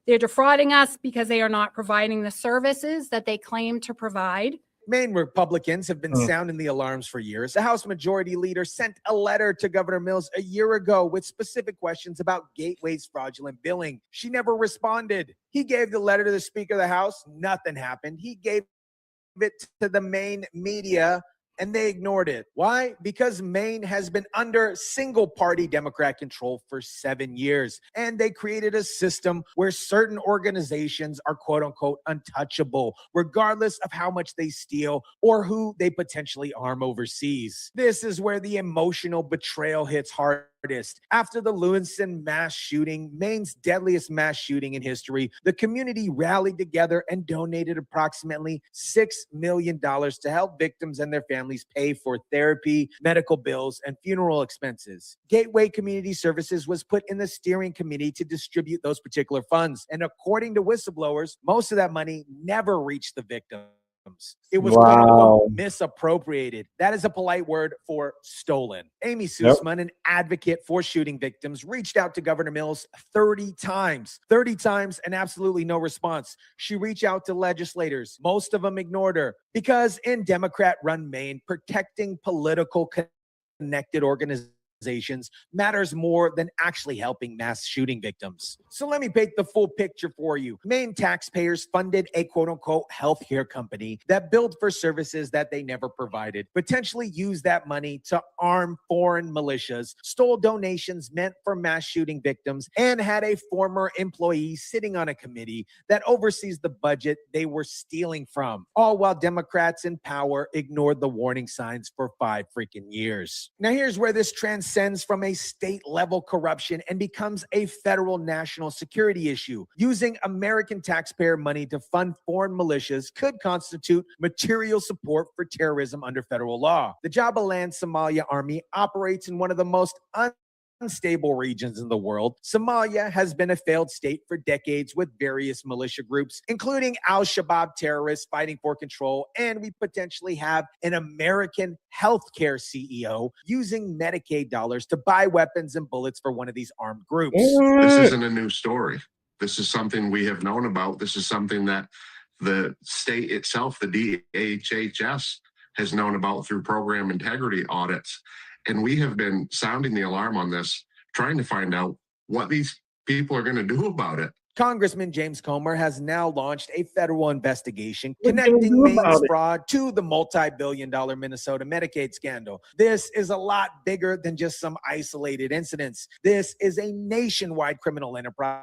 They're defrauding us because they are not providing the services that they claim to provide. Maine Republicans have been sounding the alarms for years. The House Majority Leader sent a letter to Governor Mills a year ago with specific questions about Gateway's fraudulent billing. She never responded. He gave the letter to the Speaker of the House. Nothing happened. He gave it to the Maine media. and they ignored it. Why? Because Maine has been under single-party Democrat control for 7 years, and they created a system where certain organizations are quote-unquote untouchable, regardless of how much they steal or who they potentially arm overseas. This is where the emotional betrayal hits hardest. After the Lewiston mass shooting, Maine's deadliest mass shooting in history, the community rallied together and donated approximately $6 million to help victims and their families pay for therapy, medical bills, and funeral expenses. Gateway Community Services was put in the steering committee to distribute those particular funds. And according to whistleblowers, most of that money never reached the victims. It was quote unquote misappropriated. That is a polite word for stolen. Amy Sussman, an advocate for shooting victims, reached out to Governor Mills 30 times, and absolutely no response. She reached out to legislators. Most of them ignored her because in Democrat-run Maine, protecting political connected organizations matters more than actually helping mass shooting victims. So let me paint the full picture for you. Maine taxpayers funded a quote-unquote healthcare company that billed for services that they never provided, potentially used that money to arm foreign militias, stole donations meant for mass shooting victims, and had a former employee sitting on a committee that oversees the budget they were stealing from, all while Democrats in power ignored the warning signs for 5 freaking years. Now here's where this transcends from a state-level corruption and becomes a federal national security issue. Using American taxpayer money to fund foreign militias could constitute material support for terrorism under federal law. The Jubaland Somalia Army operates in one of the most unstable regions in the world. Somalia has been a failed state for decades with various militia groups, including al-Shabaab terrorists fighting for control, and we potentially have an American healthcare CEO using Medicaid dollars to buy weapons and bullets for one of these armed groups. This isn't a new story. This is something we have known about. This is something that the state itself, the DHHS, has known about through program integrity audits. And we have been sounding the alarm on this, trying to find out what these people are going to do about it. Congressman James Comer has now launched a federal investigation connecting Maine's fraud to the multi-billion-dollar Minnesota Medicaid scandal. This is a lot bigger than just some isolated incidents. This is a nationwide criminal enterprise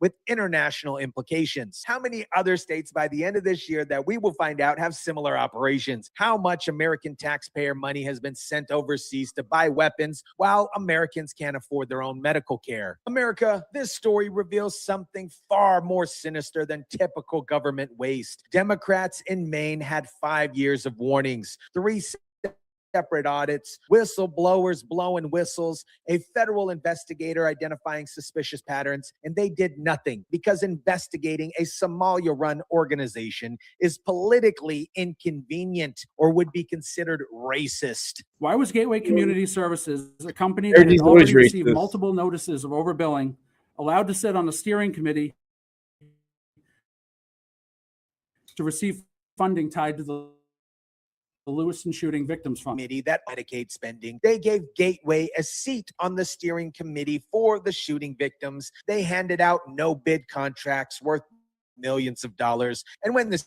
with international implications. How many other states by the end of this year that we will find out have similar operations? How much American taxpayer money has been sent overseas to buy weapons while Americans can't afford their own medical care? America, this story reveals something far more sinister than typical government waste. Democrats in Maine had 5 years of warnings, 3 separate audits, whistleblowers blowing whistles, a federal investigator identifying suspicious patterns, and they did nothing because investigating a Somalia-run organization is politically inconvenient or would be considered racist. Why was Gateway Community Services, a company that had already received multiple notices of overbilling, allowed to sit on the steering committee to receive funding tied to the Lewiston Shooting Victims Fund? That Medicaid spending. They gave Gateway a seat on the steering committee for the shooting victims. They handed out no-bid contracts worth millions of dollars. And when the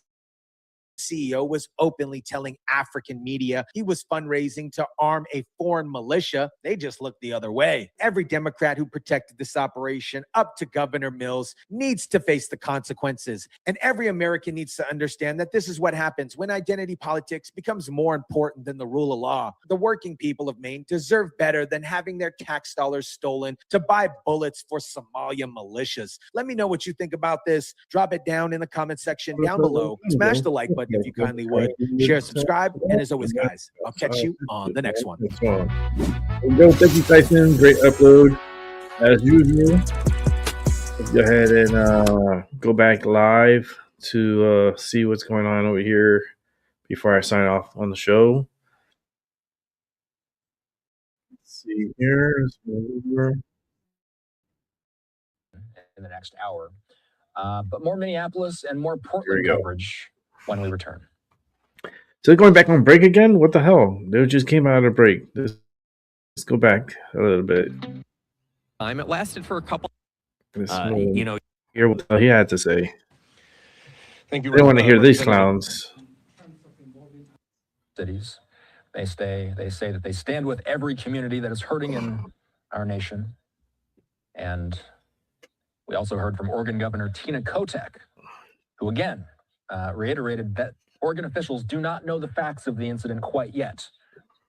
CEO was openly telling African media he was fundraising to arm a foreign militia, they just looked the other way. Every Democrat who protected this operation up to Governor Mills needs to face the consequences. And every American needs to understand that this is what happens when identity politics becomes more important than the rule of law. The working people of Maine deserve better than having their tax dollars stolen to buy bullets for Somalia militias. Let me know what you think about this. Drop it down in the comment section down below. Smash the like button if you kindly would. Share, subscribe, and as always, guys, I'll catch you on the next one. Go, thank you, Tyson. Great upload as usual. Let's go ahead and go back live to see what's going on over here before I sign off on the show. Let's see here. In the next hour. But more Minneapolis and more Portland coverage when we return. So going back on break again? What the hell? They just came out of break. Let's go back a little bit. It lasted for a couple. Hear what he had to say. Thank you. They don't want to hear these clowns. cities. They say that they stand with every community that is hurting in our nation. And we also heard from Oregon Governor Tina Kotek, who again reiterated that Oregon officials do not know the facts of the incident quite yet.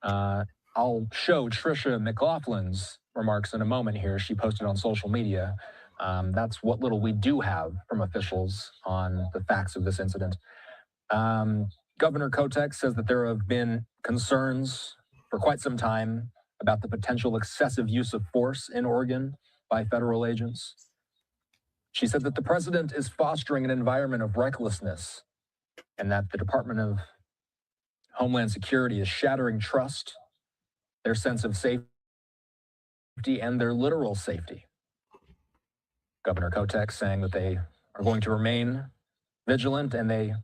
I'll show Tricia McLaughlin's remarks in a moment here. She posted on social media. That's what little we do have from officials on the facts of this incident. Governor Kotek says that there have been concerns for quite some time about the potential excessive use of force in Oregon by federal agents. She said that the president is fostering an environment of recklessness and that the Department of Homeland Security is shattering trust, their sense of safety, and their literal safety. Governor Kotek saying that they are going to remain vigilant, and they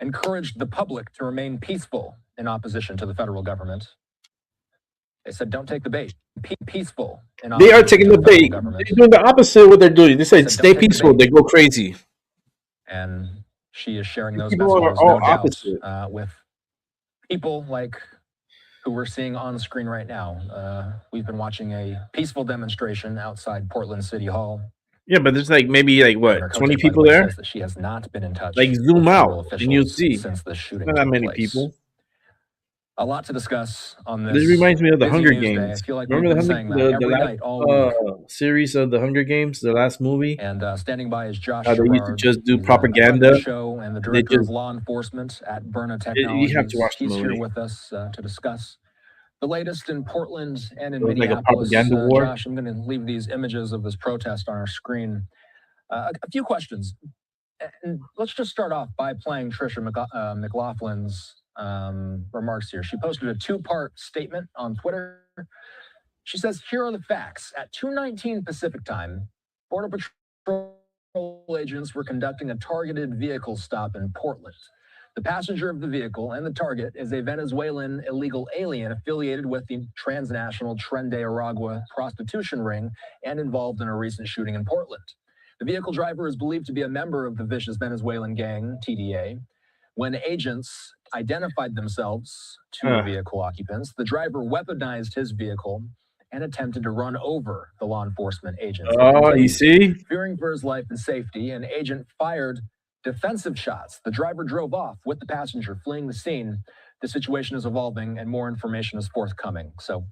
encouraged the public to remain peaceful in opposition to the federal government. They said, don't take the bait. Peaceful. They are taking the bait. They're doing the opposite of what they're doing. They said, stay peaceful. They go crazy. And she is sharing those People messages, are all no doubt, opposite. with people like who we're seeing on the screen right now. We've been watching a peaceful demonstration outside Portland City Hall. Yeah, but there's like maybe like what, Governor 20 Kotek, by the people way, there? says that she has not been in touch Like with zoom federal out and you'll officials see. since the shooting Not that took many place. people. A lot to discuss on this. This reminds me of the busy Hunger news day. Games. I feel like Remember we've the been Hunger, saying that the every last night all week. series of the Hunger Games, the last movie? And standing by is Josh How they used to Sherrard. just do He's propaganda. a show and the They director just of law enforcement at Byrna you have to Technologies. watch the He's here movie. with us to discuss the latest in Portland and in It was like a Minneapolis. propaganda war. Josh, I'm going to leave these images of this protest on our screen. A few questions. And let's just start off by playing Tricia McLaughlin's remarks here. She posted a two-part statement on Twitter. She says, here are the facts. At 2:19 Pacific time, Border Patrol agents were conducting a targeted vehicle stop in Portland. The passenger of the vehicle and the target is a Venezuelan illegal alien affiliated with the transnational Tren de Aragua prostitution ring and involved in a recent shooting in Portland. The vehicle driver is believed to be a member of the vicious Venezuelan gang, TDA. When agents identified themselves to the vehicle occupants, the driver weaponized his vehicle and attempted to run over the law enforcement agents. Oh, you see? Fearing for his life and safety, an agent fired defensive shots. The driver drove off with the passenger, fleeing the scene. The situation is evolving and more information is forthcoming. So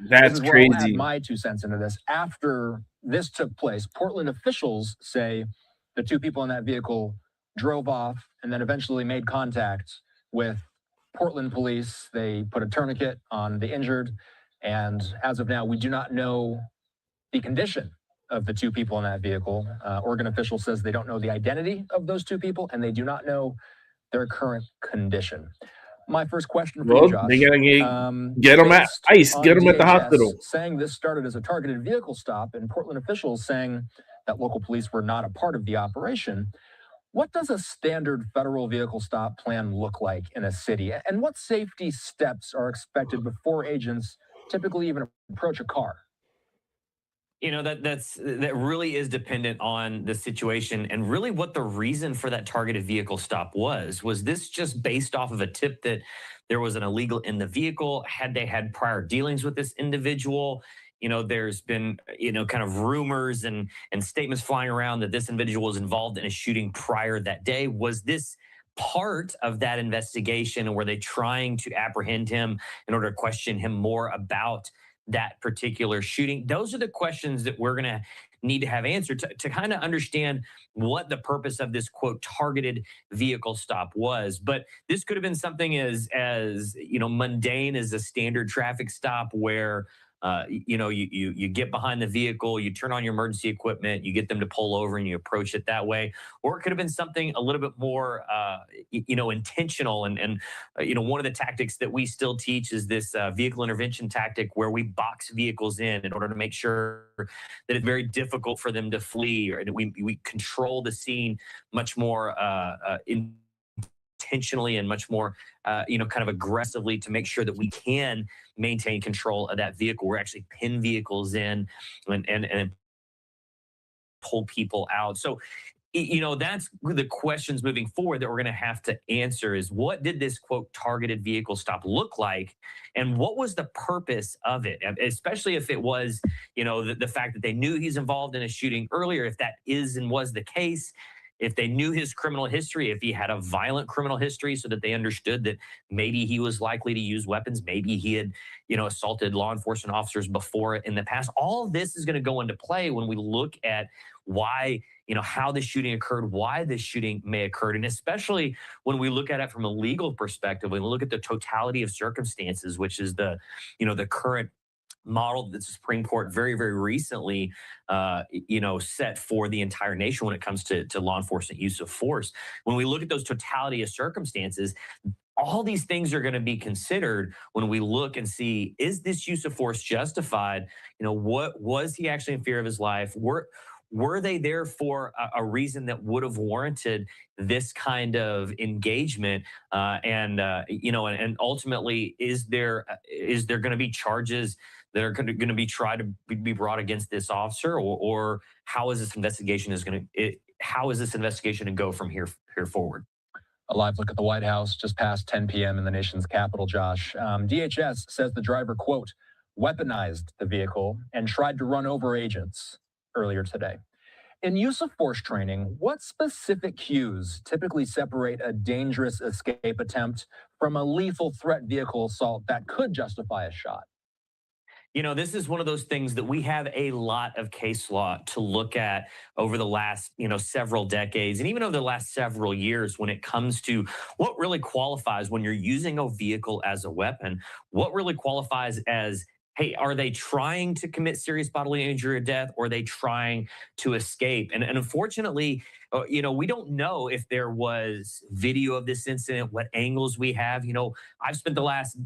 That's this is where I'll add crazy. my 2 cents into this. After this took place, Portland officials say the two people in that vehicle drove off and then eventually made contact with Portland police. They put a tourniquet on the injured. And as of now, we do not know the condition of the two people in that vehicle. Oregon official says they don't know the identity of those two people and they do not know their current condition. My first question for Well, you, Josh. they gotta get them at based ICE, on get them at the DHS hospital. saying this started as a targeted vehicle stop and Portland officials saying that local police were not a part of the operation. What does a standard federal vehicle stop plan look like in a city? And what safety steps are expected before agents typically even approach a car? You know, that really is dependent on the situation and really what the reason for that targeted vehicle stop was. Was this just based off of a tip that there was an illegal in the vehicle? Had they had prior dealings with this individual? You know, there's been, kind of rumors and statements flying around that this individual was involved in a shooting prior that day. Was this part of that investigation, or were they trying to apprehend him in order to question him more about that particular shooting? Those are the questions that we're going to need to have answered to kind of understand what the purpose of this, quote, targeted vehicle stop was. But this could have been something as mundane as a standard traffic stop where you get behind the vehicle, you turn on your emergency equipment, you get them to pull over and you approach it that way. Or it could have been something a little bit more, intentional. And one of the tactics that we still teach is this vehicle intervention tactic where we box vehicles in order to make sure that it's very difficult for them to flee, or we control the scene much more intentionally and much more, kind of aggressively to make sure that we can maintain control of that vehicle. We're actually pin vehicles in and pull people out. So that's the questions moving forward that we're going to have to answer is what did this quote targeted vehicle stop look like? And what was the purpose of it? Especially if it was, the fact that they knew he's involved in a shooting earlier, if that is and was the case, if they knew his criminal history, if he had a violent criminal history so that they understood that maybe he was likely to use weapons, maybe he had, assaulted law enforcement officers before in the past. All of this is going to go into play when we look at why, how the shooting occurred, why this shooting may occurred. And especially when we look at it from a legal perspective, when we look at the totality of circumstances, which is the current model that the Supreme Court very, very recently, set for the entire nation when it comes to law enforcement use of force. When we look at those totality of circumstances, all these things are going to be considered when we look and see, is this use of force justified? What was he actually in fear of his life? Were they there for a reason that would have warranted this kind of engagement? And ultimately, is there going to be charges that are going to be tried to be brought against this officer, or how is this investigation to go from here forward? A live look at the White House just past 10 p.m. in the nation's capital, Josh. DHS says the driver, quote, weaponized the vehicle and tried to run over agents earlier today. In use of force training, what specific cues typically separate a dangerous escape attempt from a lethal threat vehicle assault that could justify a shot? This is one of those things that we have a lot of case law to look at over the last, several decades, and even over the last several years when it comes to what really qualifies when you're using a vehicle as a weapon, what really qualifies as, hey, are they trying to commit serious bodily injury or death, or are they trying to escape? And unfortunately, we don't know if there was video of this incident, what angles we have. I've spent the last,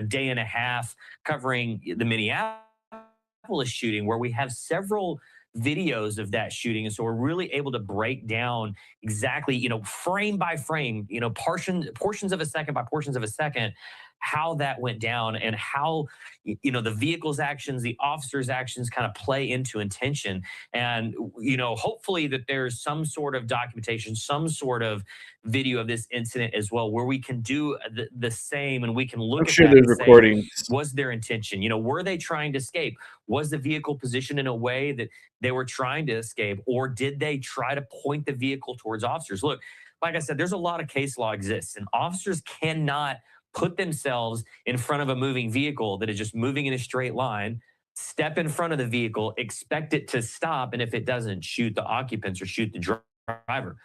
day and a half covering the Minneapolis shooting, where we have several videos of that shooting. And so we're really able to break down exactly, frame by frame, portions of a second by portions of a second, how that went down and how, the vehicle's actions, the officer's actions kind of play into intention. And, hopefully that there's some sort of documentation, some sort of video of this incident as well, where we can do the same and we can look I'm at sure that there's and say, recordings. was their intention? Were they trying to escape? Was the vehicle positioned in a way that they were trying to escape, or did they try to point the vehicle towards officers? Look, like I said, there's a lot of case law exists, and officers cannot put themselves in front of a moving vehicle that is just moving in a straight line, step in front of the vehicle, expect it to stop, and if it doesn't, shoot the occupants or shoot the driver.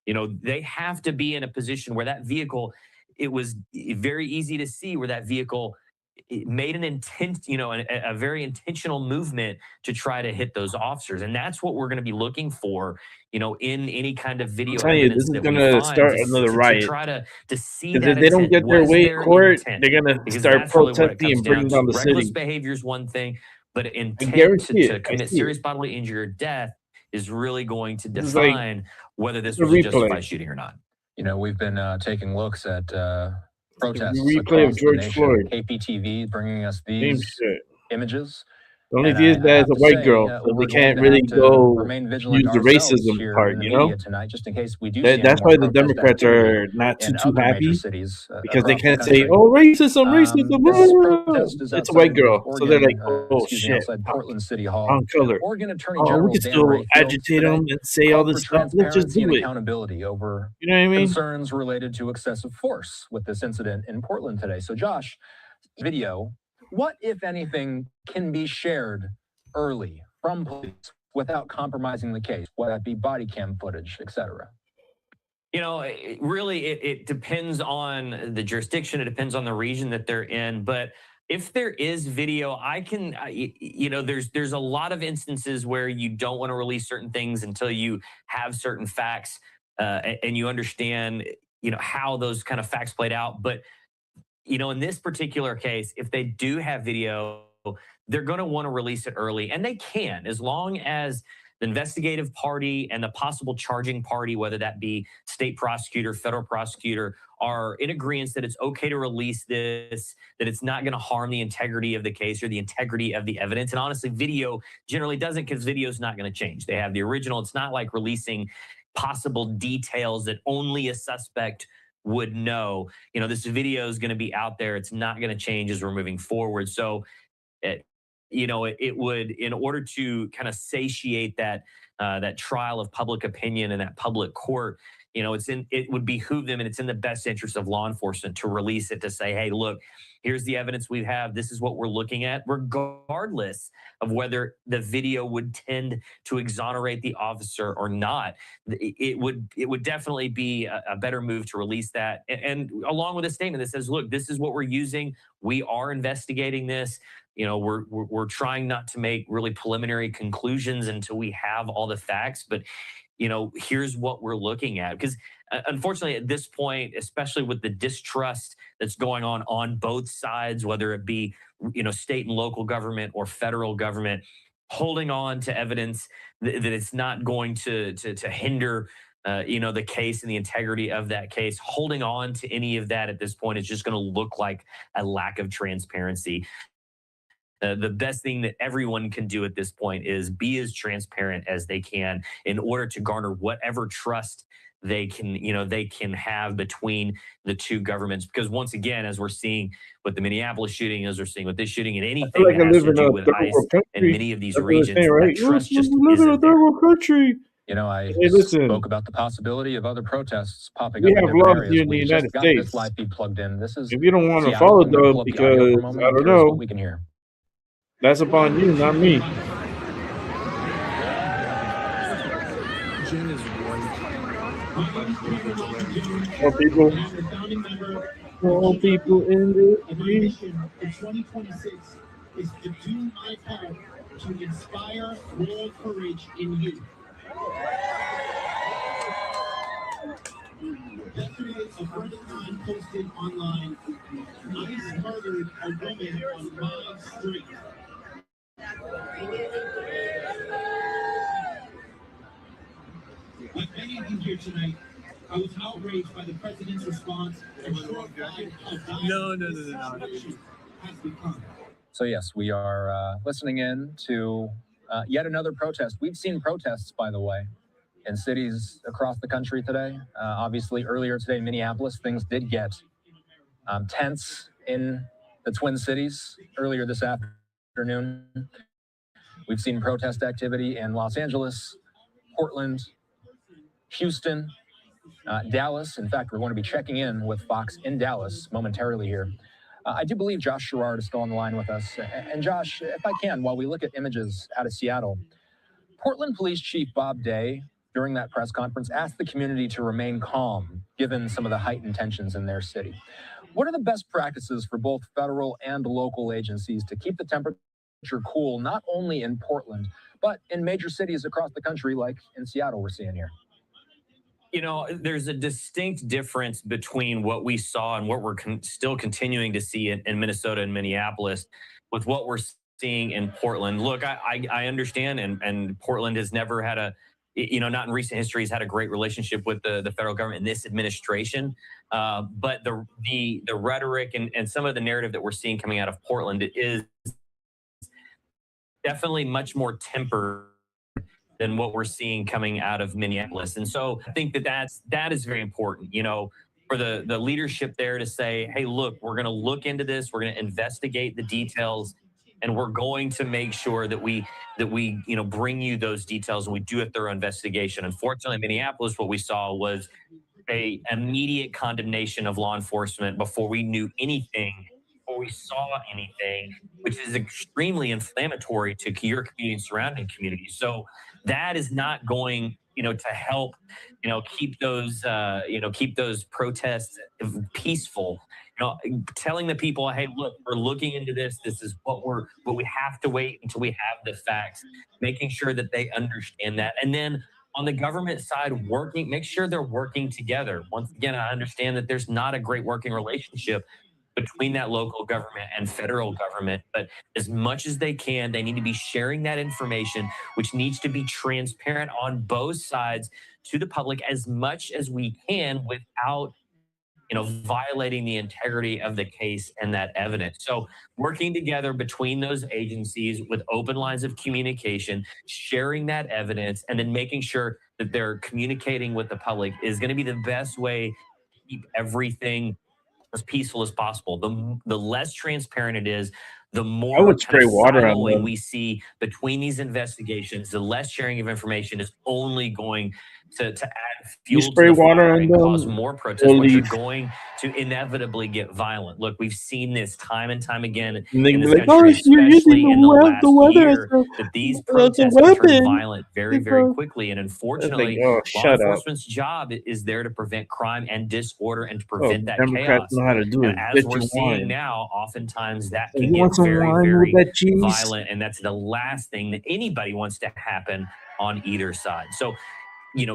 They have to be in a position where that vehicle, it was very easy to see where that vehicle it made an intent, a very intentional movement to try to hit those officers. And that's what we're going to be looking for, in any kind of video I'm telling you, evidence this is that we going to find start another to riot. try to see Because that if they don't intent. get their Was way in there court, intent? they're going to Because start that's really what it protesting comes and bringing down the Reckless city. behavior is one thing, but I intent guarantee to it. I commit see serious it. bodily injury or death is really going to This is like define whether this the was a replay. justified shooting or not. We've been taking looks at The protests replay of across the George nation. Floyd. KPTV bringing us Same these shit. images. The only And thing is I that have it's a to white say, girl, so we're they going can't to really have to go remain vigilant use the ourselves racism here part, in the media tonight, just in case we do see any That's more why the protest Democrats activity are not in too other major happy, cities because they across the can't say, country. "Oh, racism, racism." This oh." protest is It's a white outside girl, so they're like, Oregon, "Oh shit, outside Portland City Hall. wrong color." Oregon Attorney Oh, we General can Dan still Rayfield agitate today them and say all called for this stuff. Let's just transparency do and it. accountability over You know what I mean? concerns related to excessive force with this incident in Portland today. So, Josh, video, what, if anything, can be shared early from police without compromising the case, whether that be body cam footage, etc.? It depends on the jurisdiction. It depends on the region that they're in. But if there is video, there's a lot of instances where you don't want to release certain things until you have certain facts and you understand, how those kind of facts played out. But, in this particular case, if they do have video, they're going to want to release it early, and they can, as long as the investigative party and the possible charging party, whether that be state prosecutor, federal prosecutor, are in agreement that it's okay to release this, that it's not going to harm the integrity of the case or the integrity of the evidence. And honestly, video generally doesn't, because video is not going to change. They have the original. It's not like releasing, possible details that only a suspect would know. This video is going to be out there. It's not going to change as we're moving forward. So, it would, in order to kind of satiate that trial of public opinion and that public court, it would behoove them, and it's in the best interest of law enforcement to release it, to say, hey, look, here's the evidence we have. This is what we're looking at, regardless of whether the video would tend to exonerate the officer or not. It would definitely be a better move to release that, and along with a statement that says, look, this is what we're using. We are investigating this. We're trying not to make really preliminary conclusions until we have all the facts, but here's what we're looking at. Because unfortunately, at this point, especially with the distrust that's going on both sides, whether it be, state and local government or federal government, holding on to evidence that it's not going to hinder the case and the integrity of that case, holding on to any of that at this point is just going to look like a lack of transparency. The best thing that everyone can do at this point is be as transparent as they can in order to garner whatever trust they can have between the two governments. Because once again, as we're seeing with the Minneapolis shooting, as we're seeing with this shooting, and anything that has to do with ICE in many of these regions, that trust just isn't there. Country. I listen. spoke about the possibility of other protests popping We up in have different laws areas. here in the We United just got States. this live feed plugged in. This is If you don't want to Seattle. follow I'm gonna pull those, up the audio for a because moment I and don't here's know, what we can hear. that's upon you, not me. More people in the mission in 2026 is to do my part to inspire moral courage in you. Yesterday, a friend of mine posted online, ICE murdered a woman on my street. Like many of you here tonight, I was outraged by the president's response and horrified how dire this situation has become. So yes, we are listening in to yet another protest. We've seen protests, by the way, in cities across the country today. Obviously, earlier today in Minneapolis, things did get tense in the Twin Cities. Earlier this afternoon, we've seen protest activity in Los Angeles, Portland, Houston, Dallas. In fact, we're going to be checking in with Fox in Dallas momentarily here. I do believe Josh Sherrard is still on the line with us. And Josh, if I can, while we look at images out of Seattle, Portland Police Chief Bob Day, during that press conference, asked the community to remain calm, given some of the heightened tensions in their city. What are the best practices for both federal and local agencies to keep the temperature cool, not only in Portland, but in major cities across the country, like in Seattle we're seeing here? There's a distinct difference between what we saw and what we're still continuing to see in Minnesota and Minneapolis with what we're seeing in Portland. Look, I understand, and Portland has never had not in recent history, has had a great relationship with the federal government and this administration. But the rhetoric and some of the narrative that we're seeing coming out of Portland is definitely much more tempered than what we're seeing coming out of Minneapolis. And so I think that is very important, for the leadership there to say, hey, look, we're going to look into this. We're going to investigate the details, and we're going to make sure that we bring you those details and we do a thorough investigation. Unfortunately, in Minneapolis, what we saw was a immediate condemnation of law enforcement before we knew anything, before we saw anything, which is extremely inflammatory to your community and surrounding communities. So that is not going, to help, keep those protests peaceful. Telling the people, hey, look, we're looking into this. This is but we have to wait until we have the facts, making sure that they understand that. And then on the government side, make sure they're working together. Once again, I understand that there's not a great working relationship between that local government and federal government, but as much as they can, they need to be sharing that information, which needs to be transparent on both sides to the public as much as we can without violating the integrity of the case and that evidence. So working together between those agencies with open lines of communication, sharing that evidence, and then making sure that they're communicating with the public is going to be the best way to keep everything as peaceful as possible. The less transparent it is, the I more would kind spray of water on siloing them. we see between these investigations, the less sharing of information is only going to add You fuel to spray the water fire on and cause them, more protests, they'll which are leave. going to inevitably get violent. Look, we've seen this time and time again And they in can this be like, "Oh, country, you're using especially in the last the weather year, that these as a protests can turn weapon." violent very, very quickly. And I was unfortunately, like, "Oh, law shut up." enforcement's job is there to prevent crime and disorder and to Oh, prevent that Democrats chaos. know how to do And it. as Get we're you seeing wine. now, oftentimes that So can you want get some very, wine with very that cheese? violent. And that's the last thing that anybody wants to happen on either side. So,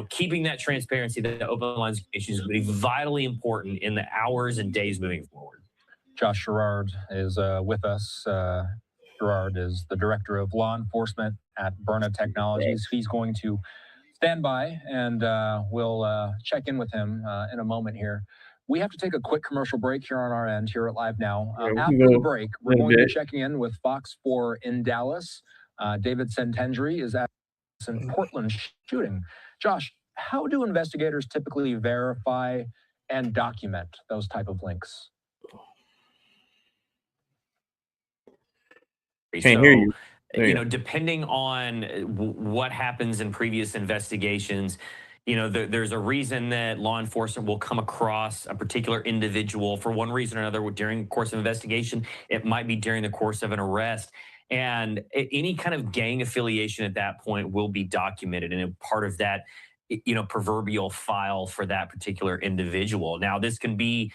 keeping that transparency, that open lines of communication is going to be vitally important in the hours and days moving forward. Josh Sherrard is with us. Sherrard is the director of law enforcement at Byrna Technologies. He's going to stand by, and we'll check in with him in a moment here. We have to take a quick commercial break here on our end here at Live Now. After the break, we're going to be checking in with Fox 4 in Dallas. David Sentendry is at in Portland shooting. Josh, how do investigators typically verify and document those type of links? Can't hear you. Depending on what happens in previous investigations, there's a reason that law enforcement will come across a particular individual for one reason or another during the course of investigation. It might be during the course of an arrest. And any kind of gang affiliation at that point will be documented, and a part of that, proverbial file for that particular individual. Now, this can be,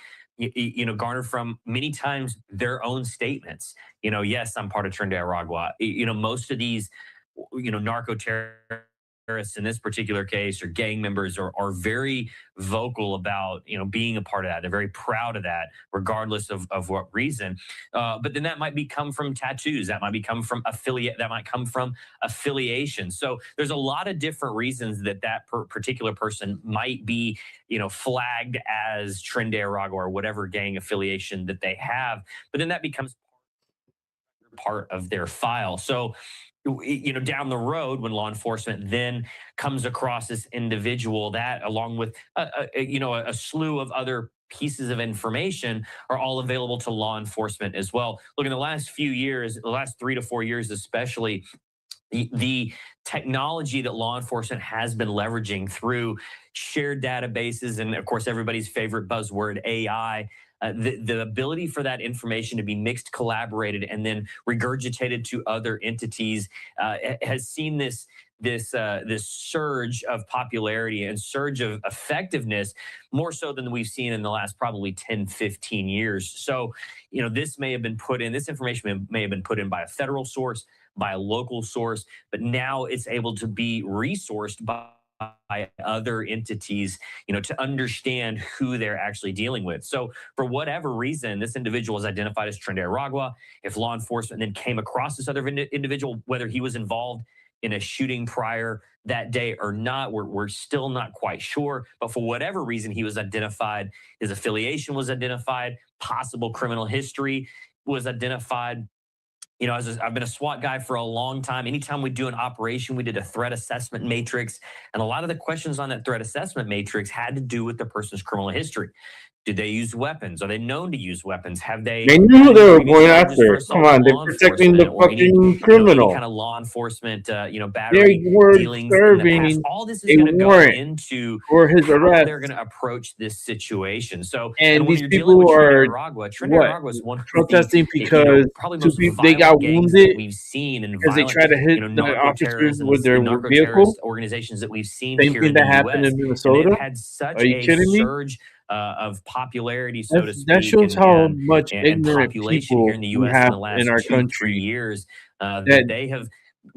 garnered from many times their own statements. Yes, I'm part of Trinidad Aragua. Most of these, narco terrorists in this particular case or gang members are very vocal about, being a part of that. They're very proud of that, regardless of what reason. But then that might come from tattoos. That might come from affiliation. So there's a lot of different reasons that particular person might be, flagged as Trinidad Aragua or whatever gang affiliation that they have. But then that becomes part of their file. So, down the road, when law enforcement then comes across this individual, that along with a slew of other pieces of information are all available to law enforcement as well. Look, in the last few years, the last 3 to 4 years especially, the technology that law enforcement has been leveraging through shared databases and, of course, everybody's favorite buzzword, AI, the ability for that information to be mixed, collaborated, and then regurgitated to other entities has seen this surge of popularity and surge of effectiveness, more so than we've seen in the last probably 10, 15 years. So, this information may have been put in by a federal source, by a local source, but now it's able to be resourced by other entities, to understand who they're actually dealing with. So for whatever reason, this individual is identified as Trinidad Aragua. If law enforcement then came across this other individual, whether he was involved in a shooting prior that day or not, we're still not quite sure. But for whatever reason, he was identified, his affiliation was identified, possible criminal history was identified. I've been a SWAT guy for a long time. Anytime we do an operation, we did a threat assessment matrix. And a lot of the questions on that threat assessment matrix had to do with the person's criminal history. Did they use weapons? Are they known to use weapons? Have they? They knew who they were going after. Come on, they're protecting the fucking criminal. Any kind of law enforcement, They battery were dealings in the past. serving All this is a going to go warrant into for his how arrest. they're going to approach this situation. So, And when these you're dealing with people Trinidad are Aragua is one of protesting the, because probably two most people they got violent gangs wounded that we've seen and because they violent, tried to hit the narco officers terrorism, with their narco vehicle. terrorist organizations that we've seen Same here thing in that the happened U.S. in And Minnesota. they've had such Are you a kidding me? surge of popularity, so to speak, That shows how much and ignorant population here people in the we U.S. in have the last in our 2 to 3 country. years that That they have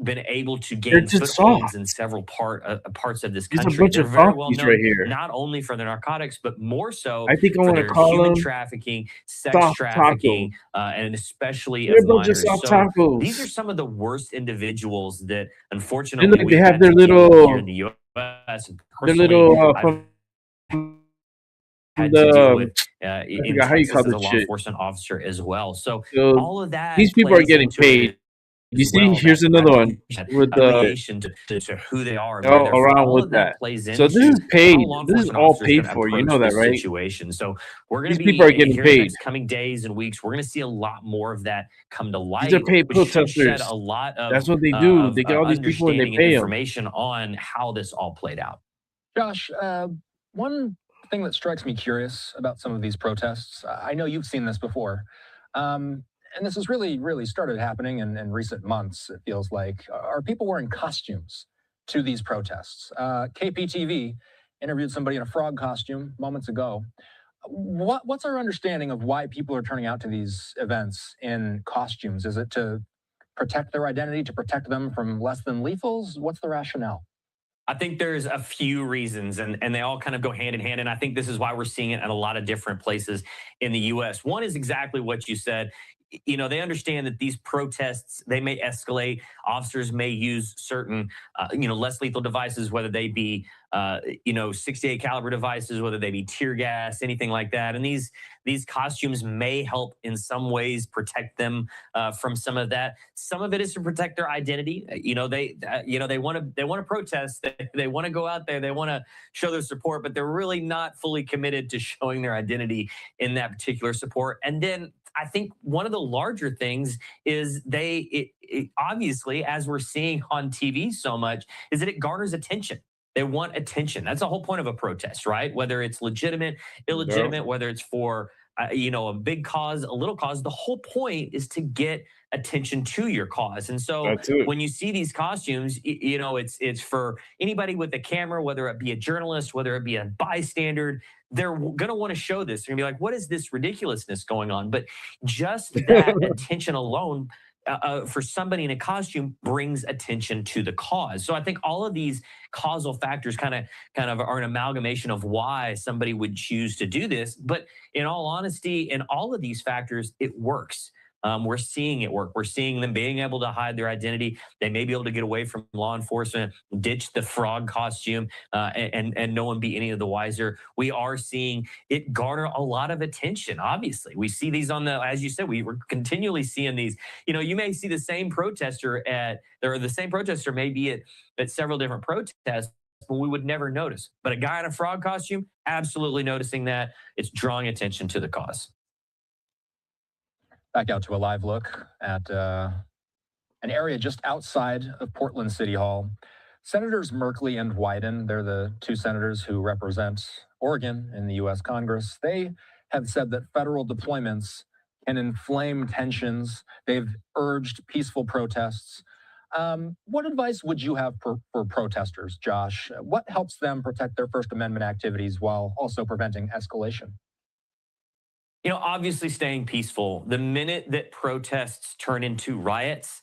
been able to they're gain just footholds soft. in several parts of this There's a country. bunch They're of very well softies known, right here. not only for their narcotics, but more so I think I for want to their call human them trafficking, sex soft trafficking, tacos. and especially They're of a bunch of minors. soft So these are tacos. some of the worst individuals that, And unfortunately, look, they we've have had their to deal with here in little, the U.S. And their personally, little I've from had to deal the, with I in forgot how you Texas call as a that law shit. enforcement officer as well. So So all of that these people are plays getting into it. paid You as see, well. here's That another one with the affiliation to who they are and where they're from. around All with of that that. plays So this into is paid. how law This is enforcement all officers are paid going to for. You approach know that, this right? situation. So we're going to These people are be getting here in the paid. next coming days and weeks. We're going to see a lot more of that come to These are light, paid which should shed protesters. a lot That's what they do. They get all these people and they understanding and pay them. information on how this all played out. Josh, one thing that strikes me curious about some of these protests, I know you've seen this before, and this has really started happening in recent months, it feels like, are people wearing costumes to these protests? KPTV interviewed somebody in a frog costume moments ago. What's our understanding of why people are turning out to these events in costumes? Is it to protect their identity, to protect them from less than lethals? What's the rationale? I think there's a few reasons, and they all kind of go hand in hand. And I think this is why we're seeing it in a lot of different places in the U.S. One is exactly what you said. You know, they understand that these protests, they may escalate. Officers may use certain, less lethal devices, whether they be, 68 caliber devices, whether they be tear gas, anything like that. And these costumes may help in some ways protect them from some of that. Some of it is to protect their identity. They want to protest. They want to go out there. They want to show their support, but they're really not fully committed to showing their identity in that particular support. And then I think one of the larger things is obviously, as we're seeing on TV so much, is that it garners attention. They want attention. That's the whole point of a protest, right? Whether it's legitimate, illegitimate, whether it's for a big cause, a little cause, the whole point is to get attention to your cause. And so when you see these costumes, it's for anybody with a camera, whether it be a journalist, whether it be a bystander, they're going to want to show this. They're going to be like, what is this ridiculousness going on? But just that attention alone for somebody in a costume brings attention to the cause. So I think all of these causal factors kind of are an amalgamation of why somebody would choose to do this. But in all honesty, in all of these factors, it works. We're seeing it work. We're seeing them being able to hide their identity. They may be able to get away from law enforcement, ditch the frog costume, and no one be any of the wiser. We are seeing it garner a lot of attention. Obviously, we see these as you said, we're continually seeing these. You may see the same protester the same protester may be at several different protests, but we would never notice. But a guy in a frog costume, absolutely noticing that. It's drawing attention to the cause. Back out to a live look at an area just outside of Portland City Hall. Senators Merkley and Wyden, they're the two senators who represent Oregon in the U.S. Congress. They have said that federal deployments can inflame tensions. They've urged peaceful protests. What advice would you have for protesters, Josh? What helps them protect their First Amendment activities while also preventing escalation? Obviously staying peaceful. The minute that protests turn into riots,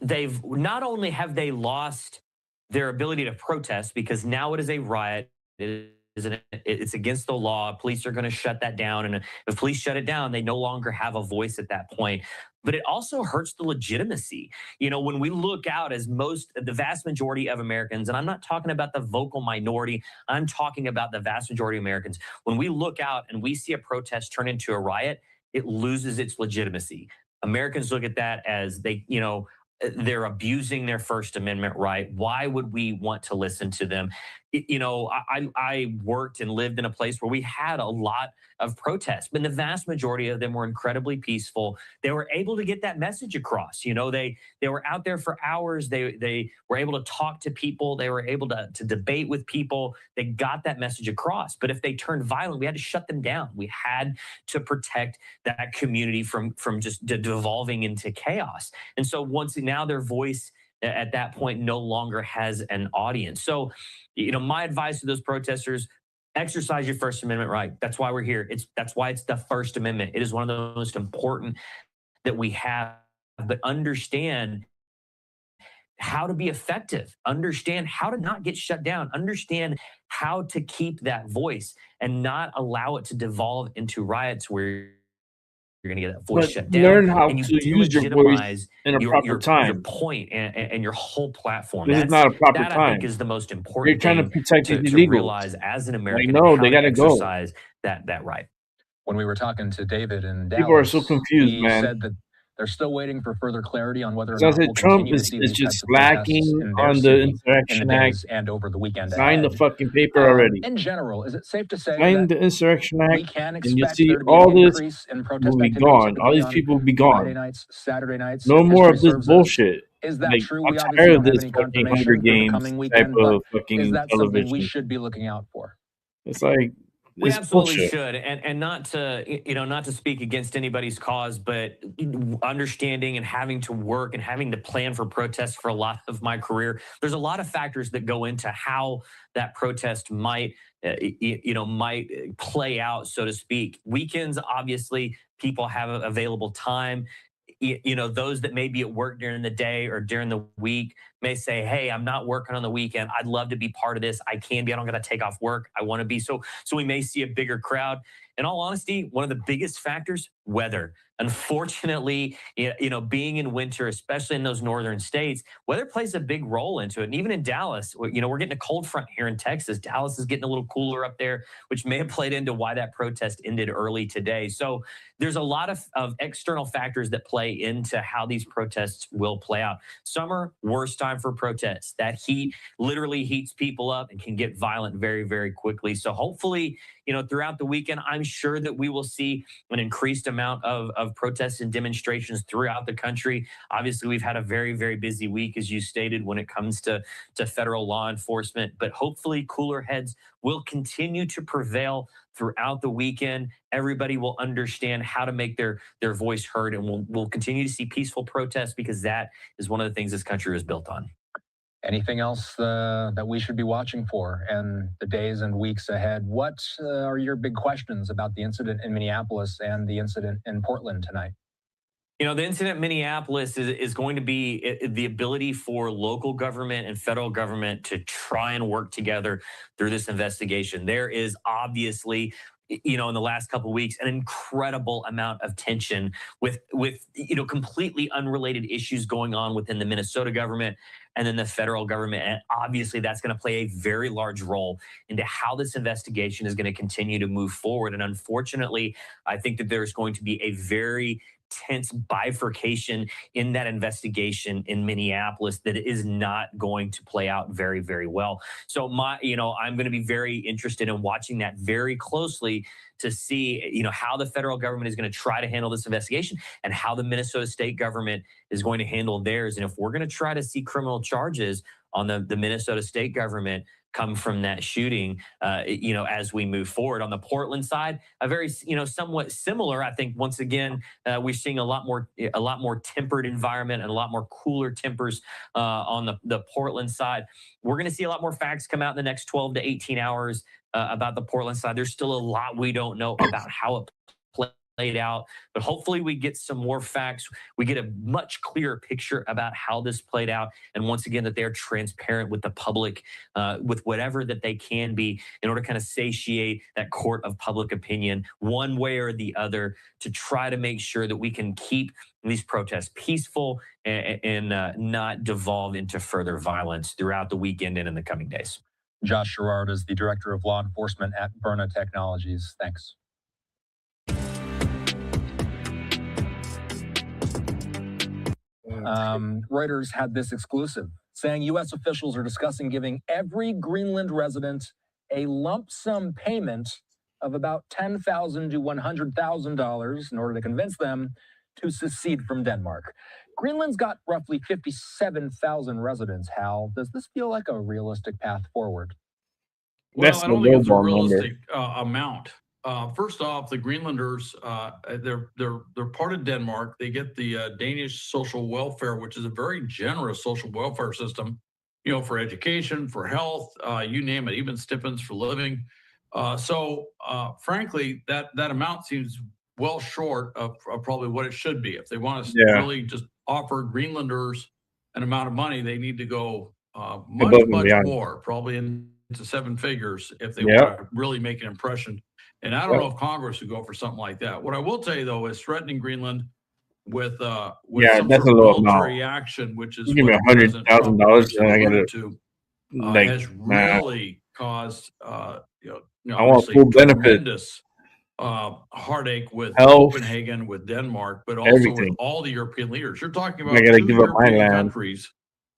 they've not only have they lost their ability to protest because now it is a riot. It's against the law. Police are going to shut that down. And if police shut it down, they no longer have a voice at that point. But it also hurts the legitimacy. When we look out as the vast majority of Americans, and I'm not talking about the vocal minority, I'm talking about the vast majority of Americans. When we look out and we see a protest turn into a riot, it loses its legitimacy. Americans look at that as they're abusing their First Amendment right. Why would we want to listen to them? I worked and lived in a place where we had a lot of protests, but the vast majority of them were incredibly peaceful. They were able to get that message across. They were out there for hours. They were able to talk to people. They were able to debate with people. They got that message across. But if they turned violent, we had to shut them down. We had to protect that community from just devolving into chaos. And so now their voice at that point no longer has an audience. So, my advice to those protesters, exercise your First Amendment right. That's why we're here. That's why it's the First Amendment. It is one of the most important that we have. But understand how to be effective. Understand how to not get shut down. Understand how to keep that voice and not allow it to devolve into riots where you're going to get that voice shut down. Learn how and you to use your voice in a proper time. Your point and your whole platform. This is not a proper that time. I think is the most important You're trying to protect these illegals. Realize as an American, no, how they got to exercise that right. When we were talking to David in Dallas, people are so confused, he man. said that They're still waiting for further clarity on whether or As I not said, we'll Trump continue to is see these just types of protests slacking in their on the city in the Insurrection Act. days and over the weekend Sign the ahead. fucking paper already. In general, is it safe to say Sign that the Insurrection we Act, can and you'll expect see there to be all an this increase in will protest be activity, gone. All typically these on people will be Friday gone. nights, Saturday nights? No if more history of this serves us? bullshit. Is that Like, true? I'm We obviously tired don't of have this any fucking Hunger confirmation for the Games coming type weekend, but of is fucking that something we television. should be looking out for? It's like, We it's absolutely bullshit. should, and not to not to speak against anybody's cause, but understanding and having to work and having to plan for protests for a lot of my career, there's a lot of factors that go into how that protest might might play out, so to speak. Weekends, obviously, people have available time. Those that may be at work during the day or during the week may say, hey, I'm not working on the weekend. I'd love to be part of this. I can be. I don't got to take off work. I want to be. So we may see a bigger crowd. In all honesty, one of the biggest factors, weather. Unfortunately, being in winter, especially in those northern states, weather plays a big role into it. And even in Dallas, we're getting a cold front here in Texas. Dallas is getting a little cooler up there, which may have played into why that protest ended early today. So there's a lot of external factors that play into how these protests will play out. Summer, worst time for protests. That heat literally heats people up and can get violent very, very quickly. So hopefully, throughout the weekend, I'm sure that we will see an increased amount of protests and demonstrations throughout the country. Obviously, we've had a very, very busy week, as you stated, when it comes to federal law enforcement. But hopefully, cooler heads will continue to prevail throughout the weekend. Everybody will understand how to make their voice heard, and we'll continue to see peaceful protests, because that is one of the things this country is built on. Anything else that we should be watching for in the days and weeks ahead? What are your big questions about the incident in Minneapolis and the incident in Portland tonight? The incident in Minneapolis is going to be the ability for local government and federal government to try and work together through this investigation. There is obviously, in the last couple of weeks, an incredible amount of tension with completely unrelated issues going on within the Minnesota government and then the federal government. And obviously, that's going to play a very large role into how this investigation is going to continue to move forward. And unfortunately, I think that there's going to be a very tense bifurcation in that investigation in Minneapolis that is not going to play out very, very well. So I'm going to be very interested in watching that very closely to see, how the federal government is going to try to handle this investigation and how the Minnesota state government is going to handle theirs. And if we're going to try to see criminal charges on the Minnesota state government come from that shooting, as we move forward. On the Portland side, a very, somewhat similar. I think once again, we're seeing a lot more tempered environment and a lot more cooler tempers on the Portland side. We're going to see a lot more facts come out in the next 12 to 18 hours about the Portland side. There's still a lot we don't know about how it played out, but hopefully we get some more facts. We get a much clearer picture about how this played out, and once again that they're transparent with the public, with whatever that they can be, in order to kind of satiate that court of public opinion one way or the other, to try to make sure that we can keep these protests peaceful and not devolve into further violence throughout the weekend and in the coming days. Josh Sherrard is the Director of Law Enforcement at Byrna Technologies. Thanks. Reuters had this exclusive, saying U.S. officials are discussing giving every Greenland resident a lump sum payment of about $10,000 to $100,000 in order to convince them to secede from Denmark. Greenland's got roughly 57,000 residents. Hal, does this feel like a realistic path forward? Well, I don't think it's a realistic amount. First off, the Greenlanders, they're part of Denmark. They get the Danish social welfare, which is a very generous social welfare system, for education, for health, you name it, even stipends for living. So frankly, that amount seems well short of probably what it should be. If they want to really just offer Greenlanders an amount of money, they need to go much more, probably into seven figures, if they want to really make an impression. And I don't know if Congress would go for something like that. What I will tell you, though, is threatening Greenland with some that's sort a of little military action, which is you give me $100,000 and I got has really caused I want full benefit. tremendous heartache with Health, Copenhagen, with Denmark, but also everything. with all the European leaders. You're talking I about gotta two give up my European land. countries.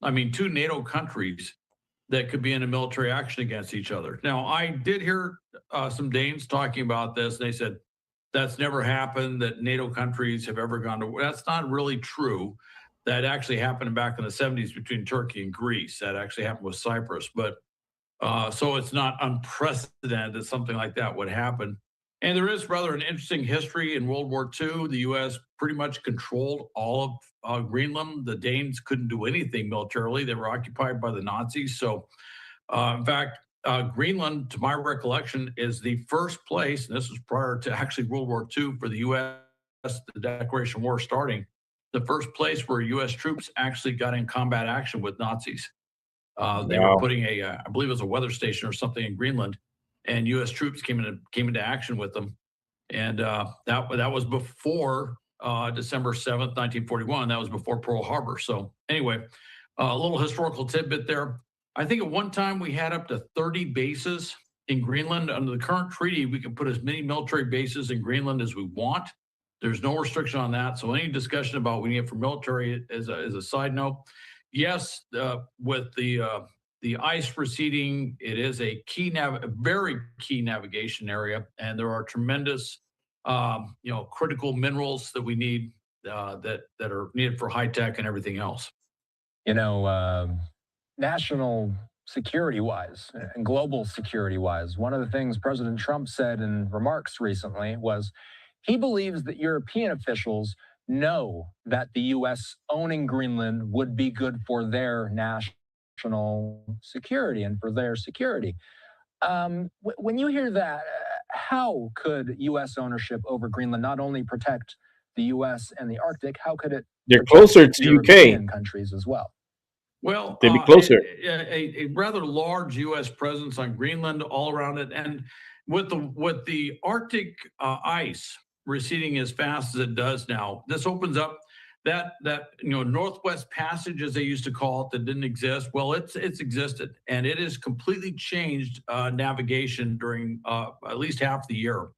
I mean, two NATO countries that could be in a military action against each other. Now, I did hear some Danes talking about this. They said that's never happened, that NATO countries have ever gone to war. That's not really true. That actually happened back in the 70s between Turkey and Greece. That actually happened with Cyprus. But so it's not unprecedented that something like that would happen. And there is rather an interesting history in World War II. The U.S. pretty much controlled all of Greenland. The Danes couldn't do anything militarily. They were occupied by the Nazis. So, in fact, Greenland, to my recollection, is the first place, and this was prior to actually World War II for the U.S., the Declaration of War starting, the first place where U.S. troops actually got in combat action with Nazis. They were putting I believe it was a weather station or something in Greenland, and U.S. troops came into action with them. And that was before December 7th, 1941. That was before Pearl Harbor. So anyway, a little historical tidbit there. I think at one time we had up to 30 bases in Greenland. Under the current treaty, we can put as many military bases in Greenland as we want. There's no restriction on that. So any discussion about what we need for military is a side note. Yes, with the ice receding, it is a very key navigation area, and there are tremendous, critical minerals that we need that are needed for high tech and everything else. National security-wise and global security-wise, one of the things President Trump said in remarks recently was he believes that European officials know that the U.S. owning Greenland would be good for their national security and for their security. When you hear that, how could U.S. ownership over Greenland not only protect the U.S. and the Arctic, how could it They're closer to European UK. countries as well? Well, They'd be closer. A rather large U.S. presence on Greenland, all around it, and with the Arctic ice receding as fast as it does now, this opens up that Northwest Passage, as they used to call it, that didn't exist. Well, it's existed, and it has completely changed navigation during at least half the year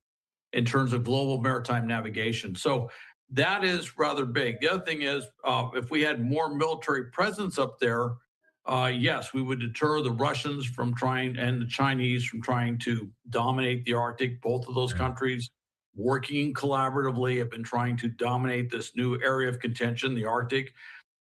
in terms of global maritime navigation. So that is rather big. The other thing is, if we had more military presence up there, yes, we would deter the Russians and the Chinese from trying to dominate the Arctic. Both of those countries, working collaboratively, have been trying to dominate this new area of contention, the Arctic.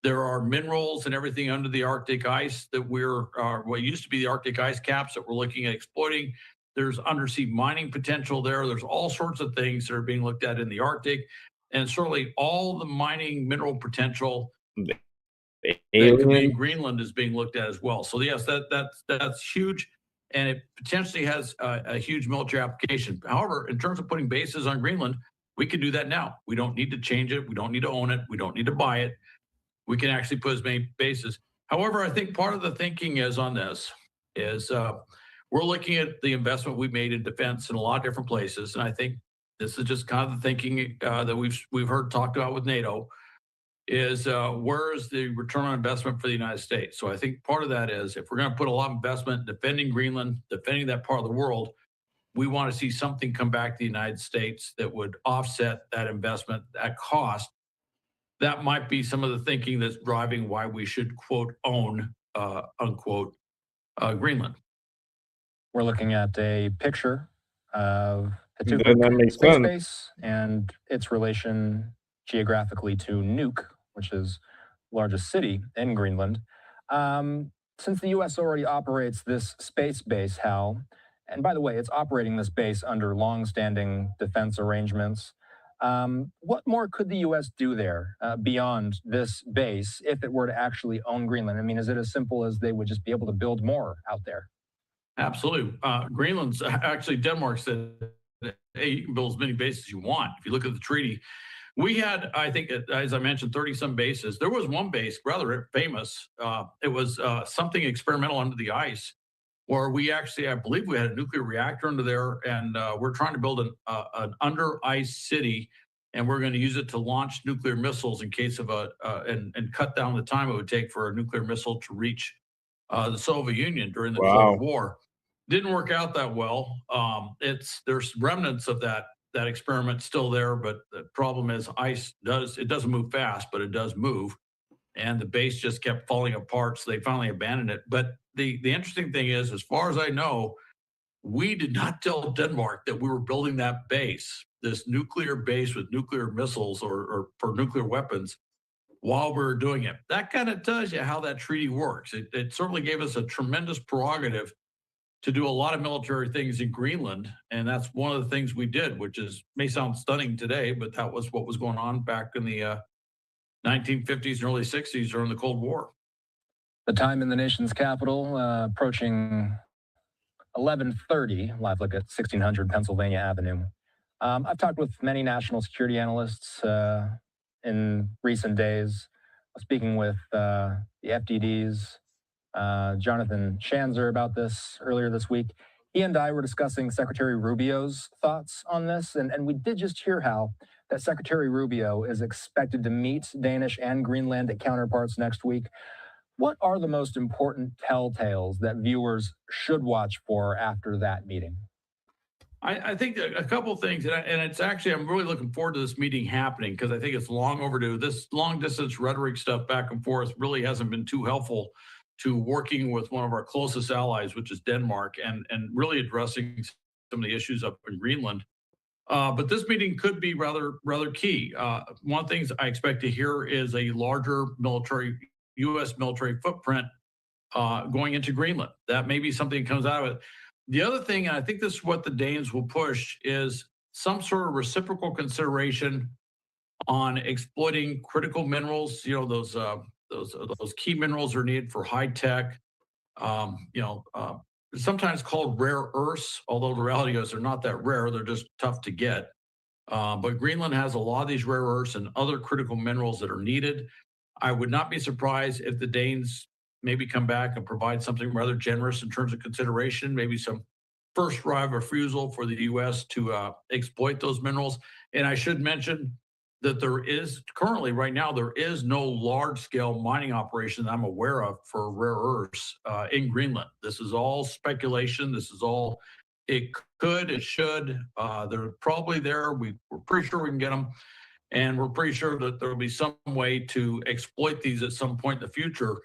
There are minerals and everything under the Arctic ice that what used to be the Arctic ice caps that we're looking at exploiting. There's undersea mining potential there. There's all sorts of things that are being looked at in the Arctic. And certainly all the mining mineral potential that could be in Greenland is being looked at as well. So yes, that's huge, and it potentially has a huge military application. However, in terms of putting bases on Greenland, we can do that now. We don't need to change it. We don't need to own it. We don't need to buy it. We can actually put as many bases. However, I think part of the thinking is on this is we're looking at the investment we made in defense in a lot of different places, and I think this is just kind of the thinking that we've heard talked about with NATO is where is the return on investment for the United States? So I think part of that is if we're going to put a lot of investment defending Greenland, defending that part of the world, we want to see something come back to the United States that would offset that investment, that cost. That might be some of the thinking that's driving why we should, quote, own, unquote, Greenland. We're looking at a picture of That makes sense. space and its relation geographically to Nuuk, which is the largest city in Greenland. Since the U.S. already operates this space base, Hal, and by the way, it's operating this base under long-standing defense arrangements, what more could the U.S. do there beyond this base if it were to actually own Greenland? I mean, is it as simple as they would just be able to build more out there? Absolutely. Greenland's actually, Denmark said, hey, you can build as many bases as you want. If you look at the treaty, we had, I think, as I mentioned, 30-some bases. There was one base, rather famous. It was something experimental under the ice, where we actually, I believe we had a nuclear reactor under there, and we're trying to build an under ice city, and we're going to use it to launch nuclear missiles in case of and cut down the time it would take for a nuclear missile to reach the Soviet Union during the Cold War. Didn't work out that well. There's remnants of that that experiment's still there, but the problem is ice doesn't move fast, but it does move. And the base just kept falling apart, so they finally abandoned it. But the interesting thing is, as far as I know, we did not tell Denmark that we were building that base, this nuclear base with nuclear missiles or for nuclear weapons, while we were doing it. That kind of tells you how that treaty works. It certainly gave us a tremendous prerogative to do a lot of military things in Greenland. And that's one of the things we did, which may sound stunning today, but that was what was going on back in the 1950s and early 60s during the Cold War. The time in the nation's capital, approaching 11:30, live look at 1600 Pennsylvania Avenue. I've talked with many national security analysts in recent days, speaking with the FDD's Jonathan Schanzer about this earlier this week. He and I were discussing Secretary Rubio's thoughts on this, and we did just hear how that Secretary Rubio is expected to meet Danish and Greenlandic counterparts next week. What are the most important telltales that viewers should watch for after that meeting? I think a couple of things, and it's actually, I'm really looking forward to this meeting happening because I think it's long overdue. This long distance rhetoric stuff back and forth really hasn't been too helpful to working with one of our closest allies, which is Denmark, and really addressing some of the issues up in Greenland. But this meeting could be rather key. One of the things I expect to hear is a larger U.S. military footprint going into Greenland. That may be something that comes out of it. The other thing, and I think this is what the Danes will push, is some sort of reciprocal consideration on exploiting critical minerals. You know, those key minerals are needed for high tech. Sometimes called rare earths, although the reality is they're not that rare. They're just tough to get. But Greenland has a lot of these rare earths and other critical minerals that are needed. I would not be surprised if the Danes maybe come back and provide something rather generous in terms of consideration, maybe some first right of refusal for the U.S. to exploit those minerals. And I should mention that there is currently, right now, there is no large-scale mining operation that I'm aware of for rare earths in Greenland. This is all speculation. This is all, it could, it should. They're probably there. We're pretty sure we can get them. And we're pretty sure that there will be some way to exploit these at some point in the future.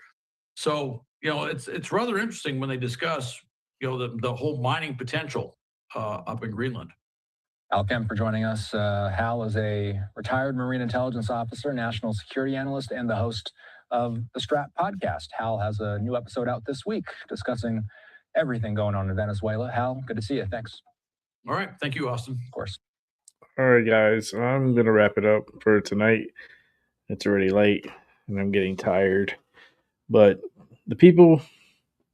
So, it's rather interesting when they discuss, the whole mining potential up in Greenland. Hal Kemp for joining us. Hal is a retired Marine intelligence officer, national security analyst, and the host of the Strap podcast. Hal has a new episode out this week discussing everything going on in Venezuela. Hal, good to see you. Thanks. All right. Thank you, Austin. Of course. All right, guys. I'm going to wrap it up for tonight. It's already late, and I'm getting tired. But the people,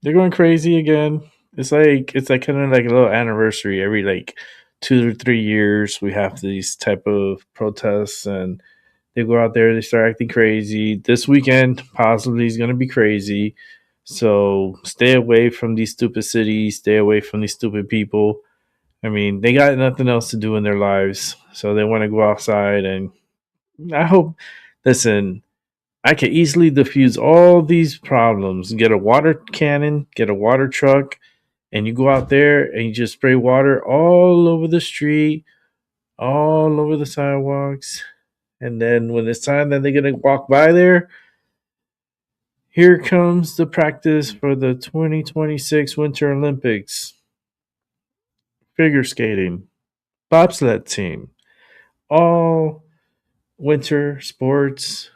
they're going crazy again. It's like kind of like a little anniversary every 2 to 3 years. We have these type of protests, and they go out there, they start acting crazy. This weekend possibly is going to be crazy. So stay away from these stupid cities. Stay away from these stupid people. I mean, they got nothing else to do in their lives, so they want to go outside. And I hope, listen, I can easily diffuse all these problems. Get a water cannon, get a water truck, and you go out there and you just spray water all over the street, all over the sidewalks. And then when it's time that they're going to walk by there, here comes the practice for the 2026 Winter Olympics. Figure skating, bobsled team, all winter sports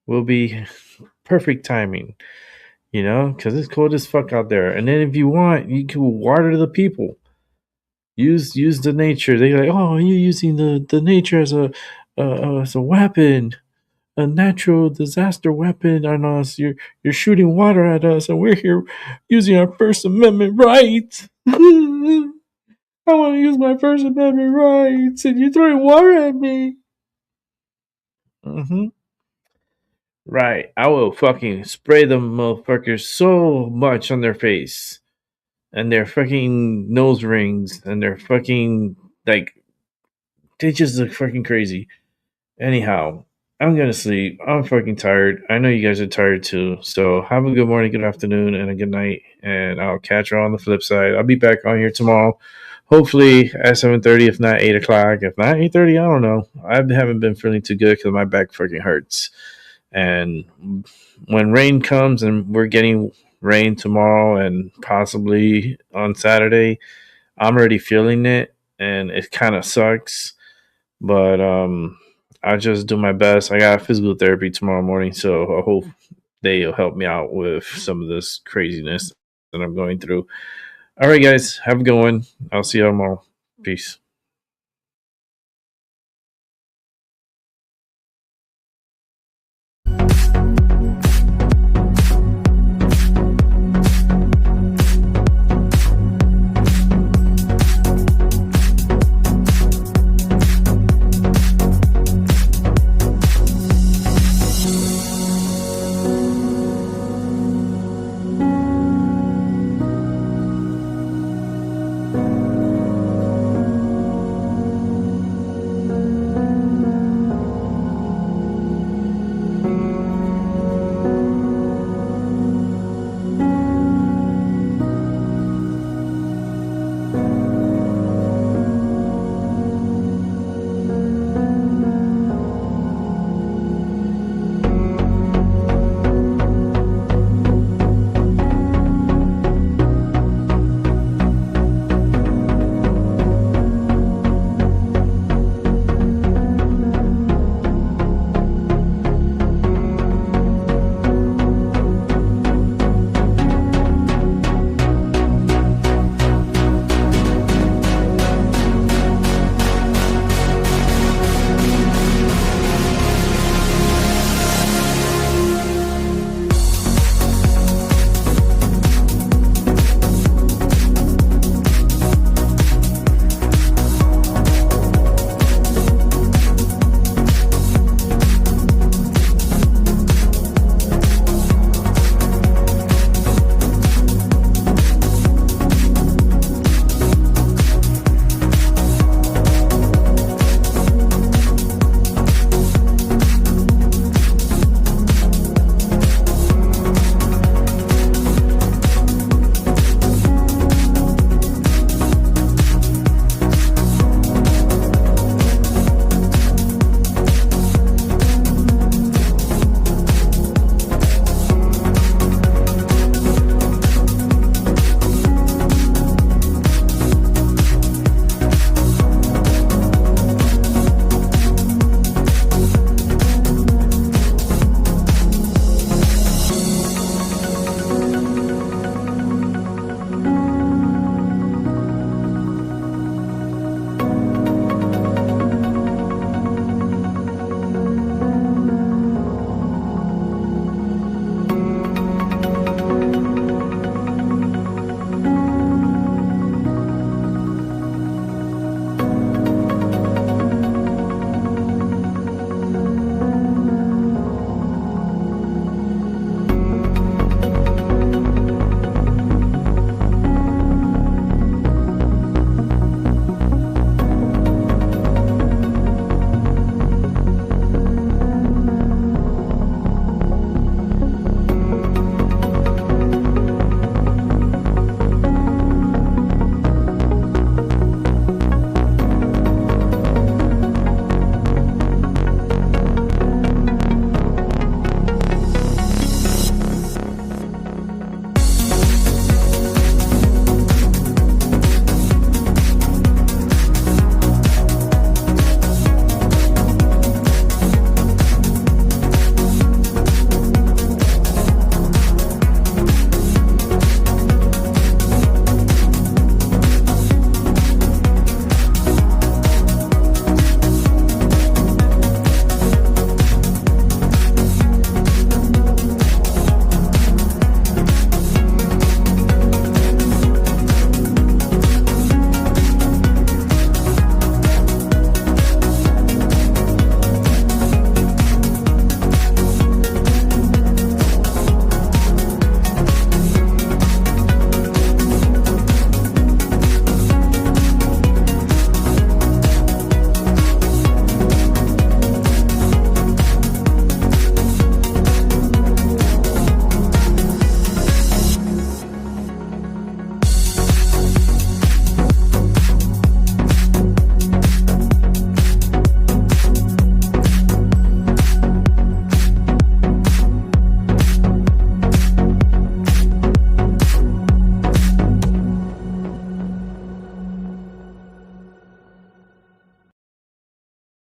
will be perfect timing, because it's cold as fuck out there. And then if you want, you can water the people. Use the nature. They're like, oh, you're using the nature as a weapon, a natural disaster weapon on us. You're shooting water at us, and we're here using our First Amendment right. I want to use my First Amendment rights, and you're throwing water at me. Right. I will fucking spray them motherfuckers so much on their face, and their fucking nose rings, and their fucking, they just look fucking crazy. Anyhow, I'm gonna sleep. I'm fucking tired. I know you guys are tired too. So have a good morning, good afternoon, and a good night. And I'll catch you on the flip side. I'll be back on here tomorrow. hopefully at 7:30, if not 8 o'clock. If not 8:30, I don't know. I haven't been feeling too good because my back fucking hurts. And when rain comes, and we're getting rain tomorrow and possibly on Saturday, I'm already feeling it, and it kind of sucks. But I just do my best. I got physical therapy tomorrow morning, so I hope they'll help me out with some of this craziness that I'm going through. All right, guys, have a good one. I'll see you tomorrow. Peace.